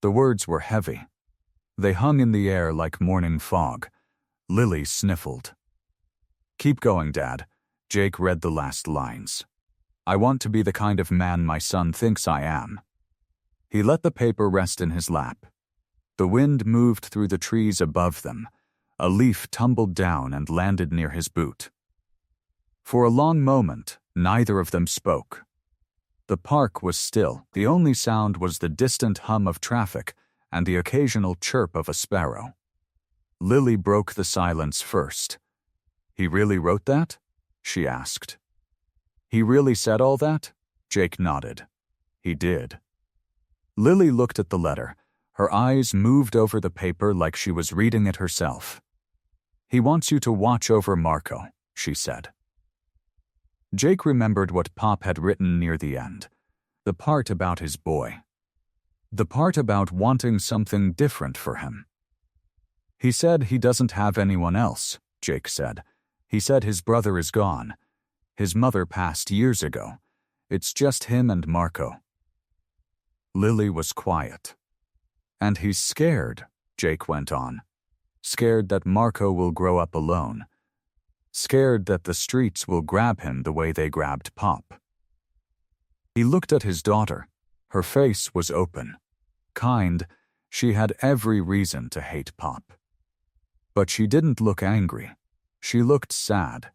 The words were heavy. They hung in the air like morning fog. Lily sniffled. "Keep going, Dad." Jake read the last lines. "I want to be the kind of man my son thinks I am." He let the paper rest in his lap. The wind moved through the trees above them. A leaf tumbled down and landed near his boot. For a long moment, neither of them spoke. The park was still. The only sound was the distant hum of traffic and the occasional chirp of a sparrow. Lily broke the silence first. "He really wrote that?" she asked. "He really said all that?" Jake nodded. "He did." Lily looked at the letter. Her eyes moved over the paper like she was reading it herself. "He wants you to watch over Marco," she said. Jake remembered what Pop had written near the end. The part about his boy. The part about wanting something different for him. "He said he doesn't have anyone else," Jake said. "He said his brother is gone. His mother passed years ago. It's just him and Marco." Lily was quiet. "And he's scared," Jake went on. "Scared that Marco will grow up alone. Scared that the streets will grab him the way they grabbed Pop." He looked at his daughter. Her face was open. Kind, she had every reason to hate Pop. But she didn't look angry. She looked sad.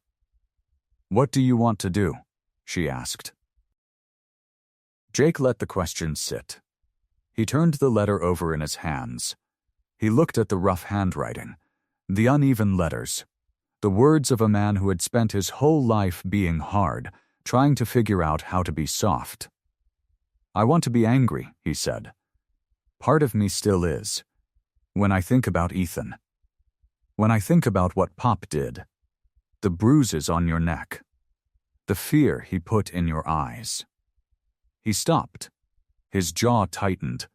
"What do you want to do?" she asked. Jake let the question sit. He turned the letter over in his hands. He looked at the rough handwriting, the uneven letters, the words of a man who had spent his whole life being hard, trying to figure out how to be soft. "I want to be angry," he said. "Part of me still is. When I think about Ethan. When I think about what Pop did. The bruises on your neck. The fear he put in your eyes." He stopped. His jaw tightened.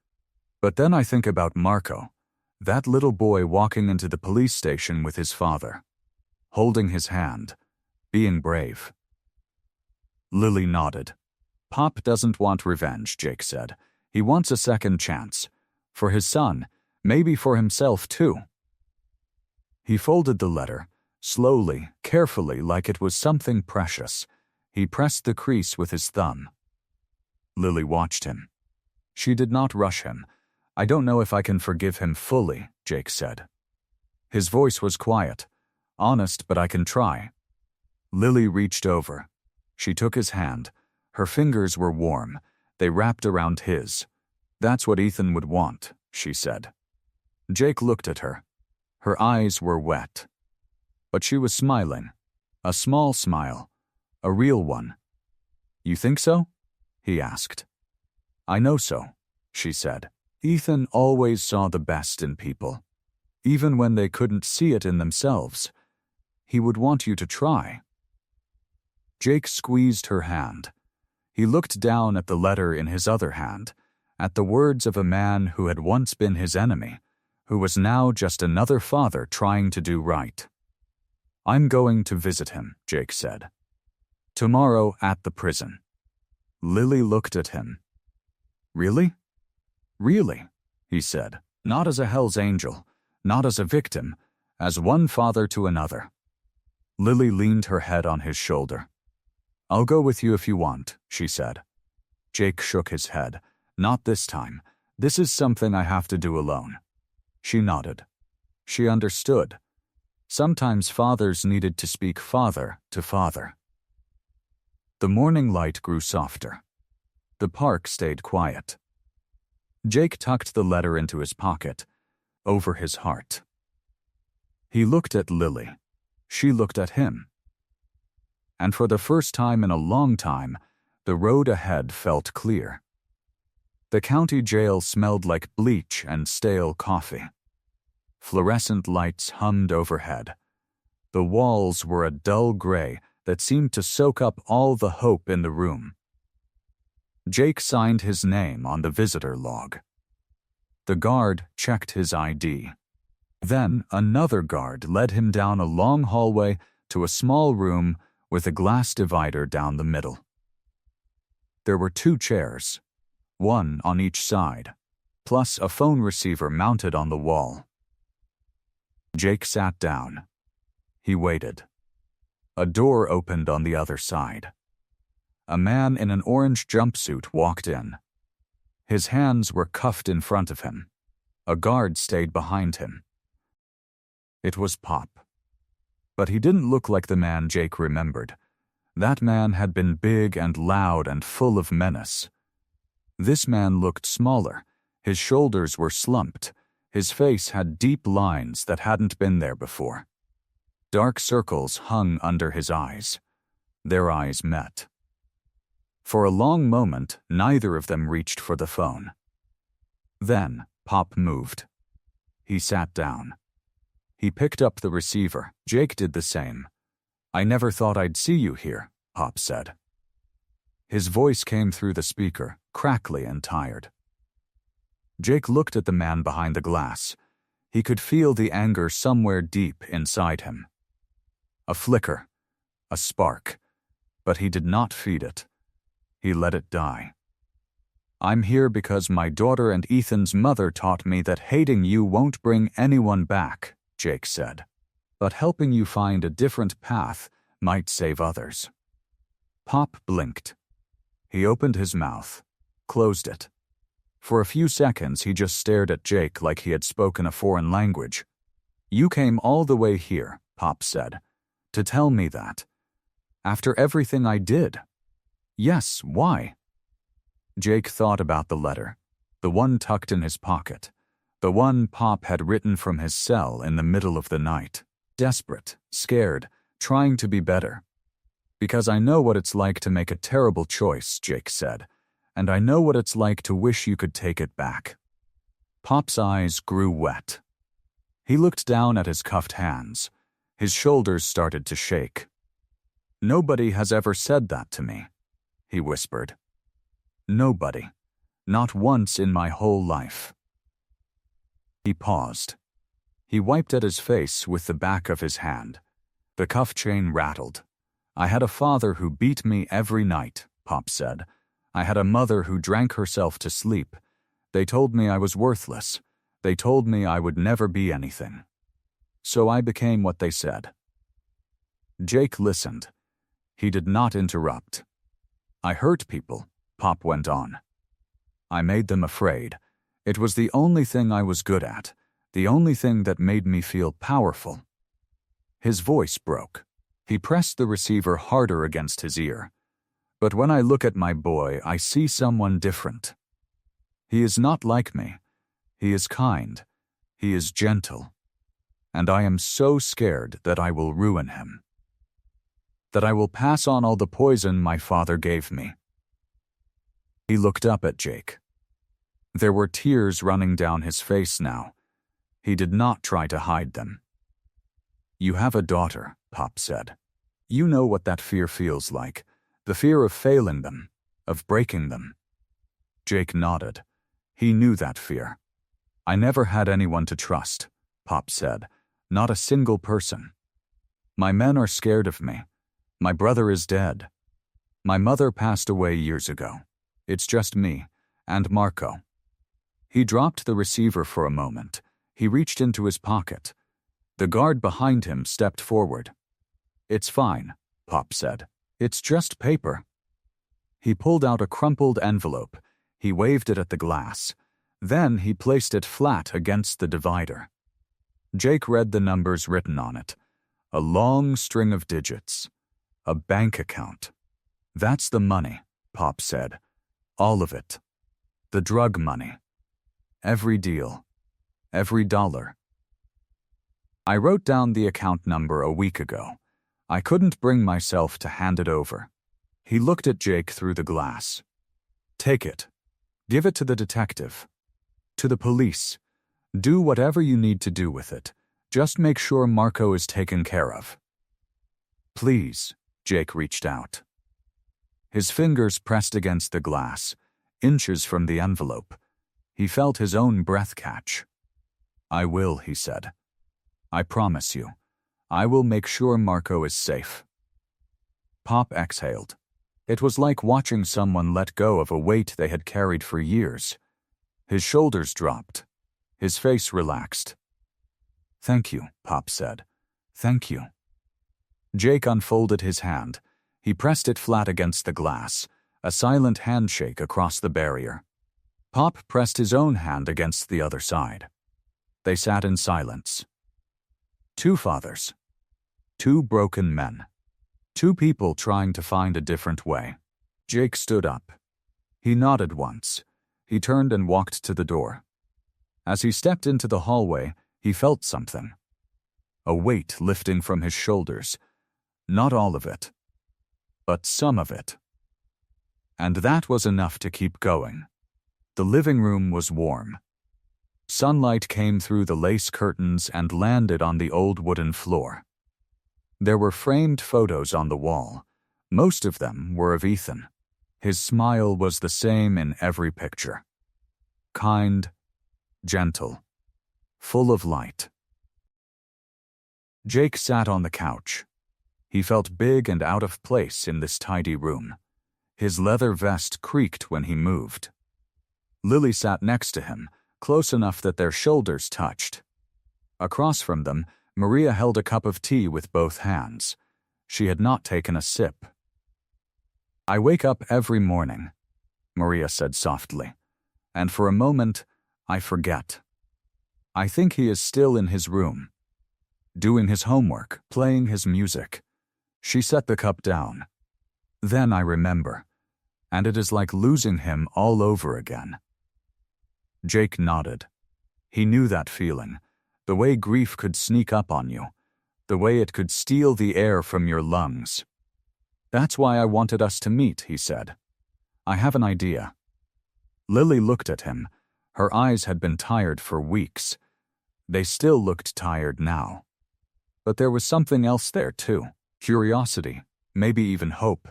"But then I think about Marco. That little boy walking into the police station with his father, holding his hand, being brave. Lily nodded. Pop doesn't want revenge, Jake said. He wants a second chance. For his son, maybe for himself too. He folded the letter, slowly, carefully, like it was something precious. He pressed the crease with his thumb. Lily watched him. She did not rush him. I don't know if I can forgive him fully, Jake said. His voice was quiet, honest, but I can try. Lily reached over. She took his hand. Her fingers were warm. They wrapped around his. That's what Ethan would want, she said. Jake looked at her. Her eyes were wet. But she was smiling. A small smile. A real one. You think so? He asked. I know so, she said. Ethan always saw the best in people. Even when they couldn't see it in themselves. He would want you to try. Jake squeezed her hand. He looked down at the letter in his other hand, at the words of a man who had once been his enemy, who was now just another father trying to do right. I'm going to visit him, Jake said. Tomorrow at the prison. Lily looked at him. Really? Really, he said, not as a Hell's Angel, not as a victim, as one father to another. Lily leaned her head on his shoulder. I'll go with you if you want, she said. Jake shook his head. Not this time. This is something I have to do alone. She nodded. She understood. Sometimes fathers needed to speak father to father. The morning light grew softer. The park stayed quiet. Jake tucked the letter into his pocket, over his heart. He looked at Lily. She looked at him. And for the first time in a long time, the road ahead felt clear. The county jail smelled like bleach and stale coffee. Fluorescent lights hummed overhead. The walls were a dull gray that seemed to soak up all the hope in the room. Jake signed his name on the visitor log. The guard checked his ID. Then another guard led him down a long hallway to a small room with a glass divider down the middle. There were 2 chairs, one on each side, plus a phone receiver mounted on the wall. Jake sat down. He waited. A door opened on the other side. A man in an orange jumpsuit walked in. His hands were cuffed in front of him. A guard stayed behind him. It was Pop. But he didn't look like the man Jake remembered. That man had been big and loud and full of menace. This man looked smaller. His shoulders were slumped. His face had deep lines that hadn't been there before. Dark circles hung under his eyes. Their eyes met. For a long moment, neither of them reached for the phone. Then, Pop moved. He sat down. He picked up the receiver. Jake did the same. I never thought I'd see you here, Pop said. His voice came through the speaker, crackly and tired. Jake looked at the man behind the glass. He could feel the anger somewhere deep inside him. A flicker, a spark, but he did not feed it. He let it die. I'm here because my daughter and Ethan's mother taught me that hating you won't bring anyone back, Jake said. But helping you find a different path might save others. Pop blinked. He opened his mouth, closed it. For a few seconds he just stared at Jake like he had spoken a foreign language. You came all the way here, Pop said, to tell me that. After everything I did. Yes, why? Jake thought about the letter, the one tucked in his pocket, the one Pop had written from his cell in the middle of the night. Desperate, scared, trying to be better. Because I know what it's like to make a terrible choice, Jake said, and I know what it's like to wish you could take it back. Pop's eyes grew wet. He looked down at his cuffed hands. His shoulders started to shake. Nobody has ever said that to me, he whispered. Nobody. Not once in my whole life. He paused. He wiped at his face with the back of his hand. The cuff chain rattled. I had a father who beat me every night, Pop said. I had a mother who drank herself to sleep. They told me I was worthless. They told me I would never be anything. So I became what they said. Jake listened. He did not interrupt. I hurt people, Pop went on. I made them afraid. It was the only thing I was good at, the only thing that made me feel powerful. His voice broke. He pressed the receiver harder against his ear. But when I look at my boy, I see someone different. He is not like me. He is kind. He is gentle. And I am so scared that I will ruin him. That I will pass on all the poison my father gave me. He looked up at Jake. There were tears running down his face now. He did not try to hide them. You have a daughter, Pop said. You know what that fear feels like. The fear of failing them, of breaking them. Jake nodded. He knew that fear. I never had anyone to trust, Pop said. Not a single person. My men are scared of me. My brother is dead. My mother passed away years ago. It's just me and Marco. He dropped the receiver for a moment. He reached into his pocket. The guard behind him stepped forward. It's fine, Pop said. It's just paper. He pulled out a crumpled envelope. He waved it at the glass. Then he placed it flat against the divider. Jake read the numbers written on it. A long string of digits. A bank account. That's the money, Pop said. All of it. The drug money. Every deal. Every dollar. I wrote down the account number a week ago. I couldn't bring myself to hand it over. He looked at Jake through the glass. Take it. Give it to the detective. To the police. Do whatever you need to do with it. Just make sure Marco is taken care of. Please, Jake reached out. His fingers pressed against the glass, inches from the envelope. He felt his own breath catch. I will, he said. I promise you. I will make sure Marco is safe. Pop exhaled. It was like watching someone let go of a weight they had carried for years. His shoulders dropped. His face relaxed. Thank you, Pop said. Thank you. Jake unfolded his hand. He pressed it flat against the glass, a silent handshake across the barrier. Pop pressed his own hand against the other side. They sat in silence. Two fathers. Two broken men. Two people trying to find a different way. Jake stood up. He nodded once. He turned and walked to the door. As he stepped into the hallway, he felt something. A weight lifting from his shoulders. Not all of it, but some of it. And that was enough to keep going. The living room was warm. Sunlight came through the lace curtains and landed on the old wooden floor. There were framed photos on the wall. Most of them were of Ethan. His smile was the same in every picture. Kind, gentle, full of light. Jake sat on the couch. He felt big and out of place in this tidy room. His leather vest creaked when he moved. Lily sat next to him, close enough that their shoulders touched. Across from them, Maria held a cup of tea with both hands. She had not taken a sip. I wake up every morning, Maria said softly, and for a moment, I forget. I think he is still in his room, doing his homework, playing his music. She set the cup down. Then I remember, and it is like losing him all over again. Jake nodded. He knew that feeling, the way grief could sneak up on you, the way it could steal the air from your lungs. That's why I wanted us to meet, he said. I have an idea. Lily looked at him. Her eyes had been tired for weeks. They still looked tired now. But there was something else there too. Curiosity, maybe even hope.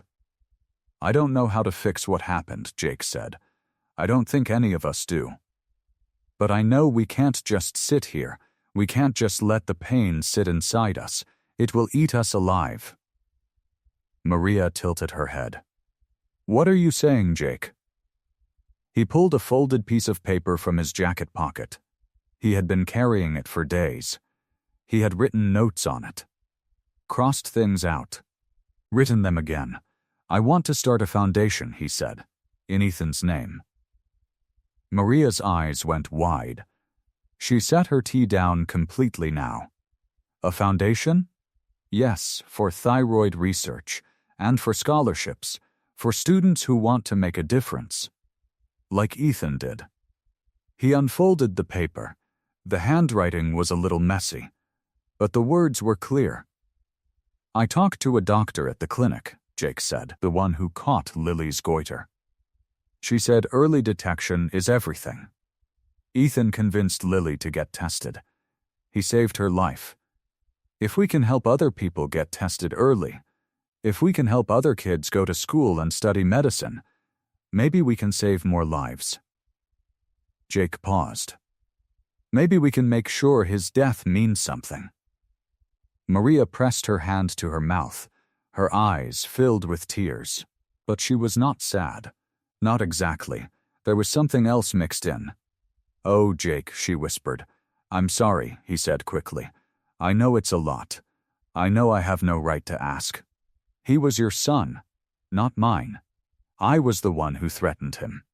I don't know how to fix what happened, Jake said. I don't think any of us do. But I know we can't just sit here. We can't just let the pain sit inside us. It will eat us alive." Maria tilted her head. "What are you saying, Jake?" He pulled a folded piece of paper from his jacket pocket. He had been carrying it for days. He had written notes on it. Crossed things out. Written them again. "I want to start a foundation," he said, in Ethan's name. Maria's eyes went wide. She set her tea down completely now. "A foundation?" "Yes, for thyroid research, and for scholarships, for students who want to make a difference. Like Ethan did." He unfolded the paper. The handwriting was a little messy, but the words were clear. "I talked to a doctor at the clinic," Jake said, "the one who caught Lily's goiter. She said early detection is everything. Ethan convinced Lily to get tested. He saved her life. If we can help other people get tested early, if we can help other kids go to school and study medicine, maybe we can save more lives." Jake paused. "Maybe we can make sure his death means something." Maria pressed her hand to her mouth, her eyes filled with tears. But she was not sad. Not exactly. There was something else mixed in. "Oh, Jake," she whispered. "I'm sorry," he said quickly. "I know it's a lot. I know I have no right to ask. He was your son, not mine. I was the one who threatened him.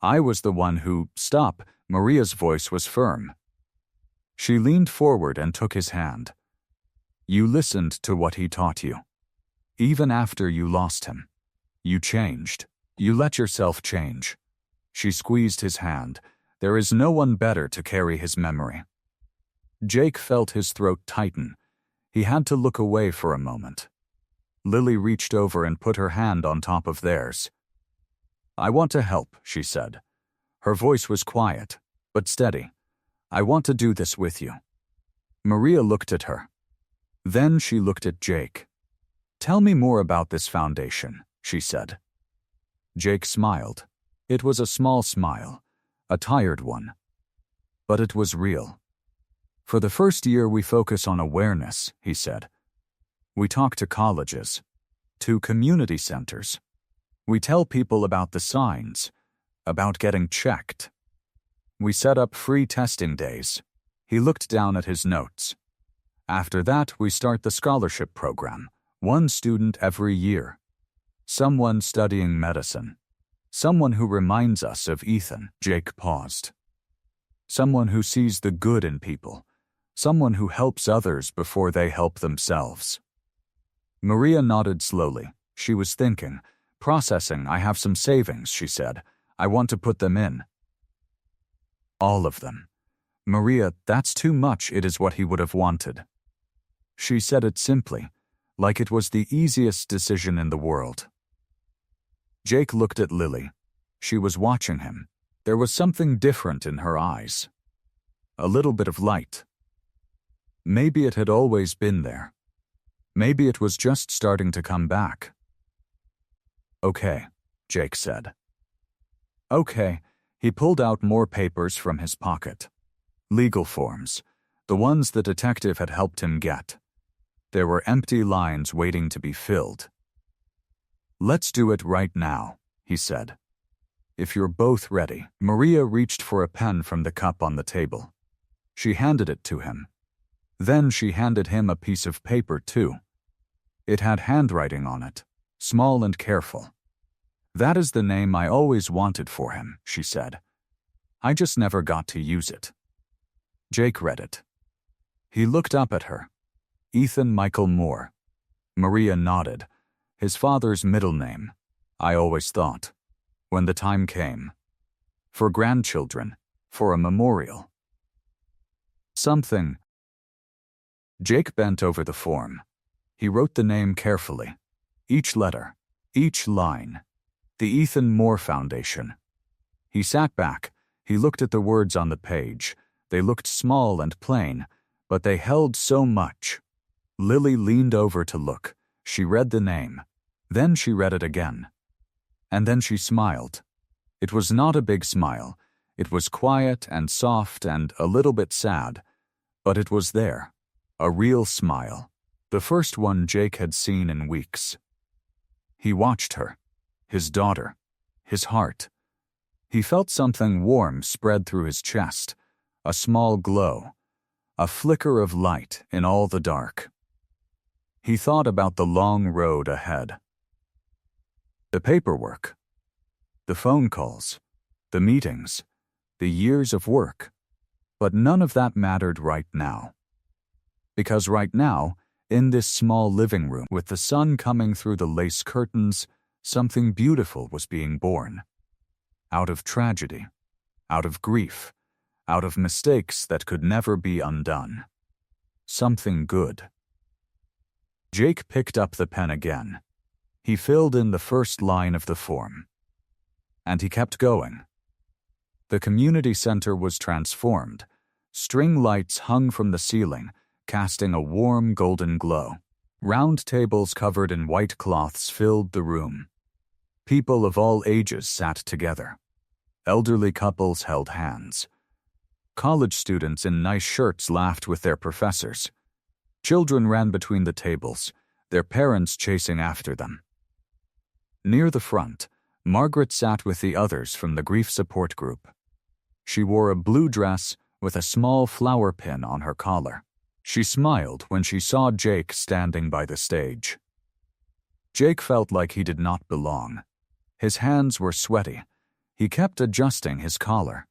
I was the one who—" "Stop." Maria's voice was firm. She leaned forward and took his hand. "You listened to what he taught you. Even after you lost him. You changed. You let yourself change." She squeezed his hand. "There is no one better to carry his memory." Jake felt his throat tighten. He had to look away for a moment. Lily reached over and put her hand on top of theirs. "I want to help," she said. Her voice was quiet, but steady. "I want to do this with you." Maria looked at her. Then she looked at Jake. "Tell me more about this foundation," she said. Jake smiled. It was a small smile, a tired one. But it was real. "For the first year we focus on awareness," he said. "We talk to colleges, to community centers. We tell people about the signs, about getting checked. We set up free testing days." He looked down at his notes. "After that, we start the scholarship program, one student every year. Someone studying medicine. Someone who reminds us of Ethan." Jake paused. "Someone who sees the good in people. Someone who helps others before they help themselves." Maria nodded slowly. She was thinking, processing. "I have some savings," she said. "I want to put them in." "All of them." "Maria, that's too much." It is what he would have wanted. She said it simply, like it was the easiest decision in the world. Jake looked at Lily. She was watching him. There was something different in her eyes. A little bit of light. Maybe it had always been there. Maybe it was just starting to come back. "Okay," Jake said. "Okay." He pulled out more papers from his pocket. Legal forms, the ones the detective had helped him get. There were empty lines waiting to be filled. "Let's do it right now," he said. "If you're both ready." Maria reached for a pen from the cup on the table. She handed it to him. Then she handed him a piece of paper too. It had handwriting on it, small and careful. "That is the name I always wanted for him," she said. "I just never got to use it." Jake read it. He looked up at her. "Ethan Michael Moore." Maria nodded. "His father's middle name, I always thought. When the time came. For grandchildren, for a memorial. Something." Jake bent over the form. He wrote the name carefully. Each letter, each line. The Ethan Moore Foundation. He sat back. He looked at the words on the page. They looked small and plain, but they held so much. Lily leaned over to look. She read the name. Then she read it again. And then she smiled. It was not a big smile. It was quiet and soft and a little bit sad, but it was there, a real smile, the first one Jake had seen in weeks. He watched her, his daughter, his heart. He felt something warm spread through his chest, a small glow, a flicker of light in all the dark. He thought about the long road ahead. The paperwork, the phone calls, the meetings, the years of work. But none of that mattered right now. Because right now, in this small living room with the sun coming through the lace curtains, something beautiful was being born. Out of tragedy, out of grief, out of mistakes that could never be undone. Something good. Jake picked up the pen again. He filled in the first line of the form. And he kept going. The community center was transformed. String lights hung from the ceiling, casting a warm golden glow. Round tables covered in white cloths filled the room. People of all ages sat together. Elderly couples held hands. College students in nice shirts laughed with their professors. Children ran between the tables, their parents chasing after them. Near the front, Margaret sat with the others from the grief support group. She wore a blue dress with a small flower pin on her collar. She smiled when she saw Jake standing by the stage. Jake felt like he did not belong. His hands were sweaty. He kept adjusting his collar.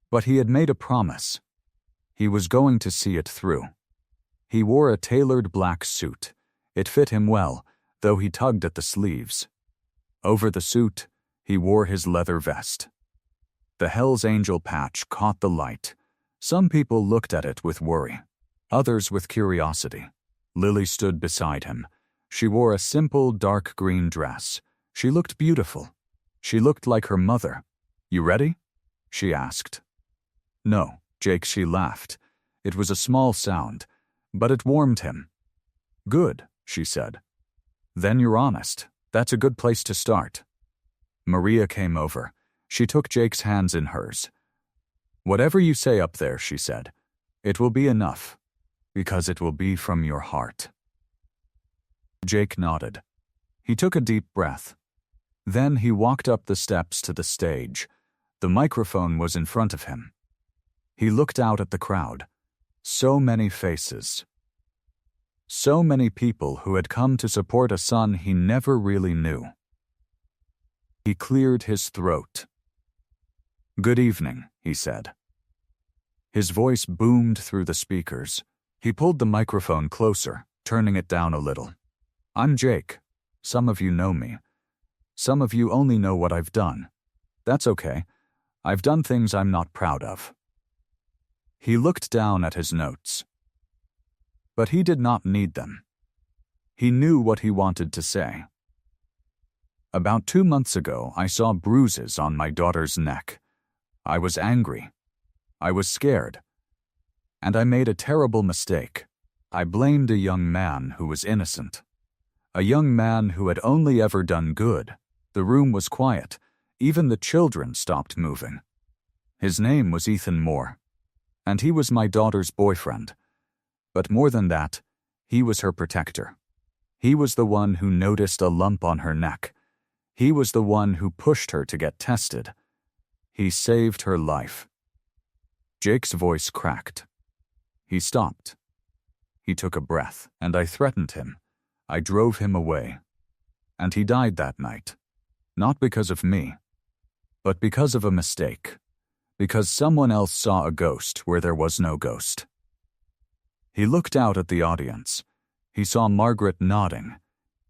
But he had made a promise. He was going to see it through. He wore a tailored black suit. It fit him well, though he tugged at the sleeves. Over the suit, he wore his leather vest. The Hell's Angel patch caught the light. Some people looked at it with worry, others with curiosity. Lily stood beside him. She wore a simple dark green dress. She looked beautiful. She looked like her mother. "You ready?" she asked. "No, Jake," she laughed. It was a small sound, but it warmed him. "Good," she said. "Then you're honest. That's a good place to start." Maria came over. She took Jake's hands in hers. "Whatever you say up there," she said, "it will be enough, because it will be from your heart." Jake nodded. He took a deep breath. Then he walked up the steps to the stage. The microphone was in front of him. He looked out at the crowd. So many faces. So many people who had come to support a son he never really knew. He cleared his throat. "Good evening," he said. His voice boomed through the speakers. He pulled the microphone closer, turning it down a little. "I'm Jake. Some of you know me. Some of you only know what I've done. That's okay. I've done things I'm not proud of." He looked down at his notes. But he did not need them. He knew what he wanted to say. "About 2 months ago, I saw bruises on my daughter's neck. I was angry. I was scared. And I made a terrible mistake. I blamed a young man who was innocent. A young man who had only ever done good. The room was quiet. Even the children stopped moving. His name was Ethan Moore. And he was my daughter's boyfriend. But more than that, he was her protector. He was the one who noticed a lump on her neck. He was the one who pushed her to get tested. He saved her life." Jake's voice cracked. He stopped. He took a breath, and I threatened him. I drove him away. And he died that night. Not because of me, but because of a mistake. Because someone else saw a ghost where there was no ghost. He looked out at the audience. He saw Margaret nodding.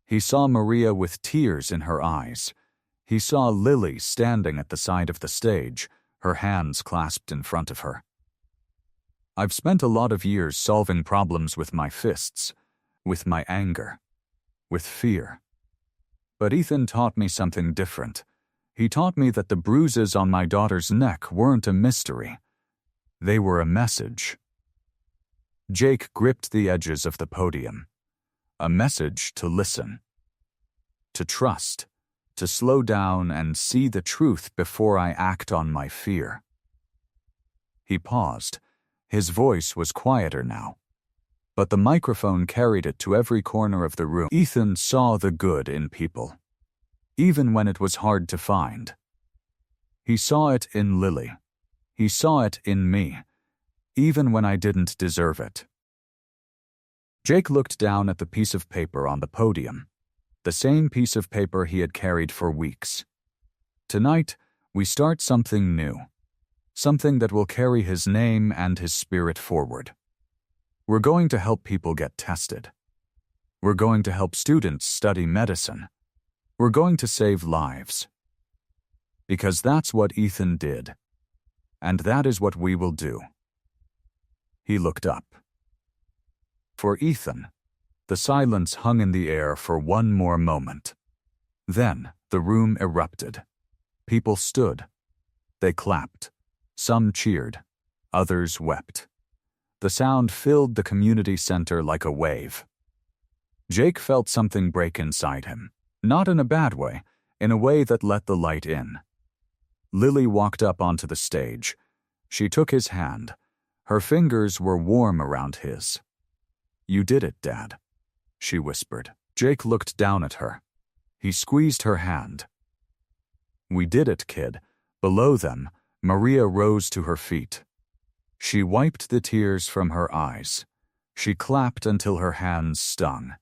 He saw Maria with tears in her eyes. He saw Lily standing at the side of the stage, her hands clasped in front of her. I've spent a lot of years solving problems with my fists, with my anger, with fear. But Ethan taught me something different. He taught me that the bruises on my daughter's neck weren't a mystery. They were a message. Jake gripped the edges of the podium. A message to listen, to trust, to slow down and see the truth before I act on my fear. He paused. His voice was quieter now, but the microphone carried it to every corner of the room. Ethan saw the good in people, even when it was hard to find. He saw it in Lily. He saw it in me, even when I didn't deserve it. Jake looked down at the piece of paper on the podium, the same piece of paper he had carried for weeks. Tonight, we start something new, something that will carry his name and his spirit forward. We're going to help people get tested. We're going to help students study medicine. We're going to save lives. Because that's what Ethan did, and that is what we will do. He looked up. For Ethan, the silence hung in the air for one more moment. Then the room erupted. People stood. They clapped. Some cheered. Others wept. The sound filled the community center like a wave. Jake felt something break inside him, not in a bad way, in a way that let the light in. Lily walked up onto the stage. She took his hand. Her fingers were warm around his. "You did it, Dad," she whispered. Jake looked down at her. He squeezed her hand. "We did it, kid." Below them, Maria rose to her feet. She wiped the tears from her eyes. She clapped until her hands stung.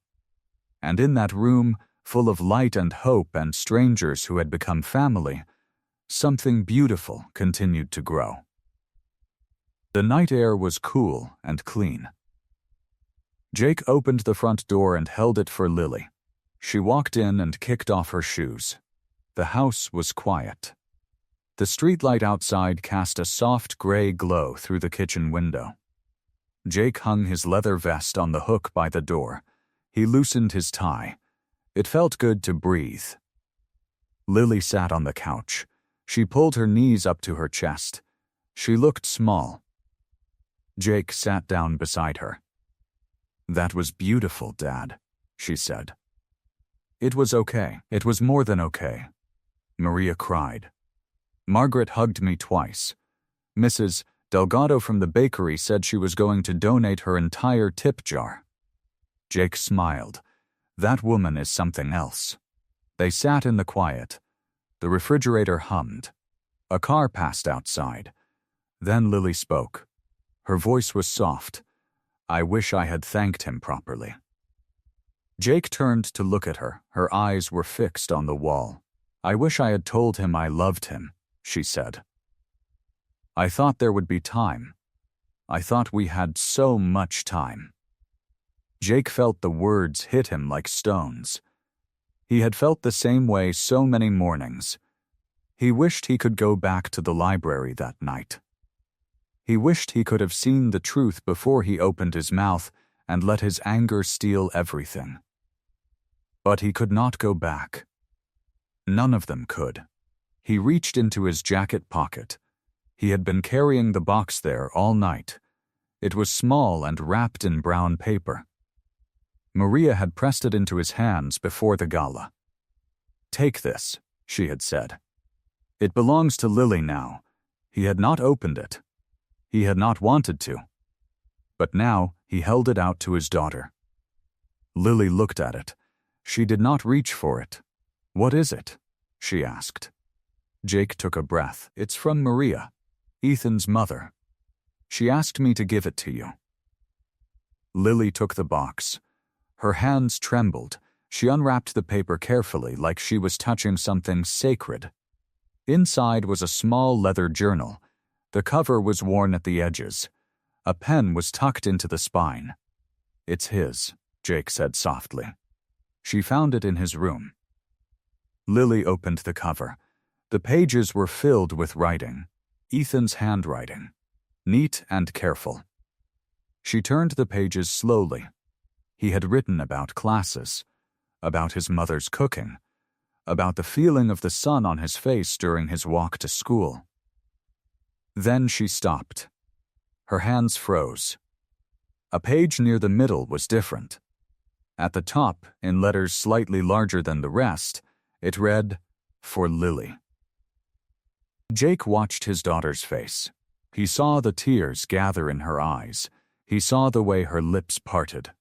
And in that room, full of light and hope and strangers who had become family, something beautiful continued to grow. The night air was cool and clean. Jake opened the front door and held it for Lily. She walked in and kicked off her shoes. The house was quiet. The streetlight outside cast a soft gray glow through the kitchen window. Jake hung his leather vest on the hook by the door. He loosened his tie. It felt good to breathe. Lily sat on the couch. She pulled her knees up to her chest. She looked small. Jake sat down beside her. "That was beautiful, Dad," she said. "It was okay. It was more than okay." Maria cried. Margaret hugged me twice. Mrs. Delgado from the bakery said she was going to donate her entire tip jar. Jake smiled. That woman is something else. They sat in the quiet. The refrigerator hummed. A car passed outside. Then Lily spoke. Her voice was soft. I wish I had thanked him properly. Jake turned to look at her. Her eyes were fixed on the wall. "I wish I had told him I loved him," she said. "I thought there would be time. I thought we had so much time." Jake felt the words hit him like stones. He had felt the same way so many mornings. He wished he could go back to the library that night. He wished he could have seen the truth before he opened his mouth and let his anger steal everything. But he could not go back. None of them could. He reached into his jacket pocket. He had been carrying the box there all night. It was small and wrapped in brown paper. Maria had pressed it into his hands before the gala. "Take this," she had said. "It belongs to Lily now." He had not opened it. He had not wanted to. But now he held it out to his daughter. Lily looked at it. She did not reach for it. "What is it?" she asked. Jake took a breath. "It's from Maria, Ethan's mother. She asked me to give it to you." Lily took the box. Her hands trembled. She unwrapped the paper carefully, like she was touching something sacred. Inside was a small leather journal. The cover was worn at the edges. A pen was tucked into the spine. "It's his," Jake said softly. She found it in his room. Lily opened the cover. The pages were filled with writing, Ethan's handwriting, neat and careful. She turned the pages slowly. He had written about classes, about his mother's cooking, about the feeling of the sun on his face during his walk to school. Then she stopped. Her hands froze. A page near the middle was different. At the top, in letters slightly larger than the rest, it read, "For Lily." Jake watched his daughter's face. He saw the tears gather in her eyes. He saw the way her lips parted.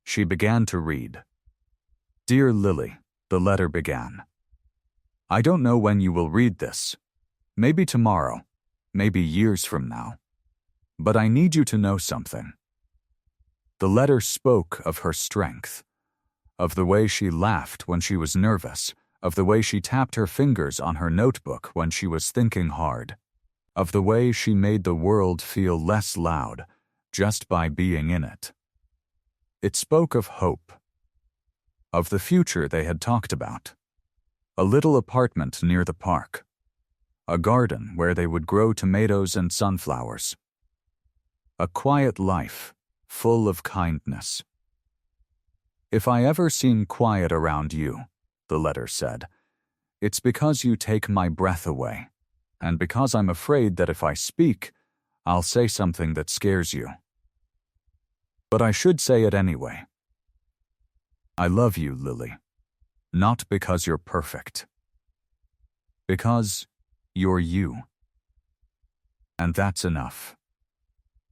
She began to read. "Dear Lily," the letter began. "I don't know when you will read this. Maybe tomorrow, maybe years from now. But I need you to know something." The letter spoke of her strength, of the way she laughed when she was nervous, of the way she tapped her fingers on her notebook when she was thinking hard, of the way she made the world feel less loud just by being in it. It spoke of hope, of the future they had talked about, a little apartment near the park, a garden where they would grow tomatoes and sunflowers, a quiet life full of kindness. "If I ever seem quiet around you," the letter said, "it's because you take my breath away, and because I'm afraid that if I speak, I'll say something that scares you. But I should say it anyway. I love you, Lily, not because you're perfect, because you're you. And that's enough.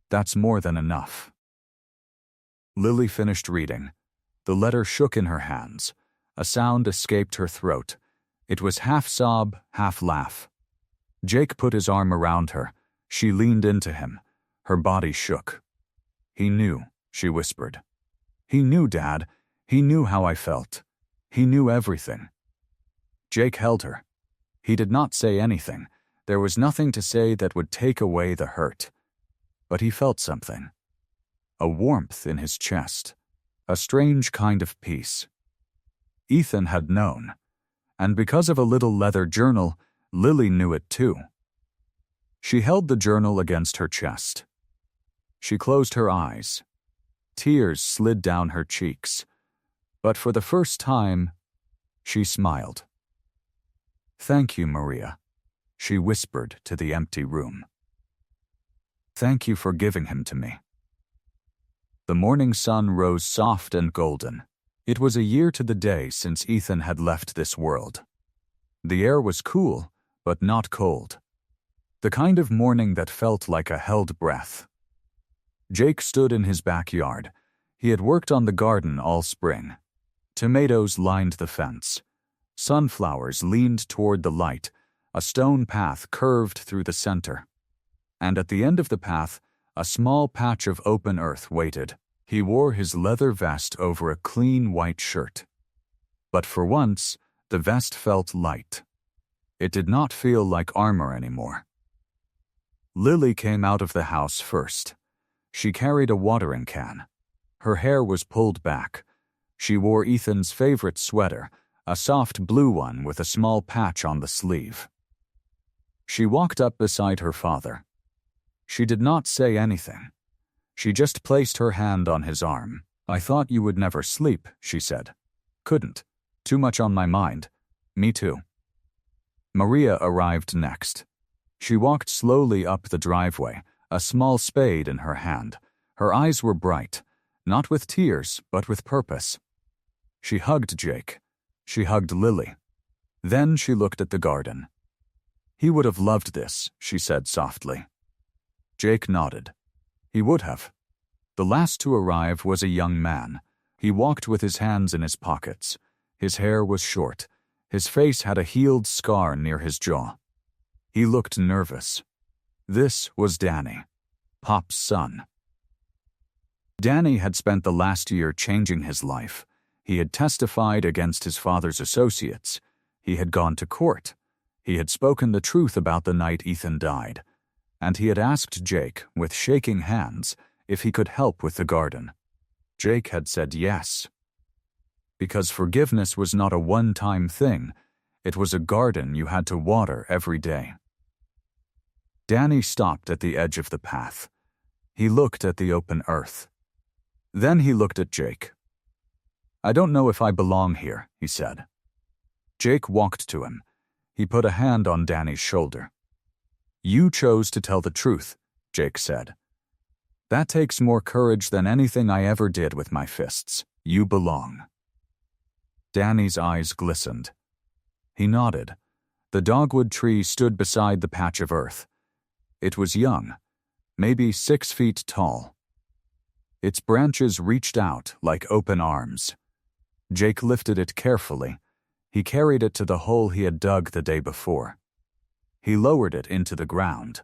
That's more than enough." Lily finished reading. The letter shook in her hands. A sound escaped her throat. It was half sob, half laugh. Jake put his arm around her. She leaned into him. Her body shook. "He knew," she whispered. "He knew, Dad. He knew how I felt. He knew everything." Jake held her. He did not say anything. There was nothing to say that would take away the hurt. But he felt something. A warmth in his chest. A strange kind of peace. Ethan had known. And because of a little leather journal, Lily knew it too. She held the journal against her chest. She closed her eyes. Tears slid down her cheeks. But for the first time, she smiled. "Thank you, Maria," she whispered to the empty room. "Thank you for giving him to me." The morning sun rose soft and golden. It was a year to the day since Ethan had left this world. The air was cool, but not cold. The kind of morning that felt like a held breath. Jake stood in his backyard. He had worked on the garden all spring. Tomatoes lined the fence. Sunflowers leaned toward the light. A stone path curved through the center. And at the end of the path, a small patch of open earth waited. He wore his leather vest over a clean white shirt. But for once, the vest felt light. It did not feel like armor anymore. Lily came out of the house first. She carried a watering can. Her hair was pulled back. She wore Ethan's favorite sweater, a soft blue one with a small patch on the sleeve. She walked up beside her father. She did not say anything. She just placed her hand on his arm. "I thought you would never sleep," she said. "Couldn't. Too much on my mind." "Me too." Maria arrived next. She walked slowly up the driveway, a small spade in her hand. Her eyes were bright, not with tears, but with purpose. She hugged Jake. She hugged Lily. Then she looked at the garden. "He would have loved this," she said softly. Jake nodded. He would have. The last to arrive was a young man. He walked with his hands in his pockets. His hair was short. His face had a healed scar near his jaw. He looked nervous. This was Danny, Pop's son. Danny had spent the last year changing his life. He had testified against his father's associates. He had gone to court. He had spoken the truth about the night Ethan died. And he had asked Jake, with shaking hands, if he could help with the garden. Jake had said yes. Because forgiveness was not a one-time thing, it was a garden you had to water every day. Danny stopped at the edge of the path. He looked at the open earth. Then he looked at Jake. "I don't know if I belong here," he said. Jake walked to him. He put a hand on Danny's shoulder. "You chose to tell the truth," Jake said. "That takes more courage than anything I ever did with my fists. You belong." Danny's eyes glistened. He nodded. The dogwood tree stood beside the patch of earth. It was young, maybe 6 feet tall. Its branches reached out like open arms. Jake lifted it carefully. He carried it to the hole he had dug the day before. He lowered it into the ground.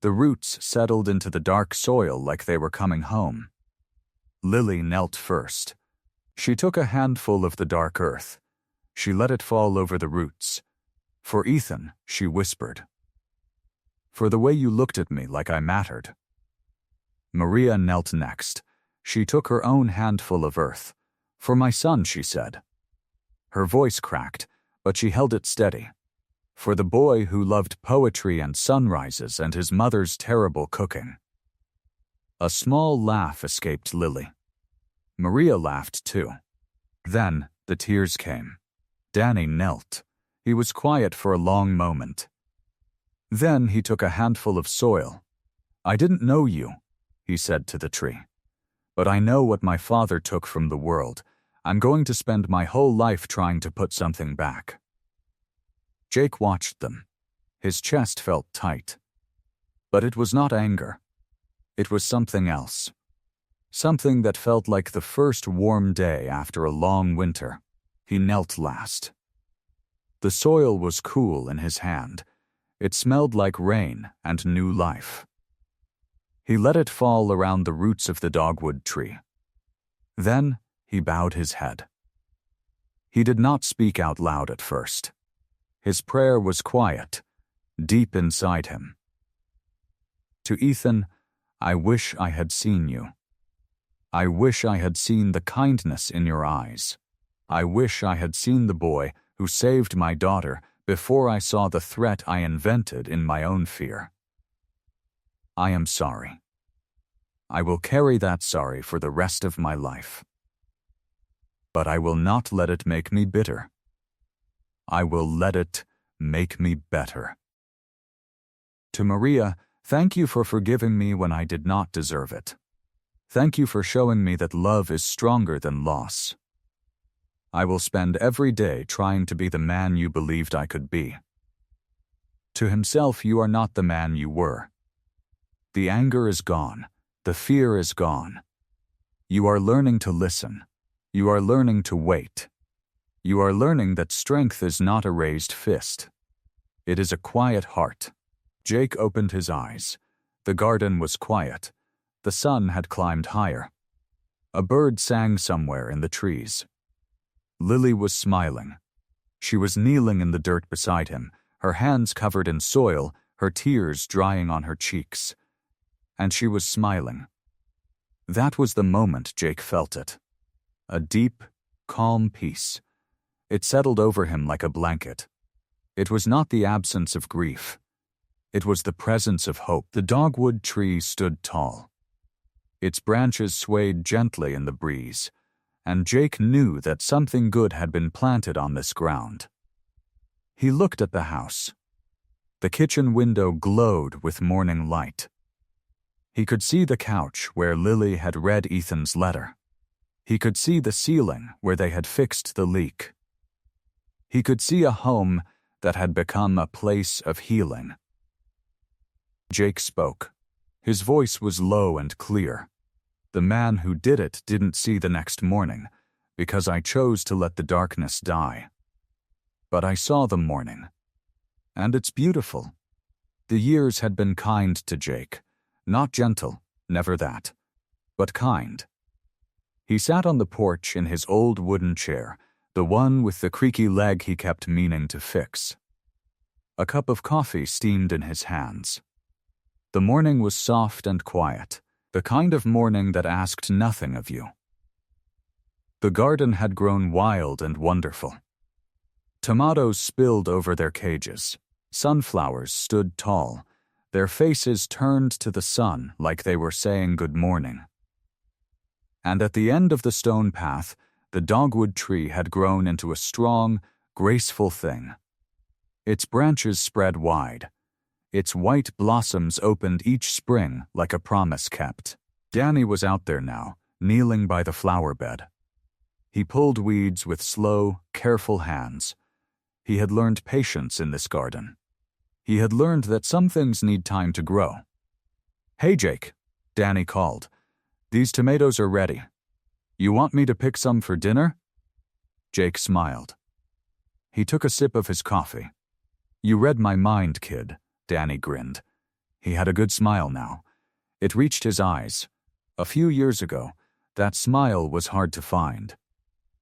The roots settled into the dark soil like they were coming home. Lily knelt first. She took a handful of the dark earth. She let it fall over the roots. For Ethan, she whispered. For the way you looked at me like I mattered. Maria knelt next. She took her own handful of earth. For my son, she said. Her voice cracked, but she held it steady. For the boy who loved poetry and sunrises and his mother's terrible cooking. A small laugh escaped Lily. Maria laughed too. Then the tears came. Danny knelt. He was quiet for a long moment. Then he took a handful of soil. I didn't know you, he said to the tree. But I know what my father took from the world. I'm going to spend my whole life trying to put something back. Jake watched them. His chest felt tight. But it was not anger. It was something else. Something that felt like the first warm day after a long winter. He knelt last. The soil was cool in his hand. It smelled like rain and new life. He let it fall around the roots of the dogwood tree. Then he bowed his head. He did not speak out loud at first. His prayer was quiet, deep inside him. To Ethan, I wish I had seen you. I wish I had seen the kindness in your eyes. I wish I had seen the boy who saved my daughter before I saw the threat I invented in my own fear. I am sorry. I will carry that sorry for the rest of my life. But I will not let it make me bitter. I will let it make me better. To Maria, thank you for forgiving me when I did not deserve it. Thank you for showing me that love is stronger than loss. I will spend every day trying to be the man you believed I could be. To himself, you are not the man you were. The anger is gone. The fear is gone. You are learning to listen. You are learning to wait. You are learning that strength is not a raised fist. It is a quiet heart. Jake opened his eyes. The garden was quiet. The sun had climbed higher. A bird sang somewhere in the trees. Lily was smiling. She was kneeling in the dirt beside him, her hands covered in soil, her tears drying on her cheeks. And she was smiling. That was the moment Jake felt it. A deep, calm peace. It settled over him like a blanket. It was not the absence of grief. It was the presence of hope. The dogwood tree stood tall. Its branches swayed gently in the breeze, and Jake knew that something good had been planted on this ground. He looked at the house. The kitchen window glowed with morning light. He could see the couch where Lily had read Ethan's letter. He could see the ceiling where they had fixed the leak. He could see a home that had become a place of healing. Jake spoke. His voice was low and clear. The man who did it didn't see the next morning, because I chose to let the darkness die. But I saw the morning. And it's beautiful. The years had been kind to Jake. Not gentle, never that, but kind. He sat on the porch in his old wooden chair, the one with the creaky leg he kept meaning to fix. A cup of coffee steamed in his hands. The morning was soft and quiet, the kind of morning that asked nothing of you. The garden had grown wild and wonderful. Tomatoes spilled over their cages. Sunflowers stood tall, their faces turned to the sun like they were saying good morning. And at the end of the stone path, the dogwood tree had grown into a strong, graceful thing. Its branches spread wide. Its white blossoms opened each spring like a promise kept. Danny was out there now, kneeling by the flower bed. He pulled weeds with slow, careful hands. He had learned patience in this garden. He had learned that some things need time to grow. "Hey, Jake," Danny called. "These tomatoes are ready. You want me to pick some for dinner?" Jake smiled. He took a sip of his coffee. "You read my mind, kid," Danny grinned. He had a good smile now. It reached his eyes. A few years ago, that smile was hard to find.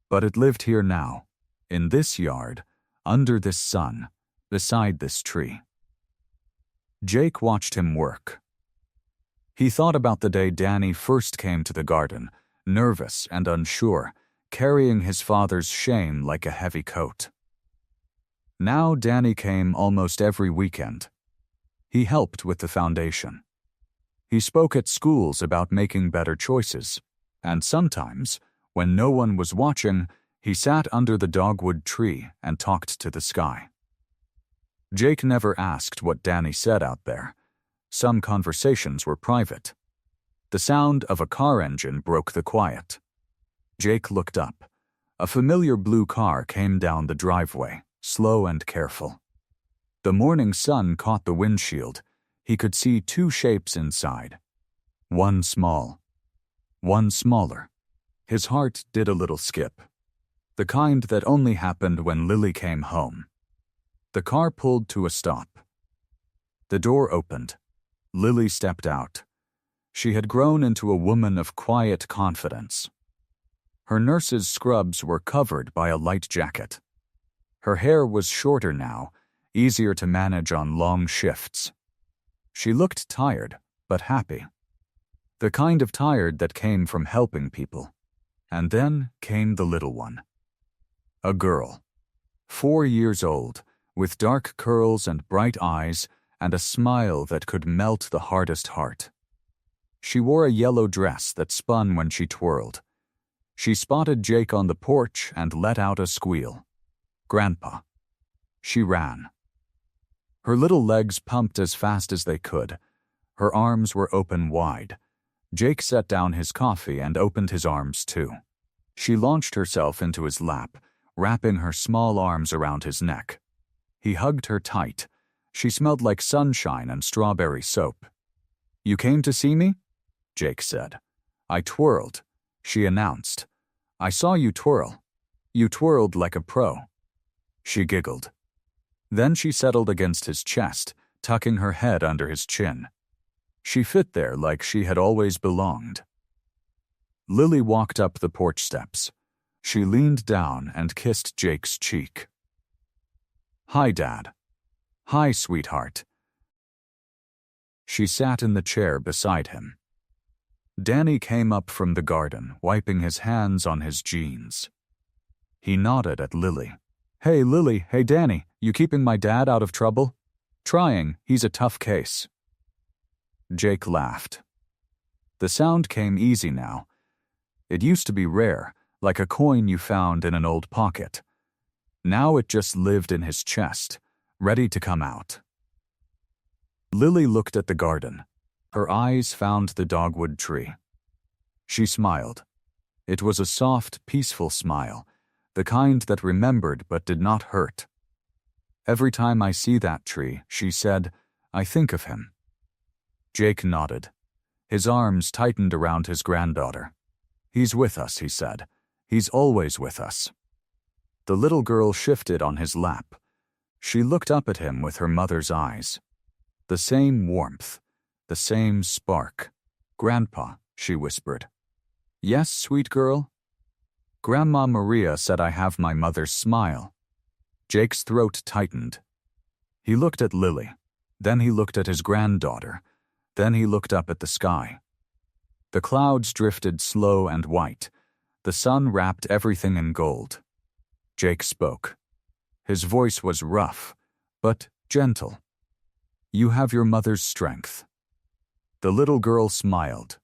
But it lived here now, in this yard, under this sun, beside this tree. Jake watched him work. He thought about the day Danny first came to the garden, nervous and unsure, carrying his father's shame like a heavy coat. Now Danny came almost every weekend. He helped with the foundation. He spoke at schools about making better choices, and sometimes, when no one was watching, he sat under the dogwood tree and talked to the sky. Jake never asked what Danny said out there. Some conversations were private. The sound of a car engine broke the quiet. Jake looked up. A familiar blue car came down the driveway, slow and careful. The morning sun caught the windshield. He could see two shapes inside. One small, one smaller. His heart did a little skip. The kind that only happened when Lily came home. The car pulled to a stop. The door opened. Lily stepped out. She had grown into a woman of quiet confidence. Her nurse's scrubs were covered by a light jacket. Her hair was shorter now, easier to manage on long shifts. She looked tired, but happy. The kind of tired that came from helping people. And then came the little one. A girl, 4 years old, with dark curls and bright eyes and a smile that could melt the hardest heart. She wore a yellow dress that spun when she twirled. She spotted Jake on the porch and let out a squeal. "Grandpa." She ran. Her little legs pumped as fast as they could. Her arms were open wide. Jake set down his coffee and opened his arms too. She launched herself into his lap, wrapping her small arms around his neck. He hugged her tight. She smelled like sunshine and strawberry soap. "You came to see me?" Jake said. "I twirled," she announced. "I saw you twirl. You twirled like a pro." She giggled. Then she settled against his chest, tucking her head under his chin. She fit there like she had always belonged. Lily walked up the porch steps. She leaned down and kissed Jake's cheek. "Hi, Dad." "Hi, sweetheart." She sat in the chair beside him. Danny came up from the garden, wiping his hands on his jeans. He nodded at Lily. "Hey, Lily, hey, Danny, you keeping my dad out of trouble?" "Trying, he's a tough case." Jake laughed. The sound came easy now. It used to be rare, like a coin you found in an old pocket. Now it just lived in his chest, ready to come out. Lily looked at the garden. Her eyes found the dogwood tree. She smiled. It was a soft, peaceful smile, the kind that remembered but did not hurt. "Every time I see that tree," she said, "I think of him." Jake nodded. His arms tightened around his granddaughter. "He's with us," he said. "He's always with us." The little girl shifted on his lap. She looked up at him with her mother's eyes. The same warmth, the same spark. "Grandpa," she whispered. "Yes, sweet girl?" "Grandma Maria said I have my mother's smile." Jake's throat tightened. He looked at Lily. Then he looked at his granddaughter. Then he looked up at the sky. The clouds drifted slow and white. The sun wrapped everything in gold. Jake spoke. His voice was rough, but gentle. "You have your mother's strength." The little girl smiled.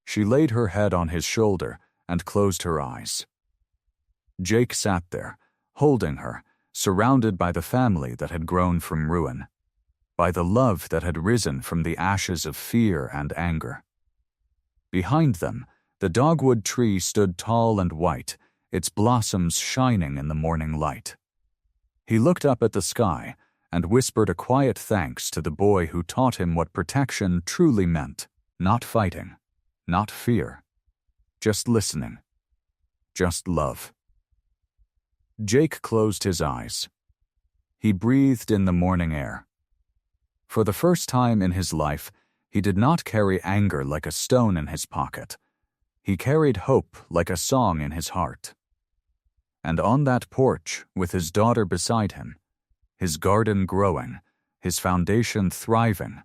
She laid her head on his shoulder and closed her eyes. Jake sat there, holding her, surrounded by the family that had grown from ruin, by the love that had risen from the ashes of fear and anger. Behind them, the dogwood tree stood tall and white, its blossoms shining in the morning light. He looked up at the sky, and whispered a quiet thanks to the boy who taught him what protection truly meant. Not fighting, not fear, just listening, just love. Jake closed his eyes. He breathed in the morning air. For the first time in his life, he did not carry anger like a stone in his pocket. He carried hope like a song in his heart. And on that porch, with his daughter beside him, his garden growing, his foundation thriving,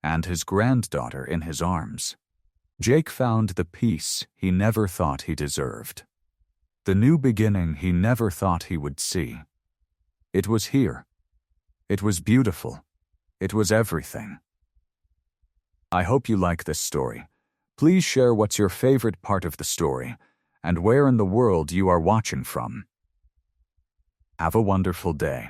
and his granddaughter in his arms, Jake found the peace he never thought he deserved. The new beginning he never thought he would see. It was here. It was beautiful. It was everything. I hope you like this story. Please share what's your favorite part of the story and where in the world you are watching from. Have a wonderful day.